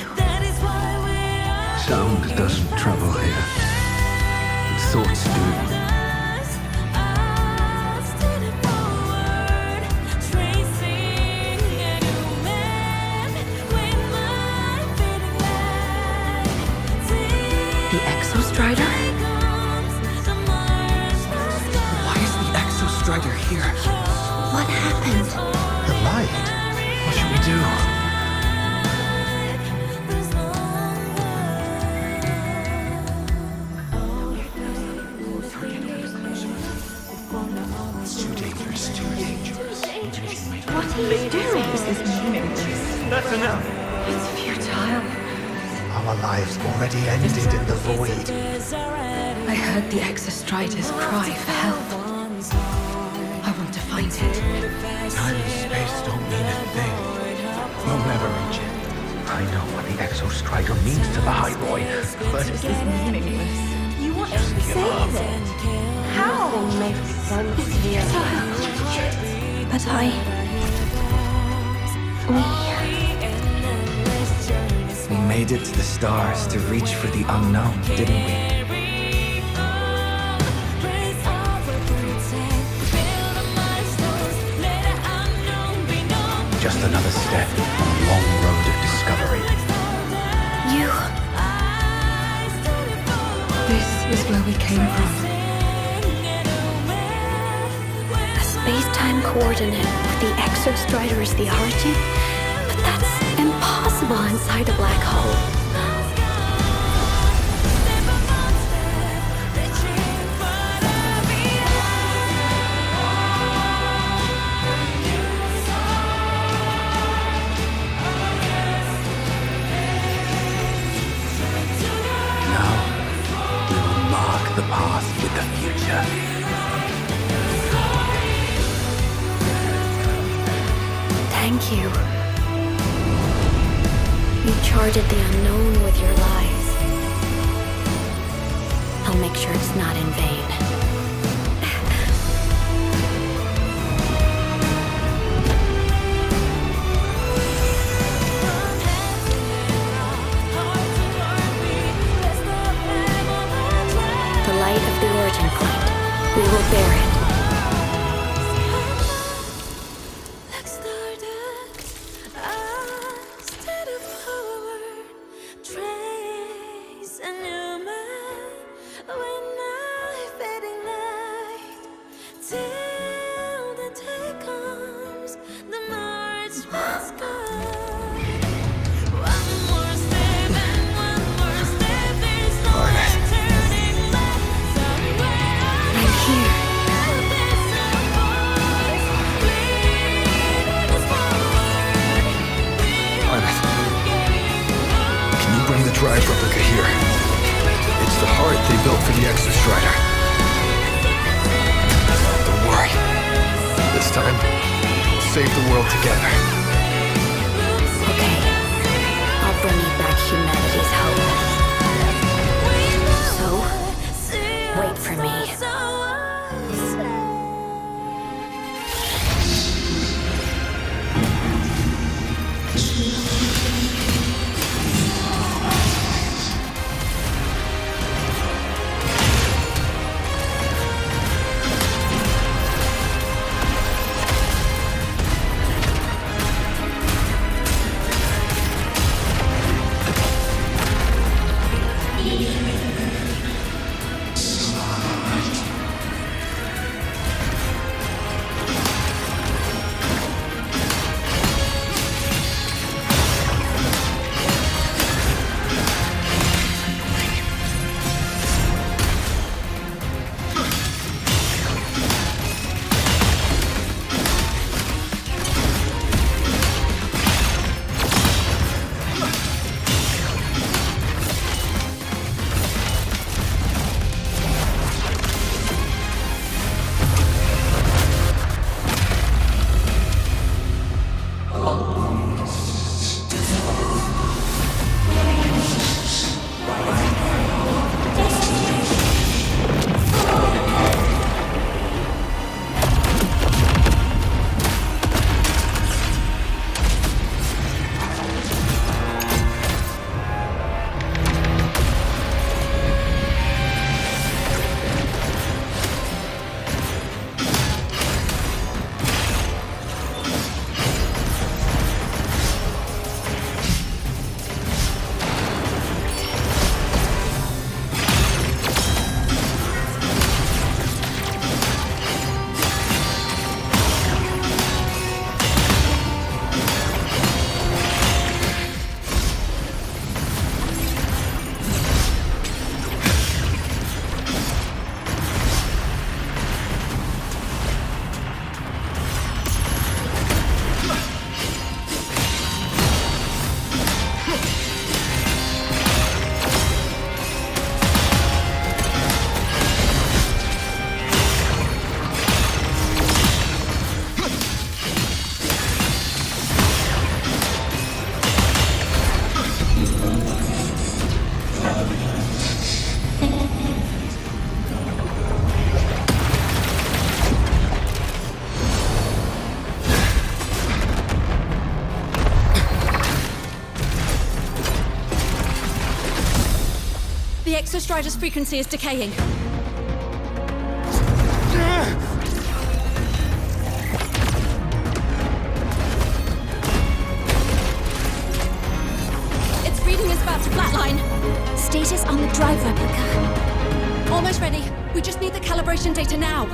Sound doesn't travel here. Thoughts do. The exostrider? Why is the exostrider here? What happened? The light. What should we do? What are you doing? This is meaningless. That's enough. It's futile. Our lives already ended in the void. I heard the exostrider's cry for help. I want to find it. Time and space don't mean a thing. We'll never reach it. I know what the exostrider means to the lahai-roi, but this is meaningless. You want to save it? How? It's futile. But we made it to the stars to reach for the unknown, didn't we? Just another step on a long road of discovery. You... This is where we came from. A space-time coordinate with the exostrider as the origin? But that's impossible inside a black hole. The path with the future. Thank you. You charted the unknown with your lies. I'll make sure it's not in vain. Of the origin point. We will bear it. Drive replica here. It's the heart they built for the exostrider. Don't worry. This time, we'll save the world together. Okay. I'll bring you back humanity's hope. So, wait for me. exostrider's frequency is decaying. Its reading is about to flatline. Status on the drive replica. Almost ready. We just need the calibration data now.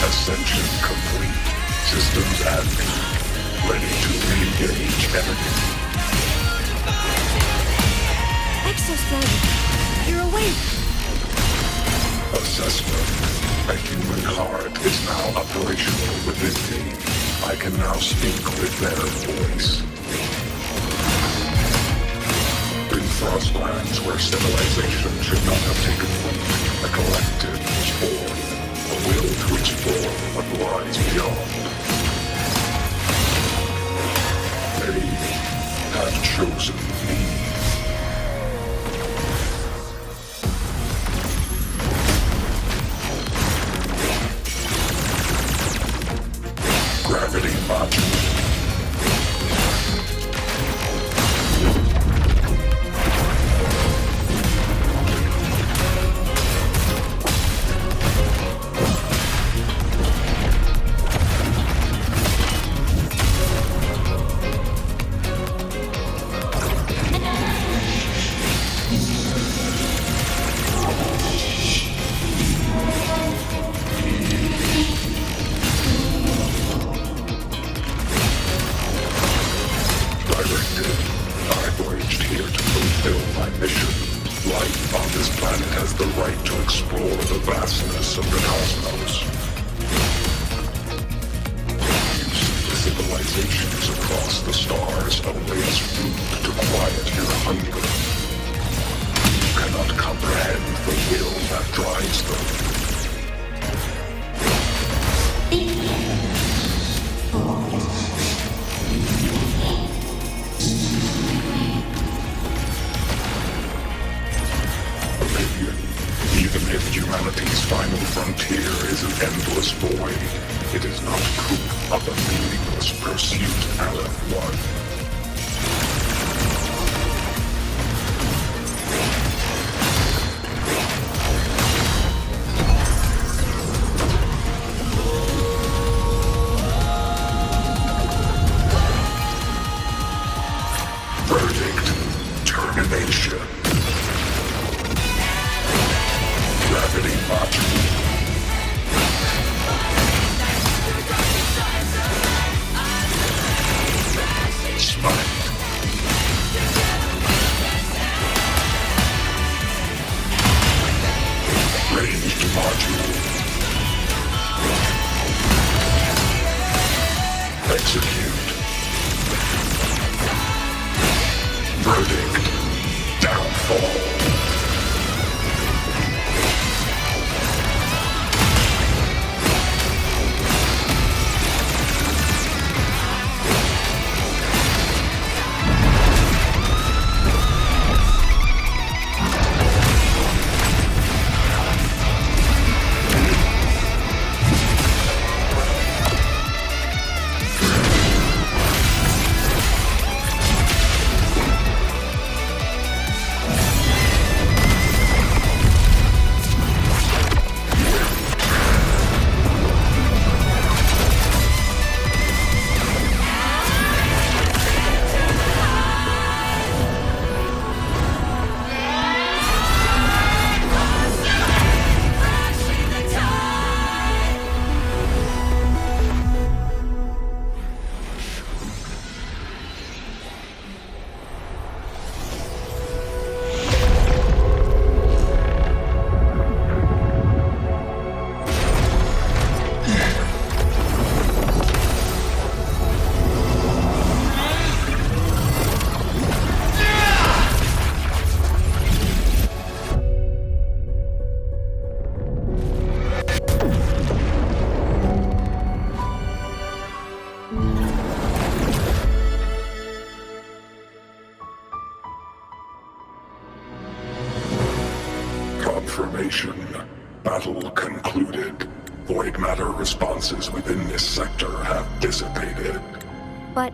Ascension complete. Systems admin. Ready to re-engage enemy. Exostrider, you're awake. Assessment. A human heart is now operational within me. I can now speak with their voice. In Frostlands, where civilization should not have taken root, a collective was born. A will to explore what lies beyond. They have chosen me. Gravity module. concluded. Void matter responses within this sector have dissipated. But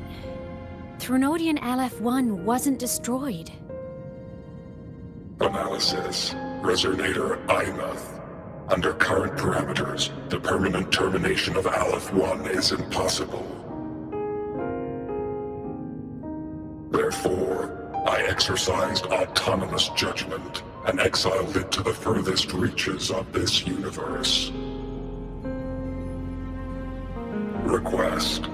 Threnodian LF-1 wasn't destroyed. Analysis. Resonator aemeath. Under current parameters, the permanent termination of Aleph-1 is impossible. Therefore, I exercised autonomous judgment and exiled it to the furthest reaches of this universe. Request.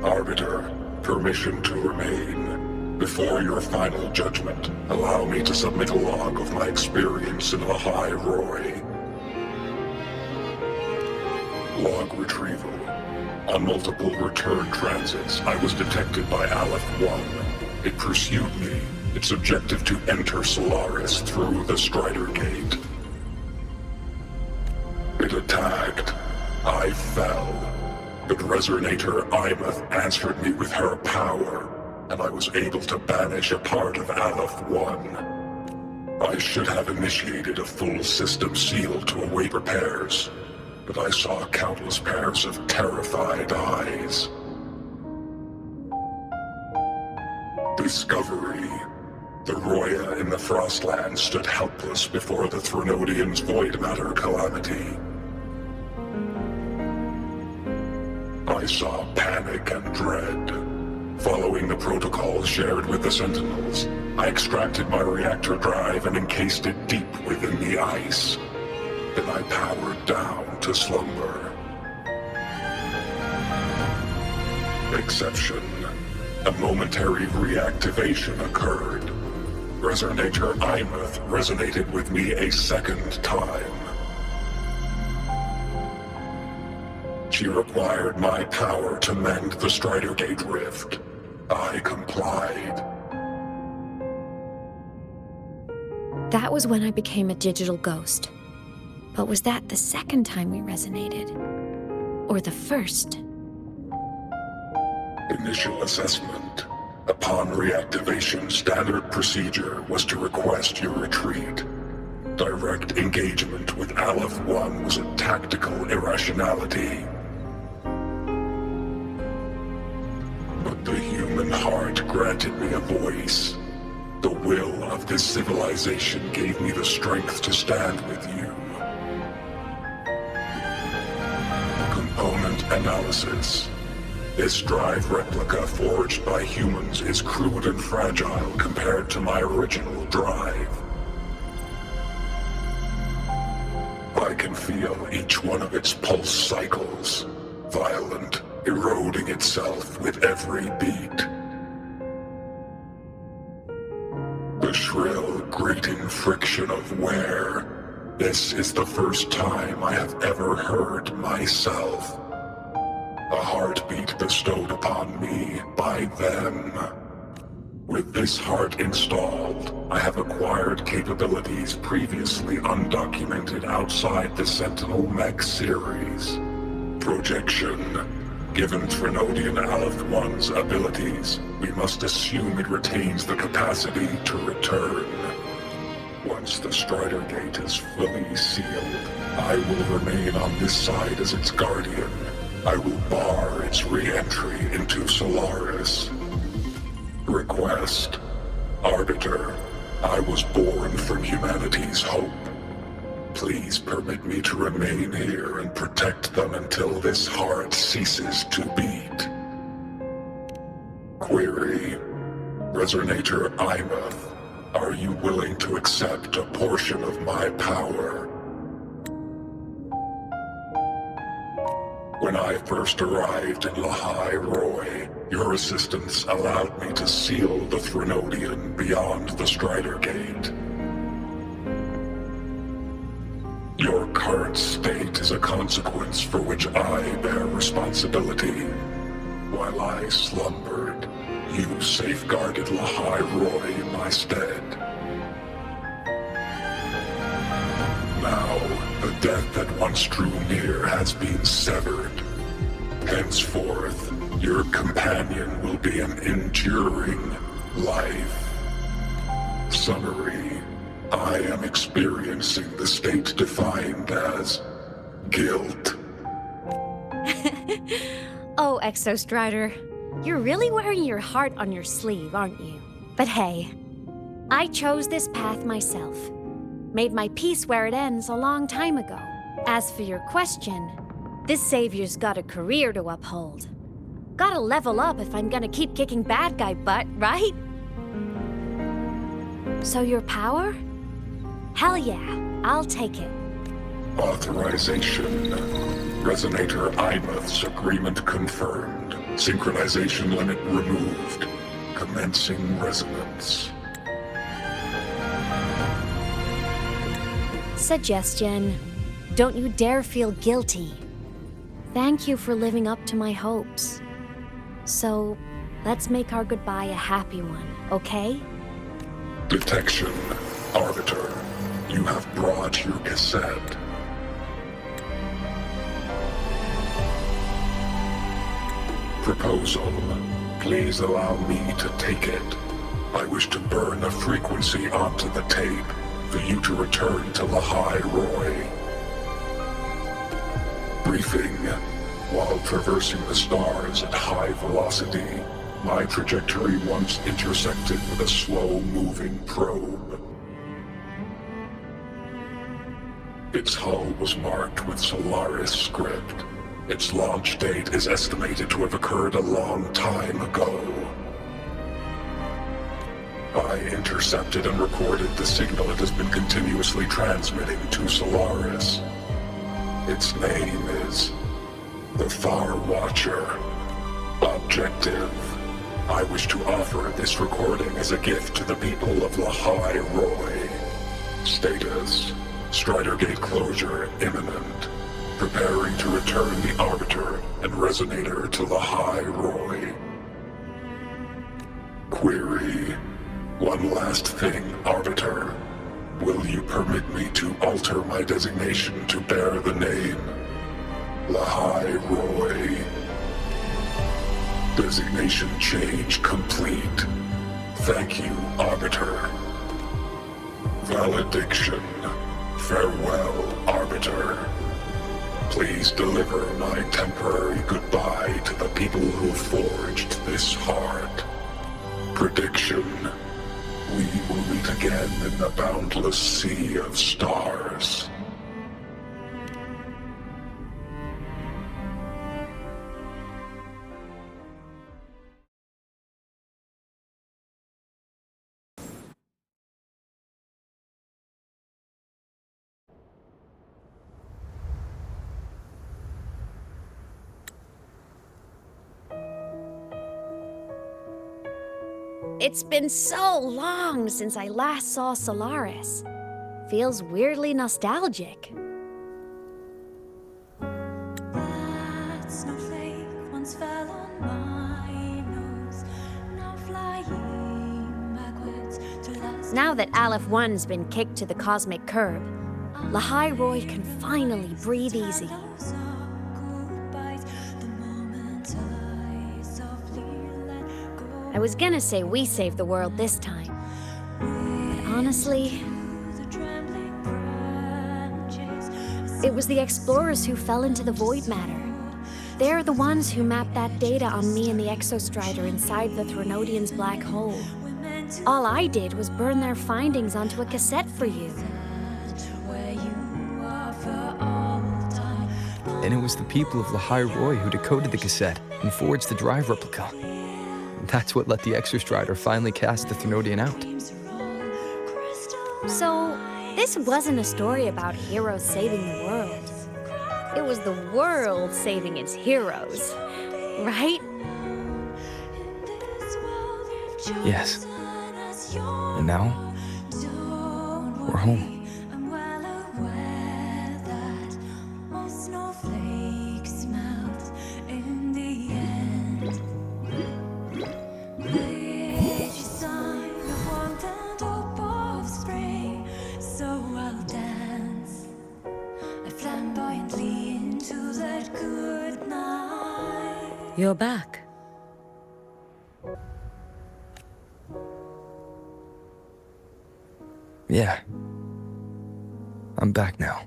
Arbiter, permission to remain. Before your final judgment, allow me to submit a log of my experience in lahai-roi. Log retrieval. On multiple return transits, I was detected by Aleph-1. It pursued me, its objective to enter Solaris through the Strider Gate. It attacked. I fell. But Resonator aemeath answered me with her power, and I was able to banish a part of Aleph-1. I should have initiated a full system seal to await repairs, but I saw countless pairs of terrified eyes. Discovery. The Roya in the Frostlands stood helpless before the Threnodians' void matter calamity. I saw panic and dread. Following the protocols shared with the Sentinels, I extracted my reactor drive and encased it deep within the ice. Then I powered down to slumber. Exception. A momentary reactivation occurred. Resonator aemeath resonated with me a second time. She required my power to mend the Strider Gate rift. I complied. That was when I became a digital ghost. But was that the second time we resonated? Or the first? Initial assessment. Upon reactivation, standard procedure was to request your retreat. Direct engagement with Aleph-1 was a tactical irrationality. But the human heart granted me a voice. The will of this civilization gave me the strength to stand with you. Component analysis. This drive replica forged by humans is crude and fragile compared to my original drive. I can feel each one of its pulse cycles, violent, eroding itself with every beat. The shrill, grating friction of wear. This is the first time I have ever heard myself. A heartbeat bestowed upon me by them. With this heart installed, I have acquired capabilities previously undocumented outside the Sentinel Mech series. Projection. Given Threnodian Aleph-1's abilities, we must assume it retains the capacity to return. Once the Strider Gate is fully sealed, I will remain on this side as its guardian. I will bar its re-entry into Solaris. Request. Arbiter, I was born from humanity's hope. Please permit me to remain here and protect them until this heart ceases to beat. Query. Resonator aemeath, are you willing to accept a portion of my power? When I first arrived in lahai-roi, your assistance allowed me to seal the Threnodian beyond the Strider Gate. Your current state is a consequence for which I bear responsibility. While I slumbered, you safeguarded lahai-roi in my stead. Now, the death that once drew near has been severed. Henceforth, your companion will be an enduring life. Summary. I am experiencing the state defined as guilt. Oh, Exostrider, you're really wearing your heart on your sleeve, aren't you? But hey, I chose this path myself. Made my peace where it ends a long time ago. As for your question, this savior's got a career to uphold. Gotta level up if I'm gonna keep kicking bad guy butt, right? So your power? Hell yeah, I'll take it. Authorization. Resonator aemeath's agreement confirmed. Synchronization limit removed. Commencing resonance. Suggestion. Don't you dare feel guilty. Thank you for living up to my hopes. So, let's make our goodbye a happy one, okay? Detection. Arbiter, you have brought your cassette. Proposal. Please allow me to take it. I wish to burn a frequency onto the tape for you to return to lahai-roi. Briefing. While traversing the stars at high velocity, my trajectory once intersected with a slow-moving probe. Its hull was marked with Solaris script. Its launch date is estimated to have occurred a long time ago. I intercepted and recorded the signal it has been continuously transmitting to Solaris. Its name is the Far Watcher. Objective. I wish to offer this recording as a gift to the people of lahai-roi. Status. Strider Gate closure imminent. Preparing to return the Arbiter and Resonator to lahai-roi. Query. One last thing, Arbiter. Will you permit me to alter my designation to bear the name lahai-roi? Designation change complete. Thank you, Arbiter. Valediction. Farewell, Arbiter. Please deliver my temporary goodbye to the people who forged this heart. Prediction. We will meet again in the boundless sea of stars. It's been so long since I last saw Solaris. Feels weirdly nostalgic. That snowflake once fell on my nose, now flying backwards to last. Now that Aleph 1's been kicked to the cosmic curb, lahai-roi can finally breathe easy. I was gonna say we saved the world this time, but honestly, it was the explorers who fell into the void matter. They're the ones who mapped that data on me and the exostrider inside the Threnodian's black hole. All I did was burn their findings onto a cassette for you. And it was the people of lahai-roi who decoded the cassette and forged the drive replica. That's what let the exostrider finally cast the Threnodian out. So, this wasn't a story about heroes saving the world. It was the world saving its heroes, right? Yes. And now, we're home. You're back. Yeah. I'm back now.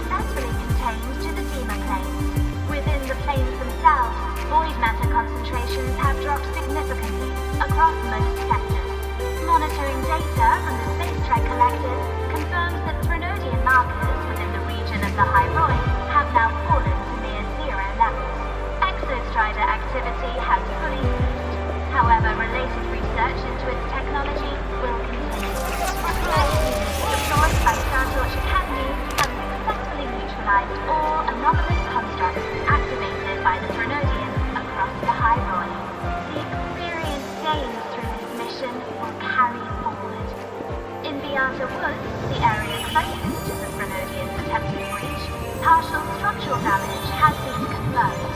successfully contained to the Dema planes. Within the planes themselves, void matter concentrations have dropped significantly across most sectors. Monitoring data from the space trek collected confirms that Frenodian markers within the region of lahai-roi have now fallen to near zero levels. Exostrider activity has fully ceased. However, related research into its technology will continue. Deployed by Starlights Academy have successfully neutralized all anomalous constructs activated by the Frenodians across lahai-roi. The experience gained through this mission will carry forward. In the outer woods, the area closest to the Frenodians' attempted breach, partial structural damage has been confirmed.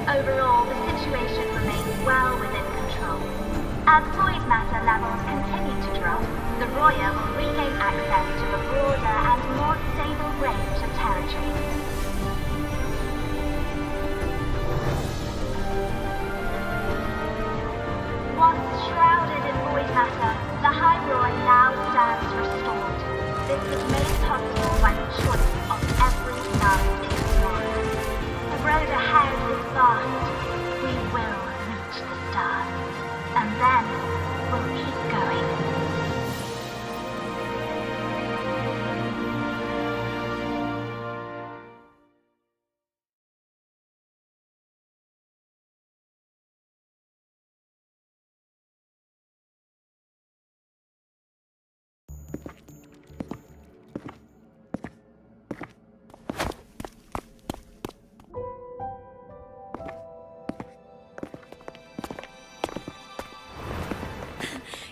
Overall, the situation remains well within control. As void matter levels continue to drop, the Roya will regain access to a broader and more stable range of territory. Once shrouded in void matter, lahai-roi now stands restored. This was made possible by the choice of every last explorer. The road ahead is vast. We will reach the stars. And then we'll keep going.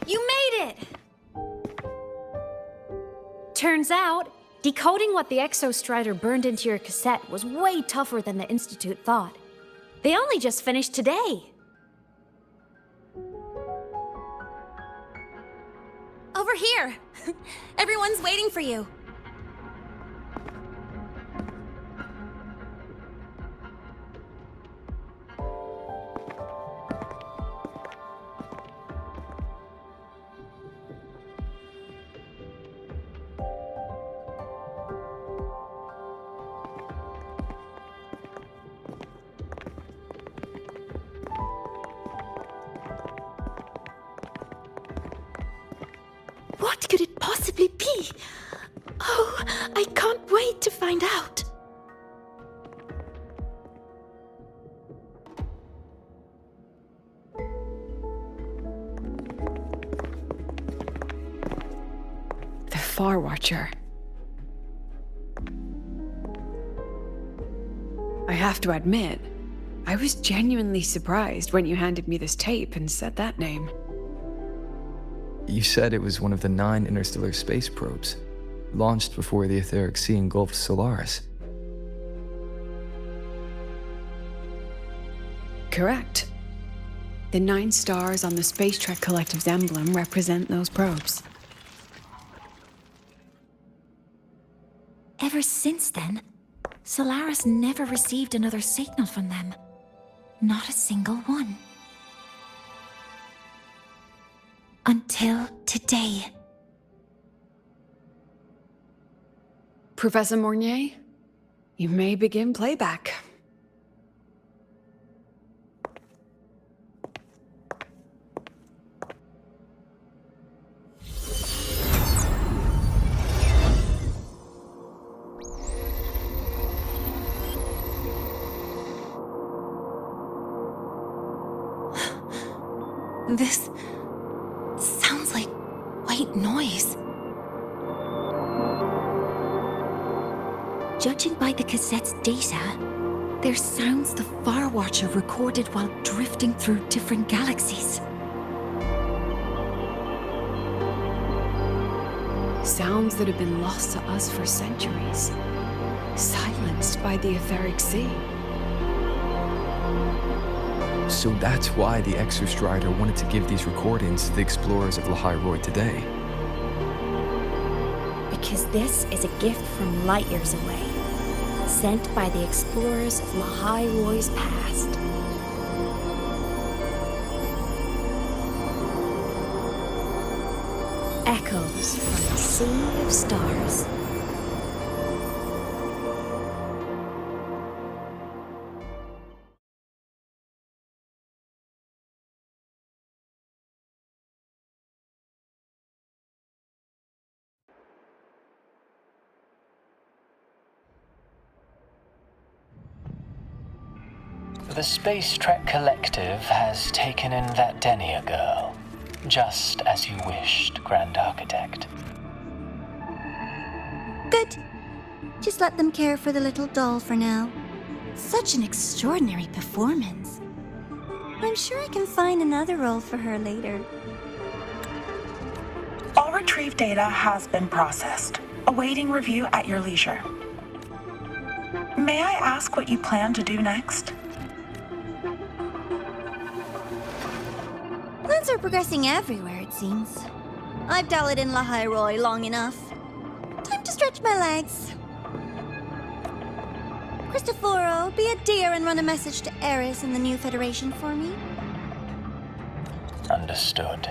You made it! Turns out, decoding what the exostrider burned into your cassette was way tougher than the Institute thought. They only just finished today. Over here! Everyone's waiting for you. What could it possibly be? Oh, I can't wait to find out. The Far Watcher. I have to admit, I was genuinely surprised when you handed me this tape and said that name. You said it was one of the 9 interstellar space probes, launched before the etheric sea engulfed Solaris. Correct. The 9 stars on the Space Trek Collective's emblem represent those probes. Ever since then, Solaris never received another signal from them. Not a single one. Until today. Professor Mornier, you may begin playback. This sounds like white noise. Judging by the cassette's data, they're sounds the Far Watcher recorded while drifting through different galaxies. Sounds that have been lost to us for centuries. Silenced by the etheric sea. So that's why the exostrider wanted to give these recordings to the explorers of lahai-roi today. Because this is a gift from light years away, sent by the explorers of lahai-roi's past. Echoes from a sea of stars. The Space Trek Collective has taken in that Denia girl, just as you wished, Grand Architect. Good. Just let them care for the little doll for now. Such an extraordinary performance. I'm sure I can find another role for her later. All retrieved data has been processed, awaiting review at your leisure. May I ask what you plan to do next? Plans are progressing everywhere, it seems. I've dallied in lahai-roi long enough. Time to stretch my legs. Cristoforo, be a dear and run a message to Eris and the new Federation for me. Understood.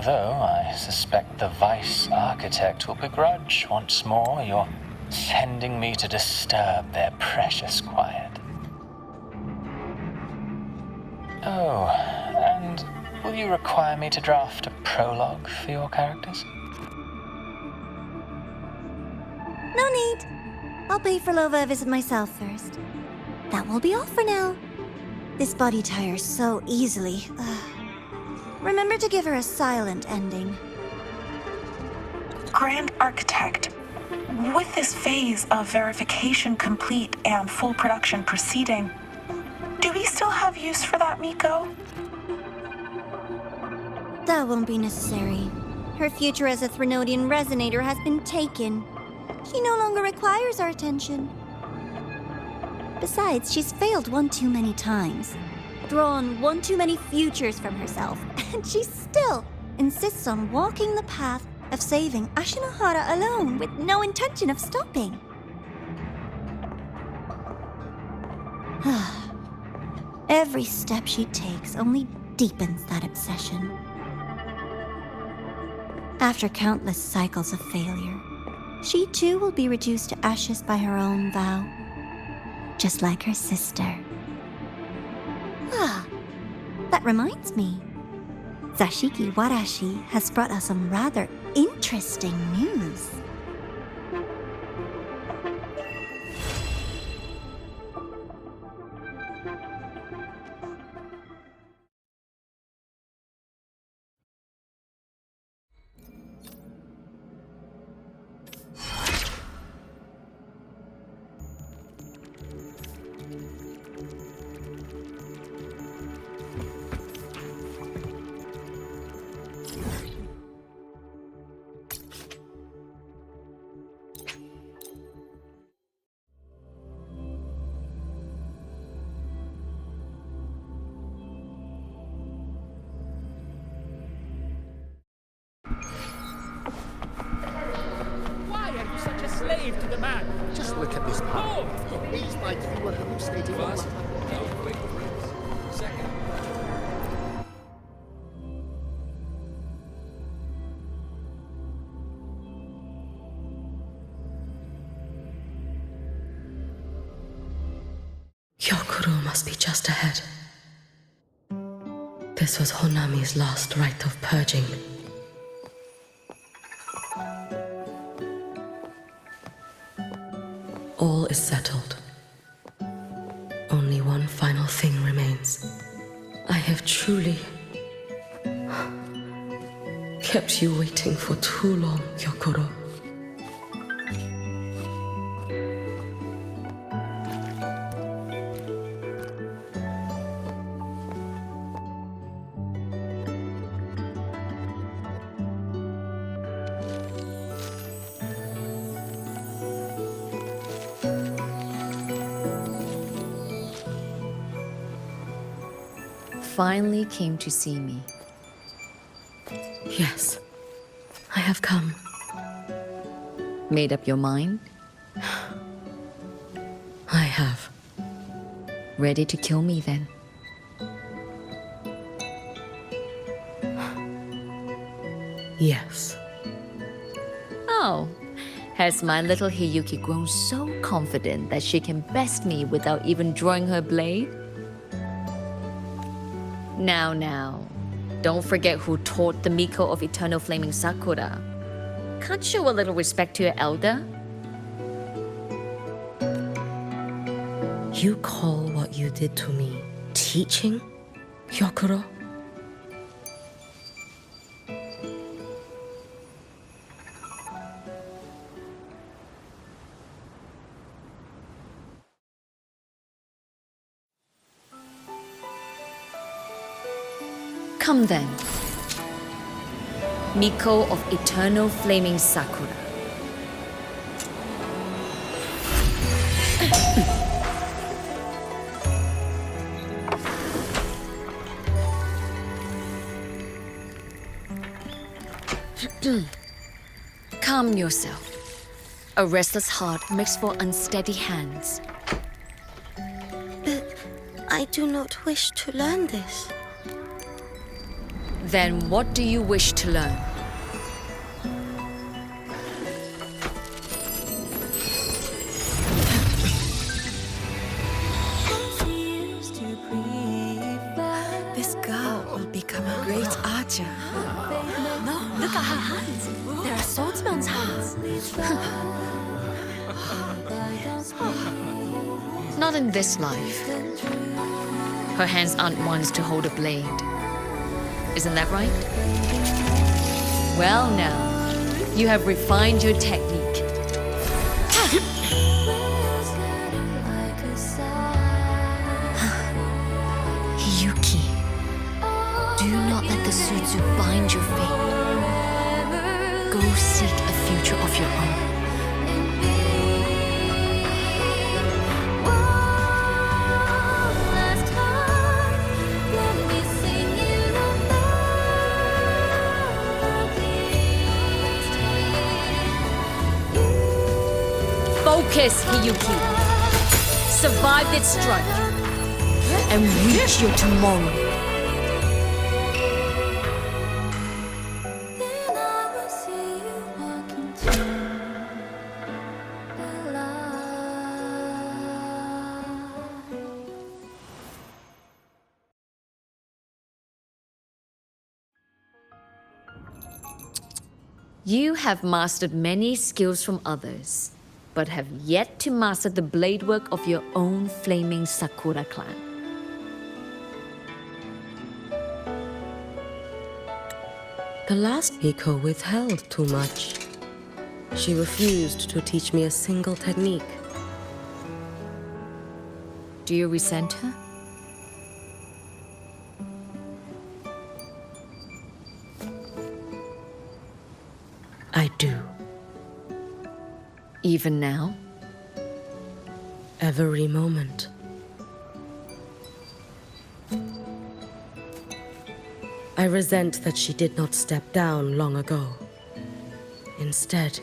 Though I suspect the Vice Architect will begrudge once more your sending me to disturb their precious quiet. Oh, and will you require me to draft a prologue for your characters? No need. I'll pay for Lova a visit myself first. That will be all for now. This body tires so easily. Remember to give her a silent ending. Grand Architect, with this phase of verification complete and full production proceeding, do we still have use for that Miko? That won't be necessary. Her future as a Threnodian resonator has been taken. She no longer requires our attention. Besides, she's failed one too many times, drawn one too many futures from herself, and she still insists on walking the path of saving Ashinohara alone with no intention of stopping. Every step she takes only deepens that obsession. After countless cycles of failure, she too will be reduced to ashes by her own vow, just like her sister. That reminds me. Zashiki Warashi has brought us some rather interesting news. Slave to the man. Just look at this part. These might you were hallucinating. First, calculate the rates. Second, Hyokuro must be just ahead. This was Honami's last rite of purging. All is settled. Only one final thing remains. I have truly kept you waiting for too long, Hyokuro. Finally came to see me. Yes, I have come. Made up your mind? I have. Ready to kill me then? Yes. Oh, has my little Hiyuki grown so confident that she can best me without even drawing her blade? Now, don't forget who taught the Miko of Eternal Flaming Sakura. Can't show a little respect to your elder? You call what you did to me teaching, Hyokuro? Come then, Miko of Eternal Flaming Sakura. Calm yourself. A restless heart makes for unsteady hands. But I do not wish to learn this. Then what do you wish to learn? This girl will become a great archer. No, look at her hands. They are swordsman's hands. Not in this life. Her hands aren't ones to hold a blade. Isn't that right? Well now, you have refined your technique. Hiyuki, do not let the Suzu bind your fate. Go seek a future of your own. Focus, Hiyuki. Survive this strike and reach your tomorrow. You have mastered many skills from others, but have yet to master the blade work of your own flaming Sakura clan. The last Miko withheld too much. She refused to teach me a single technique. Do you resent her? I do. Even now? Every moment. I resent that she did not step down long ago. Instead,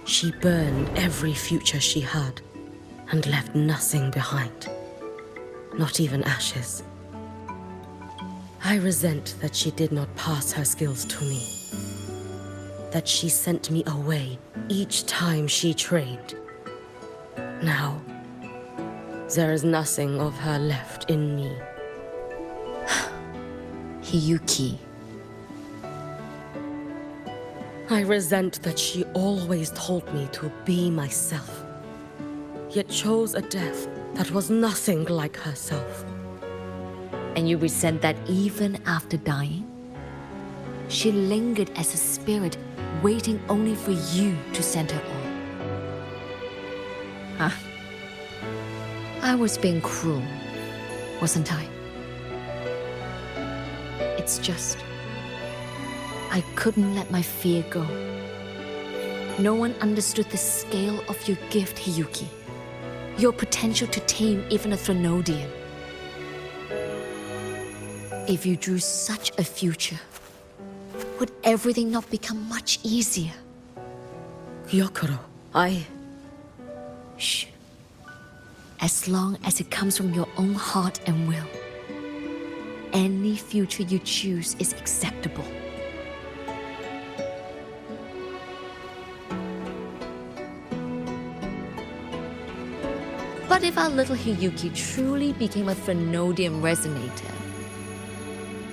she burned every future she had and left nothing behind. Not even ashes. I resent that she did not pass her skills to me. That she sent me away each time she trained. Now, there is nothing of her left in me. Hiyuki. I resent that she always told me to be myself, yet chose a death that was nothing like herself. And you resent that even after dying? She lingered as a spirit, waiting only for you to send her on. Huh? I was being cruel, wasn't I? It's just, I couldn't let my fear go. No one understood the scale of your gift, Hiyuki. Your potential to tame even a Threnodian. If you drew such a future, would everything not become much easier? Hyokuro, Shh. As long as it comes from your own heart and will, any future you choose is acceptable. But if our little Hiyuki truly became a Threnodian resonator,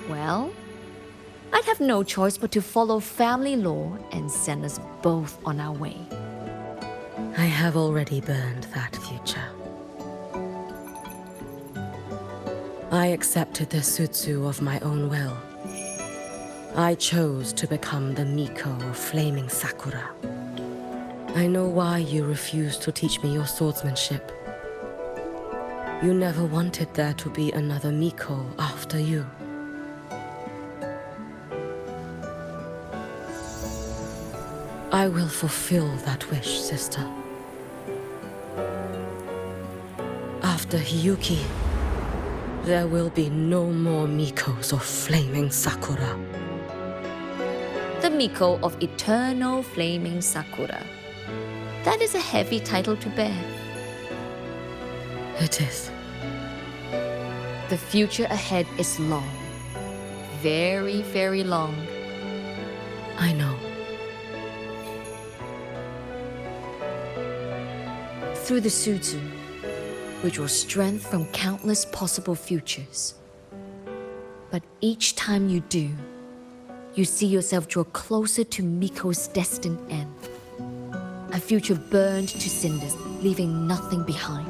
well, I'd have no choice but to follow family law and send us both on our way. I have already burned that future. I accepted the Sutsu of my own will. I chose to become the Miko of Flaming Sakura. I know why you refused to teach me your swordsmanship. You never wanted there to be another Miko after you. I will fulfill that wish, sister. After Hiyuki, there will be no more Mikos of Flaming Sakura. The Miko of Eternal Flaming Sakura. That is a heavy title to bear. It is. The future ahead is long. Very, very long. I know. Through the Sutsu, we draw strength from countless possible futures. But each time you do, you see yourself draw closer to Miko's destined end. A future burned to cinders, leaving nothing behind.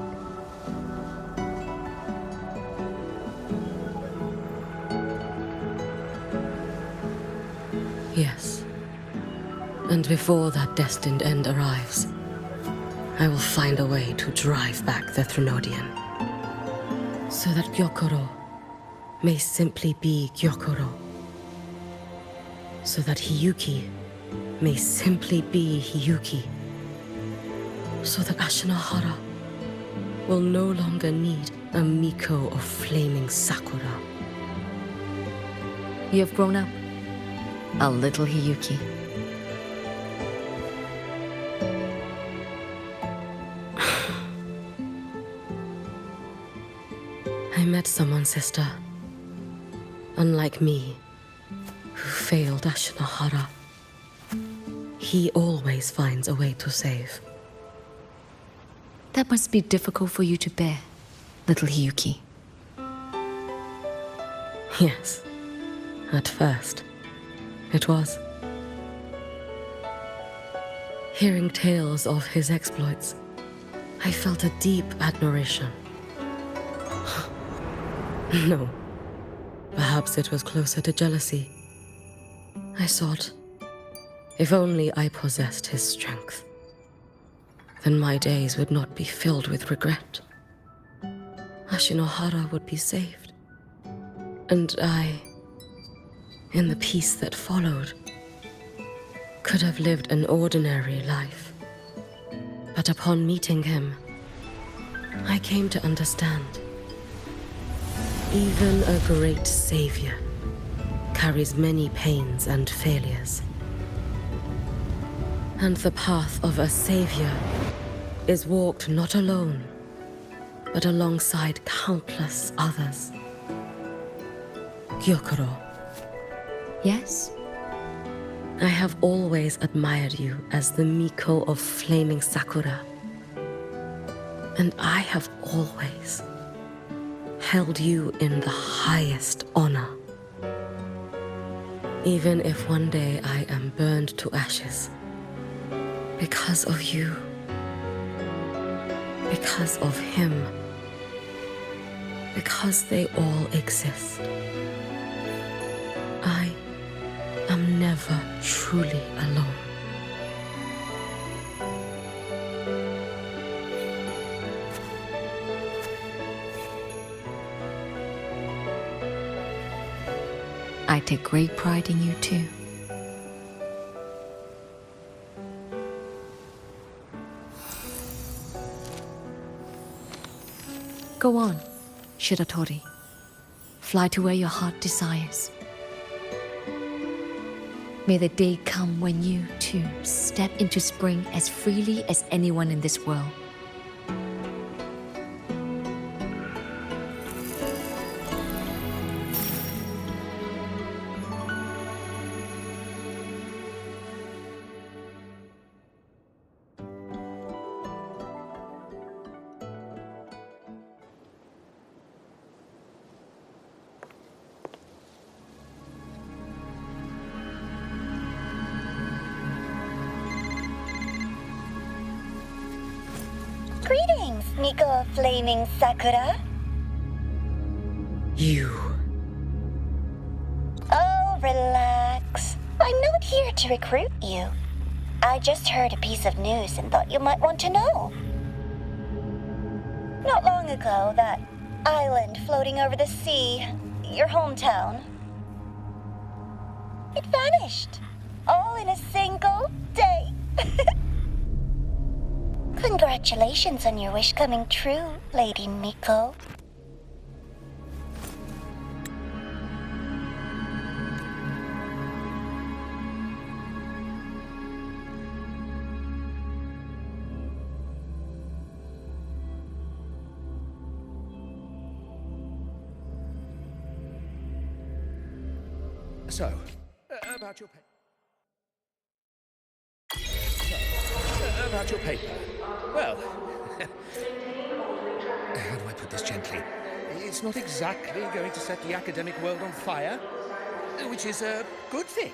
Yes. And before that destined end arrives, I will find a way to drive back the Threnodian, so that Gyokuro may simply be Gyokuro, so that Hiyuki may simply be Hiyuki, so that Ashinahara will no longer need a Miko of Flaming Sakura. You have grown up, a little Hiyuki. I met someone, sister. Unlike me, who failed Ashinahara. He always finds a way to save. That must be difficult for you to bear, little Hiyuki. Yes, at first, it was. Hearing tales of his exploits, I felt a deep admiration. No, perhaps it was closer to jealousy. I thought, if only I possessed his strength, then my days would not be filled with regret. Ashinahara would be saved. And I, in the peace that followed, could have lived an ordinary life. But upon meeting him, I came to understand. Even a great savior carries many pains and failures. And the path of a savior is walked not alone, but alongside countless others. Gyokuro. Yes? I have always admired you as the Miko of Flaming Sakura. And I have always held you in the highest honor. Even if one day I am burned to ashes, because of you, because of him, because they all exist, I am never truly alone. I take great pride in you too. Go on, Shiratori. Fly to where your heart desires. May the day come when you, too, step into spring as freely as anyone in this world. Greetings, Miko of Flaming Sakura. You. Oh, relax. I'm not here to recruit you. I just heard a piece of news and thought you might want to know. Not long ago, that island floating over the sea, your hometown, it vanished. All in a single day. Congratulations on your wish coming true, Lady Miko. So, about your paper. About your paper. Well, how do I put this gently? It's not exactly going to set the academic world on fire, which is a good thing.